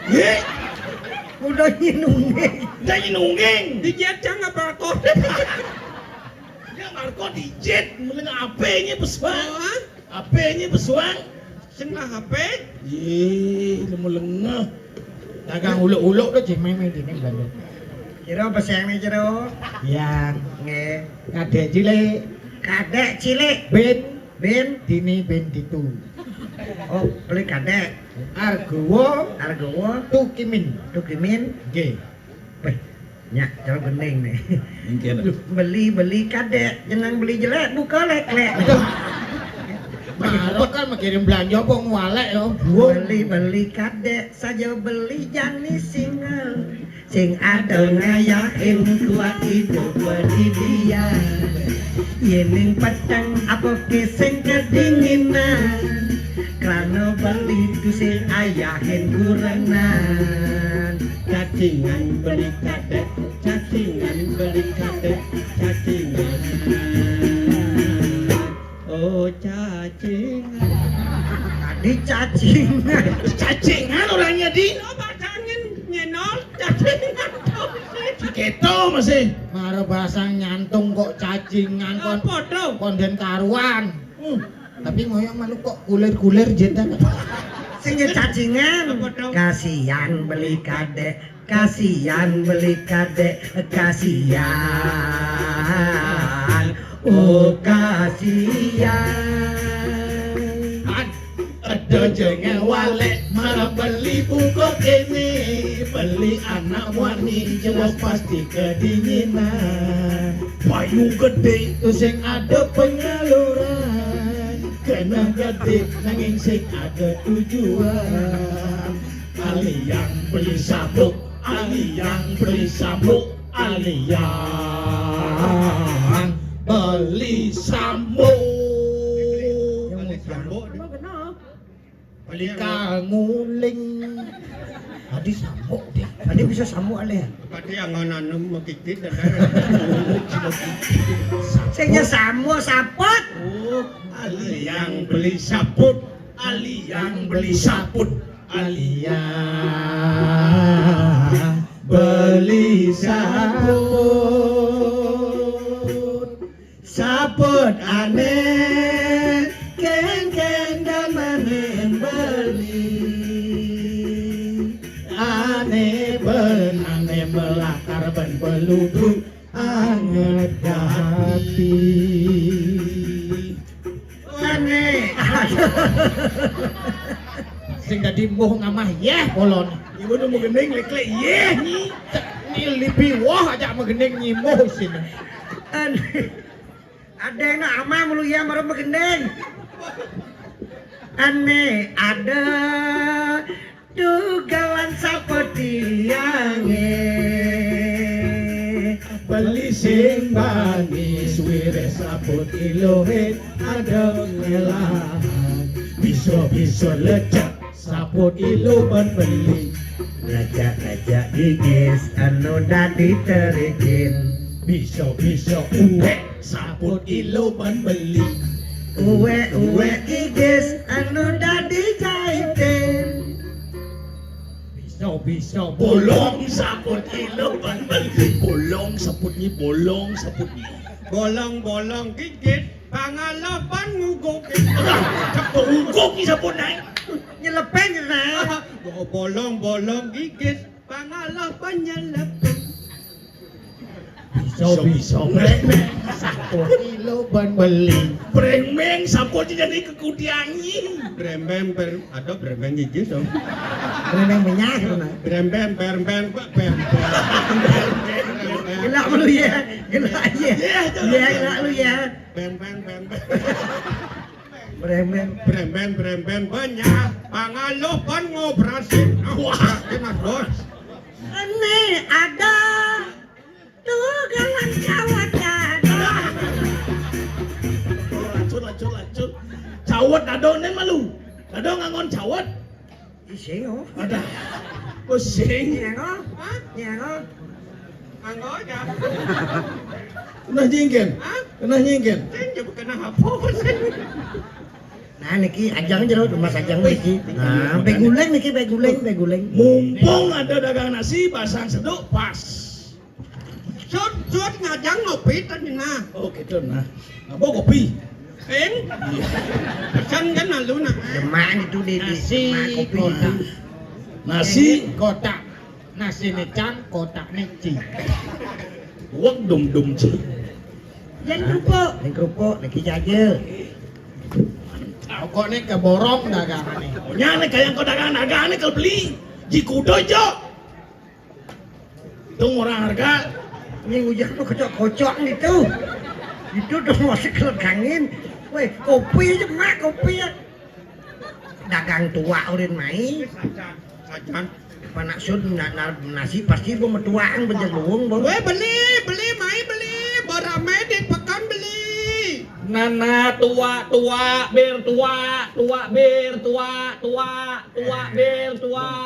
Ye, Udah nyinungging. jadi nungging. Dijet jangan barcode. Ya barcode dijet, mulai AP-nya pesuang. Oh, AP-nya pesuang. sing lah HP. Ye, lengah. Dagang uluk-uluk tuh jememe gini belanja. Jero peseng nih jero. Ya, Nggih. kadek cilik, Kadek cilik. ben dini ben ditu. Oh, beli kadek. Argowo Argowo. tukimin. Tukimin. Nggih. Weh, Nyak, jangan bening nih. Mungkin. Beli kadek, jangan beli jelek, buka lek-lek. Malu kan mengirim belanja kok ngwalek yo. Beli kadek saja beli jani single. Sing ada ngayain kuat hidup beli dia. Yening petang apa keseng kedinginan. Karena beli itu sing ayahin kurenan. Cacingan beli kadek, cacingan beli kadek, cacingan. Oh cacingan. Tadi cacingan. Cacingan orangnya di. Bacangin nyenol cacingan. Keto masih. Maro bahasa nyantung kok cacingan kon. Apa tuh? Konden karuan. Tapi ngoyo malu kok kulir-kulir jedan. Sing cacingan. Apa dong? Kasihan beli kadek, kasihan beli kadek, kasihan. Oh kasihan. Ada jengen walek malah beli buku ini, beli anak wani jelas pasti kedinginan. Payu gede Itu sing ada penyaluran. kena gede nanging sing ada tujuan. Ali yang beli sabuk, ali yang beli sabuk, ali yang beli sabuk. Beli kanguling. Tadi samuk dia. Tadi bisa samuk alih. Pati yang ngono mekikit dan Sing samuk sapot. Ali yang beli saput, Ali yang beli saput, Ali yang beli saput. Saput aneh, ken dan manen beli. Aneh melakar ben beluduk, anget hati. Aneh. Sing dadi mbuh ngamah yeh polon. Ibu tuh mau gendeng lek-lek yeh nih. Ni libi wah aja megendeng nyimuh sini. Aneh. Ada yang nak amah mulu ya marah begendeng. Aneh ada dugalan seperti yang Beli sing manis wire saput ilohe ada ngelahan. Bisa lecak saput ilo beli. Raja igis anu dadi terikin. Bisa uwe saput ilo beli. Uwe igis anu dadi jahitin. Bisa bolong saput ilo beli. Bolong saputnya. bolong gigit pangalapan nguguk. Ugok ni saput naik. Nyelepen na. Bolong gigit pangalapan nyelepen. Bisa brengmeng Saput kilo ban beli. Brengmeng saputnya jadi kekudiangi. Brembem ada brembem gigit dong. Reneng menyah na. Brembem Gila lu ya. Gila ya. Ya gila lu ya. bem. Brembem banyak pangalapan ngobrasi. Wah, kena bos. Ini ada tugalan kawat ada. Lanjut. Cawat adone malu. Adon ngangon cawat. Ising oh. Ada. Pusing. Nyango. Nyango. Anggo aja. Kena jingken. Sing juga kena hapus. Nah niki ajang jero mas ajang niki. Nah, beguleng niki beguleng. Mumpung ada dagang nasi, pasang seduk pas. Sud ngajang ngopi tadi nah. Oh gitu nah. Apa kopi? Eng. Pesan kan lalu nah. Demak itu di Nasi kopi. kotak. Nasi Kotak. Nasi ini can, kotak ini ci. wak dum ci. Yang kerupuk niki jajel. Kok ini keborong dagangan nih. Nya nek kaya kau dagang ini kalau beli di kudo jo. Itu murah harga. Ini hujan tuh kocok-kocok gitu. Itu tuh masih kelegangin. Weh, kopi aja mak, kopi ya. Dagang tua urin mai. Sajan. Panak sud nasi pasti gua metuaan bejaluung bang. Weh beli mai beli. Barame di pekan beli. Nana tua bir tua bir tua bir tua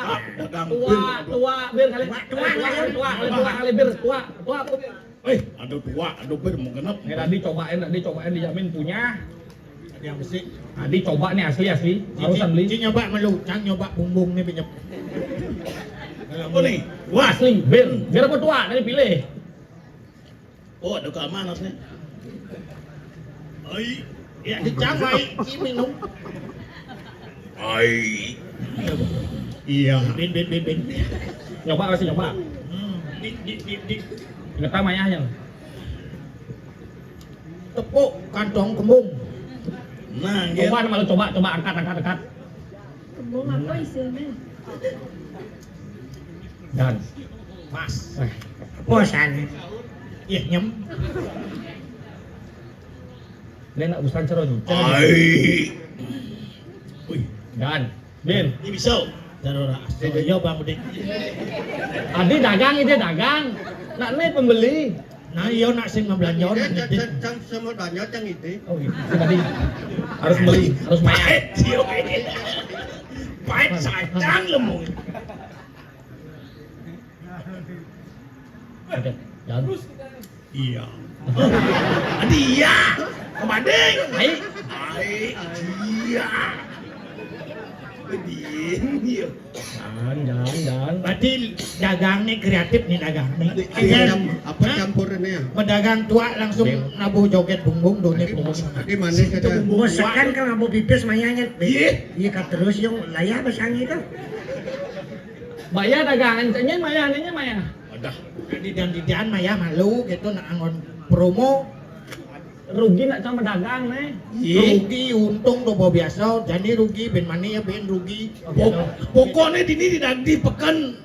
bir kali bir tua. Aduh bir mau genep. Nih tadi cobain dijamin punya. Ada yang mesti. Tadi coba nih asli harusan beli. Ci nyoba melu, cang nyoba bumbung nih pinjam. Oh nih, wah Asli bir apa tua nanti pilih. oh ada keamanan nih. Ai, Ya dicamai, ci minum. ai. Iya. Bin. Nyoba kasih nyoba. Di. Ngetah mayahnya. Tepuk kantong kembung. Nah, Coba malu coba angkat. Kembung apa isinya? Dan Pas. Bosan. Iya nyem. dia nak usan ceron. ai. Wih, Dan Bin, ini bisa. Darora. Yo bang udik. tadi dagang itu dagang. Nak nih pembeli. Nah yo nak sing membelanja nak nitip. Cang semua banyak cang itu. Oh gitu. Tadi harus beli, harus mayah. Pahit, siyo. Pahit sajang lemu. Oke, dan Iya. Adi iya. Kemanding. Ai, Iya. Iya. dan. Berarti dagang nih kreatif nih dagang nih. Apa campurannya ya? Pedagang tua langsung nabuh joget bungung dunia bungung. Di mana saja? Bosan kan mau pipis mayanya. Iya. Iya kan terus yang layar besang itu. Bayar dagangan, nya maya. Udah. Didian mah ya malu gitu nak angon promo. Rugi nak sama dagang nih. Rugi untung tuh bawa biasa, jadi rugi ben mana ya ben rugi. Pokoknya di pekan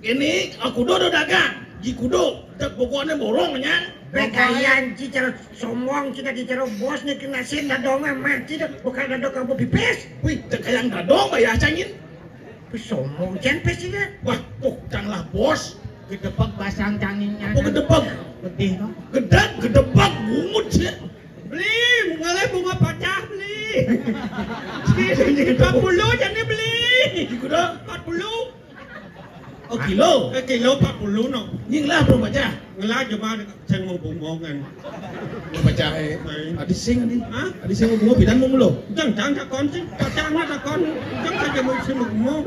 ini aku do dagang. Jikudo, pokoknya borong nya. Bekayan cicara sombong cina cicara bos nih kena sin dadong mah cina bukan dadong kamu pipis. Wih, kayak dadong bayar cangin. Sombong cempes cina. Wah, janganlah bos. Gedebak basang canginnya. Apa gedebak? Pedih no. Gedebak bungut sih. Beli, bunga pacah beli. 40 jadi beli. Jikudo, 40. oh kilo. Kilo 40 no. Nying lah bro baca. Ngelak cuma ceng mau bumbongan. Baca. Adi sing adi. Hah? Adi sing bungo bidan mau mulo. Jangan takon sih, pacahnya takon. Jangan saja mau sibuk mau.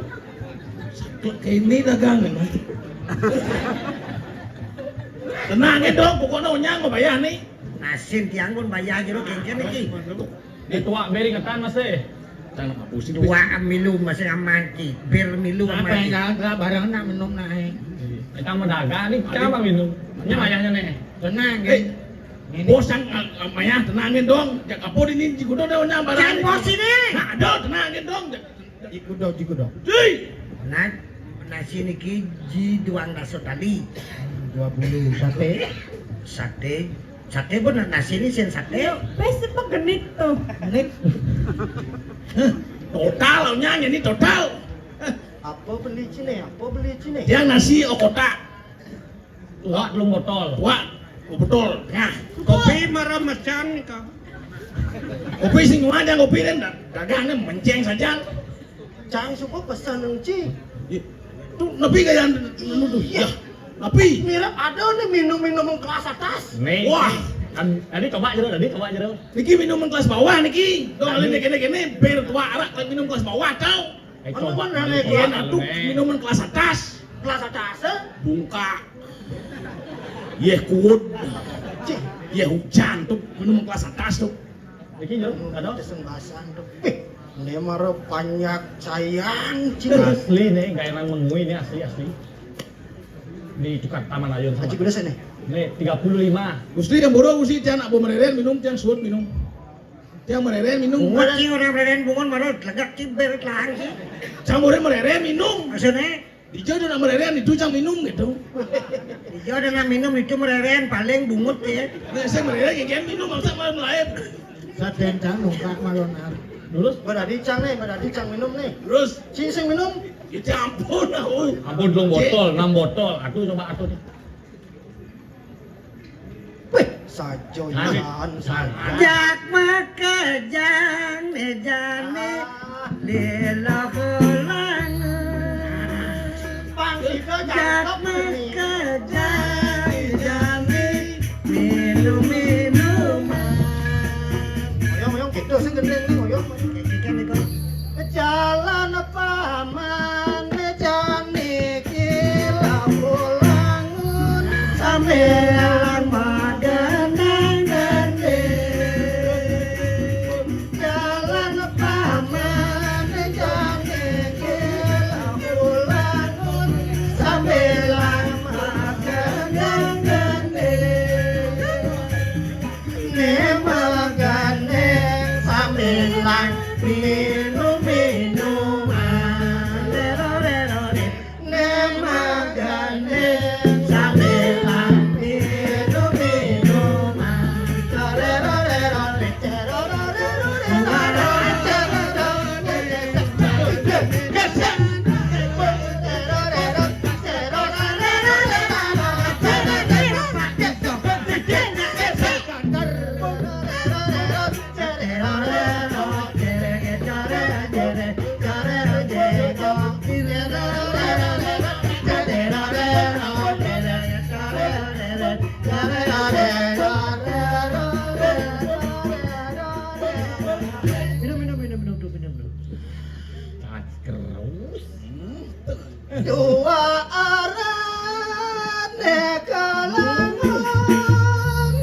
Kayak ini dagangan. Tenangin dong, pokoknya unyang mau bayar nih. Nasin tiang pun bayar jero kengken iki. Di tua beri ngetan masih. Jangan ngapusin. Dua minum masih aman ki. Bir minum Apa aman. yang jalan barang nak minum naik. Kita mau dagang nih, coba minum. Nya mayahnya nih. Tenang ya. Ini Bos yang Maya tenangin dong. Jak kapur ini jikudo deh unyang barang. Jangan bos ini. Nah, dong tenangin dong. jikudo. Cuy. Nah, nasi niki ji duang naso tadi. 20 sate. Sate pun nasi ini sen sate. Pes apa genit tuh? Menit. Total unyang ini total. Apa beli cine? Yang nasi okota. Tua belum botol. Wah, betul. Nah, Kopi marah macan kah? kopi sing ada kopi dan dagangnya menceng saja. Cang suka pesan nungci. Tuh nabi kayak nuduh. Ya, nabi. Mira ada nih minum kelas atas. Nih. Wah. Kan tadi coba jero. Niki minuman kelas bawah niki. Dong ini kene bir tua arak minum kelas bawah tau. Coba. Iya, tuh minuman kelas atas. Kelas atas Bungka. Yeh kuut. Yeh hujan tuh minuman kelas atas tuh. Iki jero, ada. Sembasan tuh. Ini marah banyak sayang cina. Asli nih, gak enak mengui nih asli. Di Cukat Taman Ayun sama. Haji kudas nih. Nih 35. Gusti yang bodoh gusti jangan nak mereren minum jangan suut minum. Jangan mereren minum. Bungot ki orang beren bungon marot legak ki beret lang ki. Jangan mereren minum. Maksudnya Dijodoh nama rerean itu jam minum gitu. Hijau dengan minum itu mereren paling bungut ya. Nah, saya mereka kayak minum masa malam lain. Saden cang nungkak malonar. Lurus. Badadicang minum nih. Terus, Sing minum. ya ampun aku. Ampun dong botol, 6 botol. Atuh coba atuh nih. Wih, sajoyan saja. Jak makajang mejane lila kolang. Pang itu Jak cakep nih. makajang mejane minum-minuman. Oyong gitu sing gendeng nih oyong. Kayak nih kok. Jalan paman jane kila pulangun Sampean madanang gande. jalan paman jane kila pulangun sambelan makan gande ne magane sambelan minum-minuman ne magane sambelan minum-minuman Minum. Terus. dua arane kalangan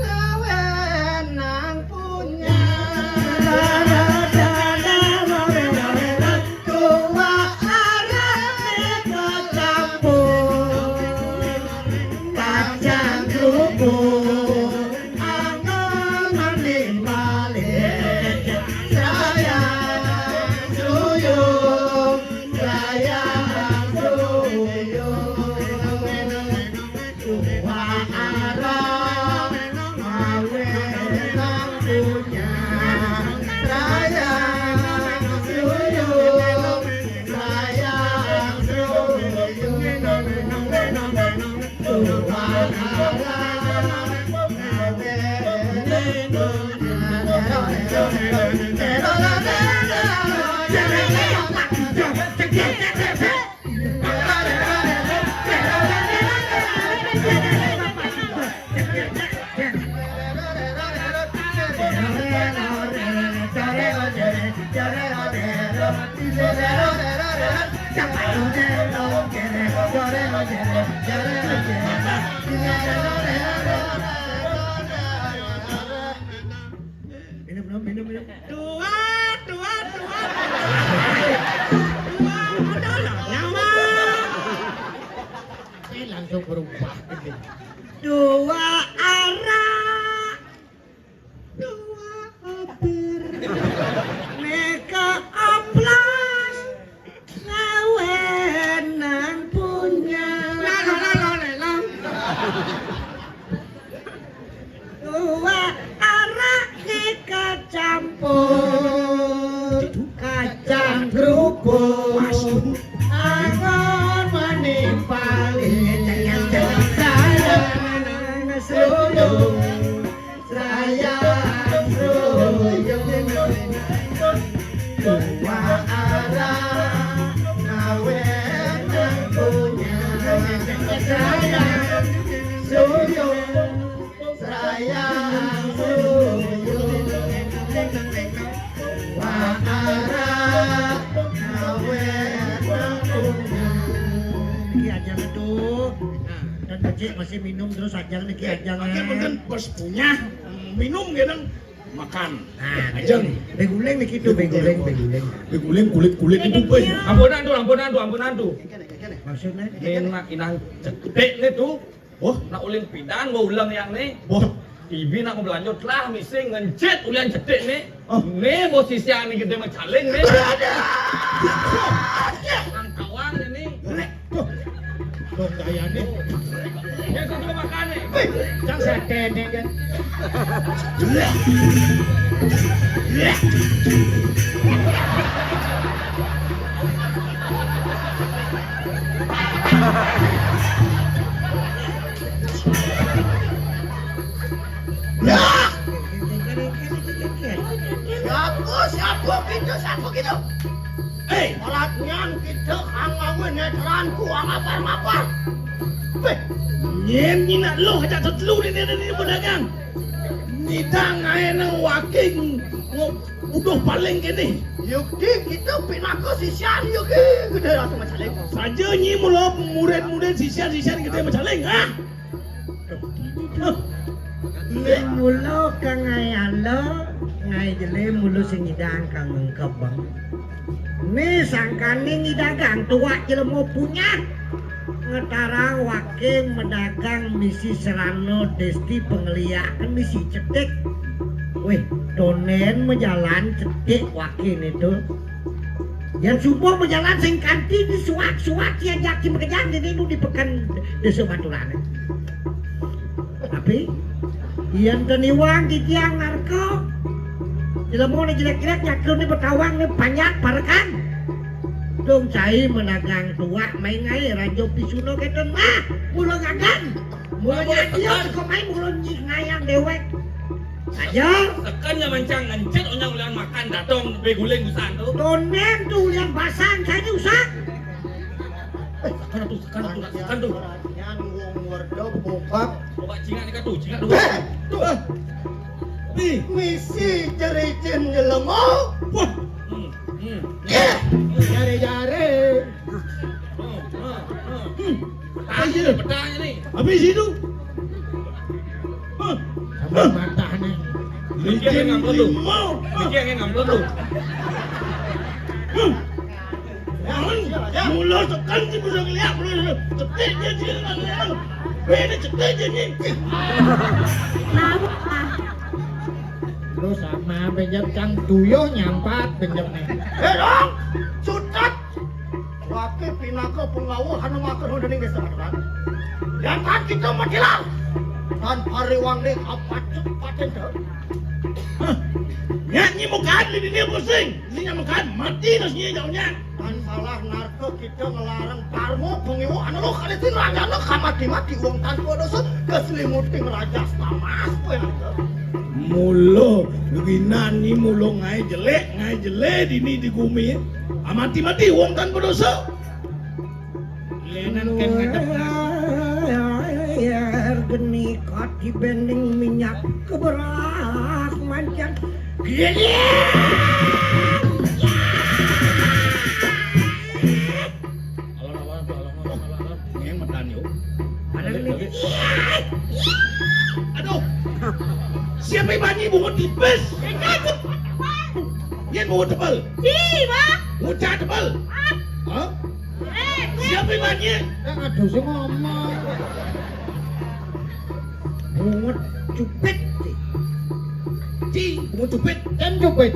ngawenang punya dua arane kecampur kacang kerupuk angan balik sayang suyung sayang suyung dua arah ngawenang punya sayang suyung sayang suyung dua Minum. Saya langsung berubah gitu. Dua arah, dua opir, meka oplas, ngawenan punya. Dua arah meka campur, kacang kerupuk, angon menimpali. Sayang suyung, sayang suyung, dua arah ngawenang punya. Sayang suyung, sayang suyung, dua arah ngawenang punya. Ki ajang itu dan kecil masih minum terus ajang nih ki ajang Makanya kan bos punya minum gitu makan. nah Ajang. beguleng nih gitu beguleng Kulit itu boy. Ampunan tuh. maksudnya Enak inang cetek nih tuh. Oh, nak uling pidan mau ulang yang nih. Boh. Ibi nak mau belanja lah misi ngencet ulian cetek nih. Oh. Nih posisi yang ini gede macaleng nih. Angkawan ini. Dong gayane. Ya kudu makane. Cang sadene kan. Siapa gitu? Malatnya kita kangawin neteran kuang apar-apar. Nyen ni nak lu hajat tetelu ni pedagang. Ni tangai nang waking udah paling kini. Yukti kita pinaka sisian yukti. Gede rasa macam lagi. Saja ni mula murid-murid sisian-sisian kita macam lain ha. Ye mulo ka ngayalo ngay jele mulo sing idang kang ngengkep bang. Ni sangkane ngidagang tua jele mau punya. Ngetarang waking medagang misi serano desti pengeliaan misi cetek. Weh, donen menjalan cetek waking itu. Yang semua menjalan sing kanti di suak-suak yang jaki mengejar ini nu di pekan desa Baturan. Tapi yang teniwang di tiang narko tidak mau nih jelek-jelek nyakil nih bertawang nih banyak parekan dong cai menagang tua main ngai rajo pisuno keten mah mulo ngagan mulo nyadian kok main mulo ngayang dewek aja Tekan ya mancang ngancet onyang ulian makan datong beguling usahan tuh. tonen tuh yang basang saya usah Tekan tuh. Yang wong werdo bokap. Coba cingat ni tuh, cingat tuh. Tuh. Misi cericin jelemo. Jare-jare. Petanya nih. Habis itu. Sama matanya. Licin yang ngambil tuh. Licin yang ngambil tuh. Mula tekan si busuk lihat mula cetek je dia nang. Beda cetek je ni. Lu sama benjep cang duyo nyampat benjep nih. Dong, sudat. Wake pinaka pengawal hanu makan udah ning desa Baturan. Dan kan kita matilah. Dan pariwang ning apa cepat itu. Nyanyi mukaan di dia pusing. Ni mukaan mati terus ni jauhnya. Dan salah narko kita ngelarang parmo pengiwo anu lo kalitin raja lo kamati-mati uang tanpa dosa keselimuting raja stamas pun itu. Mulo luginan ni mulo ngai jelek dini di gumi. Amati-mati wong tanpa dosa. Lenan kan ngadep. geni kati bending minyak keberak mancan gini yang medan yuk. Aduh, siapa yang banyi bunga tipis? Yang bunga tebal? Bunga tebal? Hah? Siapa yang banyi? Aduh, saya ngomong. bunga cupet Bunga cupit? Kan cupet.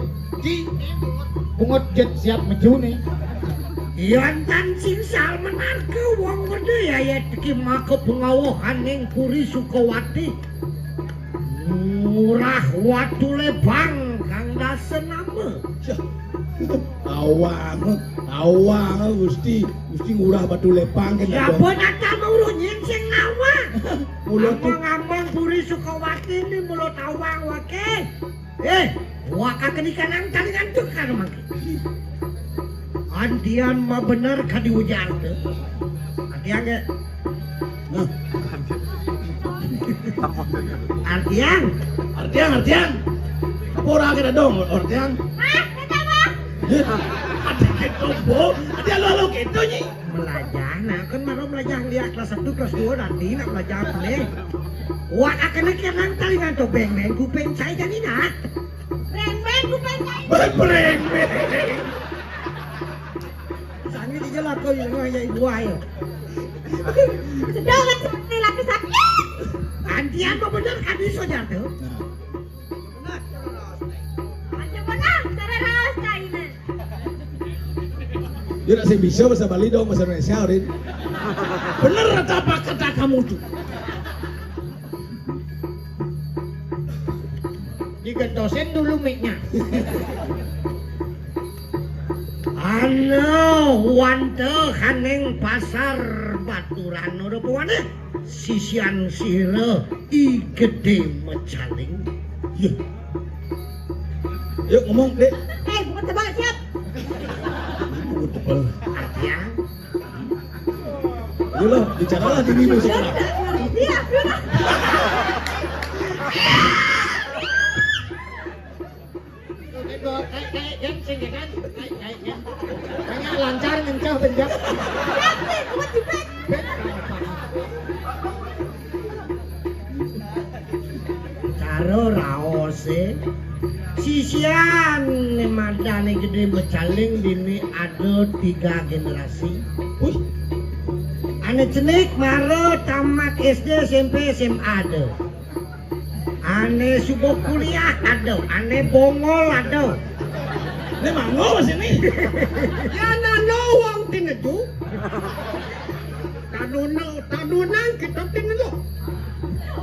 Bunga jet siap maju nih. Yantan sinsal menarke wong gede ya teki maka pengawahan yang puri Sukawati murah watu lebang kang dasa nama awang gusti ngurah batu lepang kan siapa nata mau nyinsing ngawa mulut ngambang puri Sukawati ini mulut awang wake waka kenikan ang talingan tuh kan mangke Andian mah bener kan diujar tuh. Andian ge. Artian. Apa orang kita dong, Artian? Ada kita bo, ada lalu kita ni. Belajar, nah kan mana belajar dia kelas 1, kelas 2 nanti nak belajar boleh. Wah akan nak yang talingan tuh beng kuping saya jadi nak. Beng kuping saya. Beng. Ini dijelas kau yang ngajak ibu ayo. Sedang kan laki sakit. Antian kau bener kan bisa jatuh. Macam mana cara rasa ini? Dia nak saya bisa bahasa Bali dong, bahasa Indonesia, Rin. Bener apa kata kamu tuh? Digetosin dulu mic-nya. Ano wante haneng pasar baturan udah puane sisian sira I gede mecaling. Iya. Yuk ngomong dek. Bukan tebak siap. Buku tebal. Artinya Yolah, bicaralah dirimu sekarang. Siap, sudah. Kayak sing kan. Kayak lancar ngencah benjak. Siap sih, kuat jepit. karo raose sisian madane gede becaling dini ada 3 generasi. Wih, Ane cenik maro tamat SD SMP SMA ada. Ane subuh kuliah ada, ane bongol ada. ini mango mas ini. Ya nano wong tineju. Tadunan kita tinelo.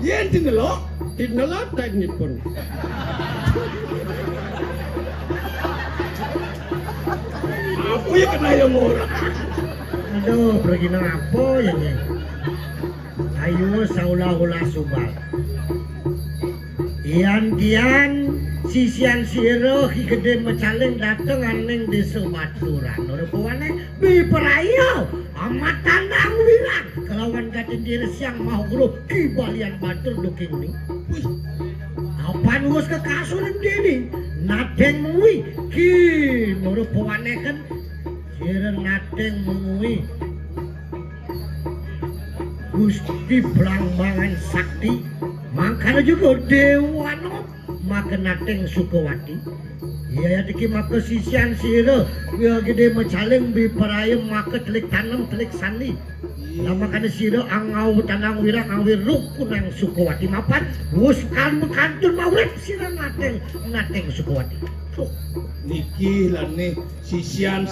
Iya ente ngelok. Tinelo teknipun. Aku ya kena yang orang. Aduh, pergi nang apa ya nya? Ayo saulah-ulah subal. Ian sisian siro ki gede mecaling dateng aning desa Baturan. Ora puane bi perayo amat tandang wirang kelawan katin diri siang mau guru ki balian batur looking ni. Apa nulis ke kasur dini? Nadeng mui ki nuru puane kan sira nadeng mui. Gusti Blambangan Sakti makanya juga dewa no makan nateng Sukawati iya ya tiki maka sisian sira ya gede mecaling bi perayam maka telik tanam telik sani nah makanya sira angau tanang wirang awir rukun yang Sukawati mapan wus kantur mawret sira nateng Sukawati tuh Niki lah nih sisian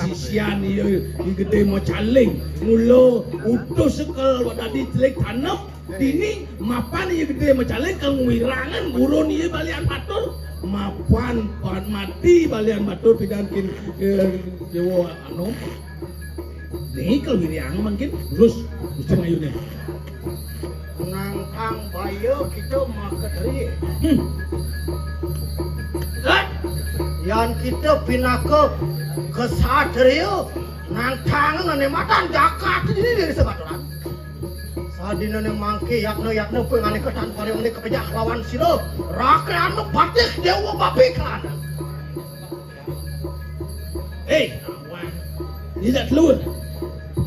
iyo gede mau caling mulo utuh sekel wadadi telek tanam dini mapan iya gede mau caling kalau wirangan urun iya balian batur mapan pan mati balian batur pidankin dewa anu nih kalau wirang mungkin terus mesti mayune Nangkang bayo kita maka dari. Yang kita pinaka ke Satrio nangkang nane matan jakat ini dari sebaturan. Sadina ne mangke yakno pengane ketan pareng ne kepejak lawan siro. Rakrano batik dewa babi kan. tidak keluar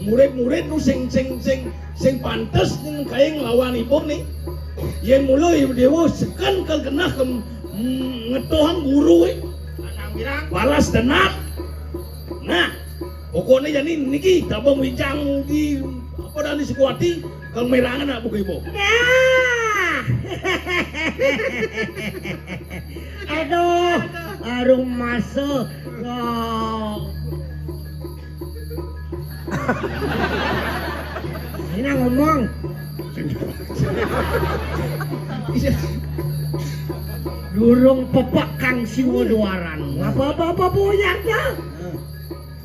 murid-murid nu sing pantes ning kaeng lawan ibu nih yen mulai dewa sekan kal kena ke ngetohan guru balas dendam nah pokoknya jadi niki tabung bincang di apa dan di Sukawati kalau merangan nak buka ibu aduh arung masuk ini ngomong durung pepak kang siwa duaran apa-apa buyarnya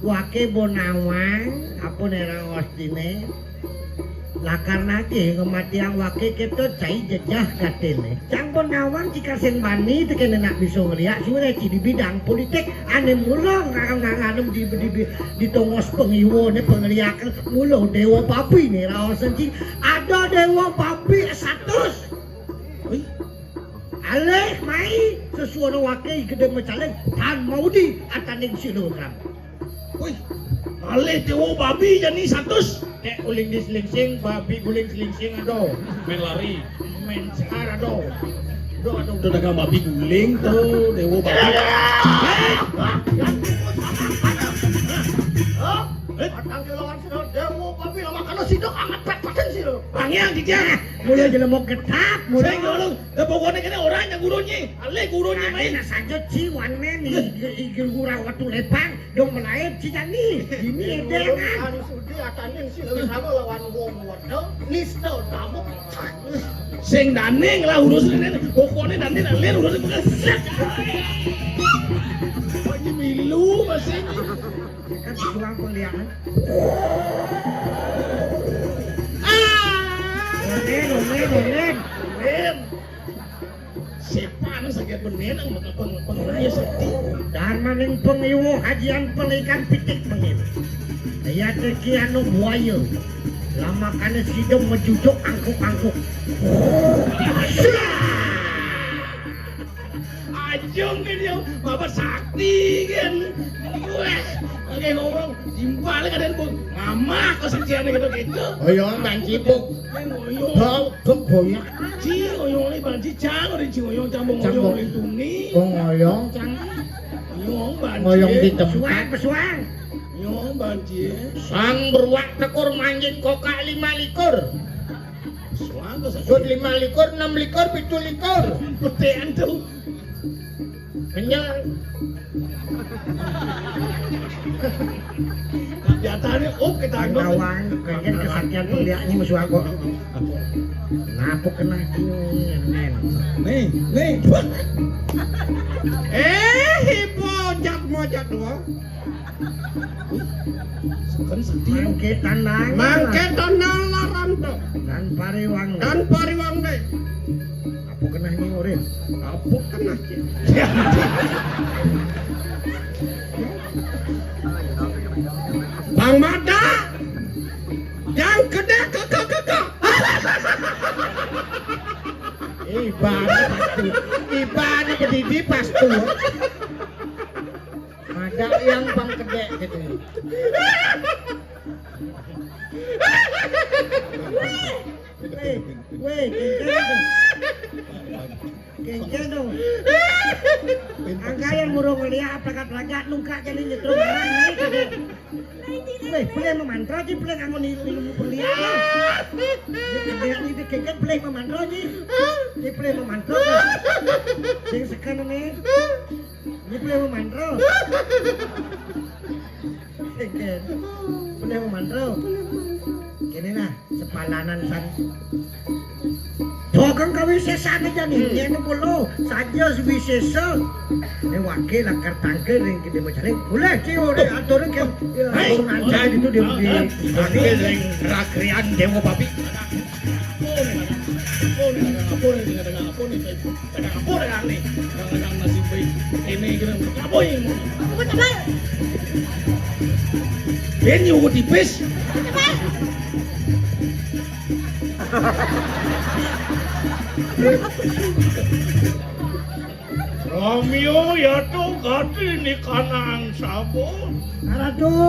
wake bonawang apa nerang ostine lakar nake kematian wake kita cai jejah katene cang bonawang jika sen bani tekene nak bisa ngeliat suwe di bidang politik ane mulo nganganum di tongos pengiwo ne pengeliakan mulo dewa papi ne raosan cing ada dewa papi 100 aleh mai sesuatu wake gede mecaling tan mau di ataning silogram. Wih, aleh dewa babi jadi 100 Nek uling di selingsing, babi guling selingsing ado. Main lari. Main sekar ado. itu dagang babi guling tuh dewa babi Atang lawan siro dewa babi lama kan lo sidok anget pet-peten sih lo. Pangyang dijak. Mulai jelemok getap, Saya mulai ngolong, pokoknya kene orangnya gurunya, ale gurunya main. Nah, saja ciwan meni, igil gurau waktu lepang, dong melayan cijani. Ini edengan. Anu sudi akan yang sih lebih sama lawan wong waduh. Nisto tabuk. Sing daning lah urus ini, pokoknya daning ale urus ini bukan. Lagi milu masih. Kan tuang pengliharan. Dolen. Siapa nih sakit bener ang mga pengraya sakti. Dan maning pengiwo hajian pelikan pitik pengiwo. Ayat teki anu buaya. Lama kana sidom mejujuk angkuk-angkuk. Ajong kan dia, bapak sakti kan. Wah, kayak ngomong, jimbal kan pun ngamak kok sejian gitu. Oyong bang cipuk. Ngoyong, Bau keboyak. ci ngoyong ini banci cang, ada ci ngoyong cambung ngoyong itu nih. Kong oyong cang. Ngoyong banci. Ngoyong di Pesuang, tempat. pesuang. Ngoyong banci. Sang beruak tekur manjing kokak 5 likur. Suang kok Sud sakit. 5 likur, 6 likur, 7 likur. Petean tuh. Kenyang. Jatahnya oke tanggung. Tawang, kangen kesaktian pengliharannya pesuang kok. Napuk kena nen. Nih. Hipo jak mojak dua. Kan sakti. Mangke tandang. Mangke tonang laran tuh. Dan pariwang. Dan pariwang deh. Apa kena ini urip? Apa kena sih? Bang Mada. Yang gede kakak. Ibana pasti. Ibana berdidi pasti. Ada yang bang gede gitu. Weh, kengkeng dong. Angkayan murung lihat pelagat-pelagat nungka jadi nyetrum ini kade. Weh, boleh memantra ji, boleh ngangon ilmu perlihat. Ini kengkeng boleh memantra ji. Ini boleh memantra. Yang sekarang ini boleh memantra. Kengkeng boleh memantra. Kini nah, sepalanan san. Dogang ka wisesa na dyan, hindi na pulo. Sadya si wisesa. Wakil ang kartangke rin kita masaling. Wala, siyo rin. Ato rin kaya. Ang nandiyan dito di. Wakil ring rakrian dewa babi. Yan yung tipis. Romeo ya tuh gati ni kanang sabon. Arado.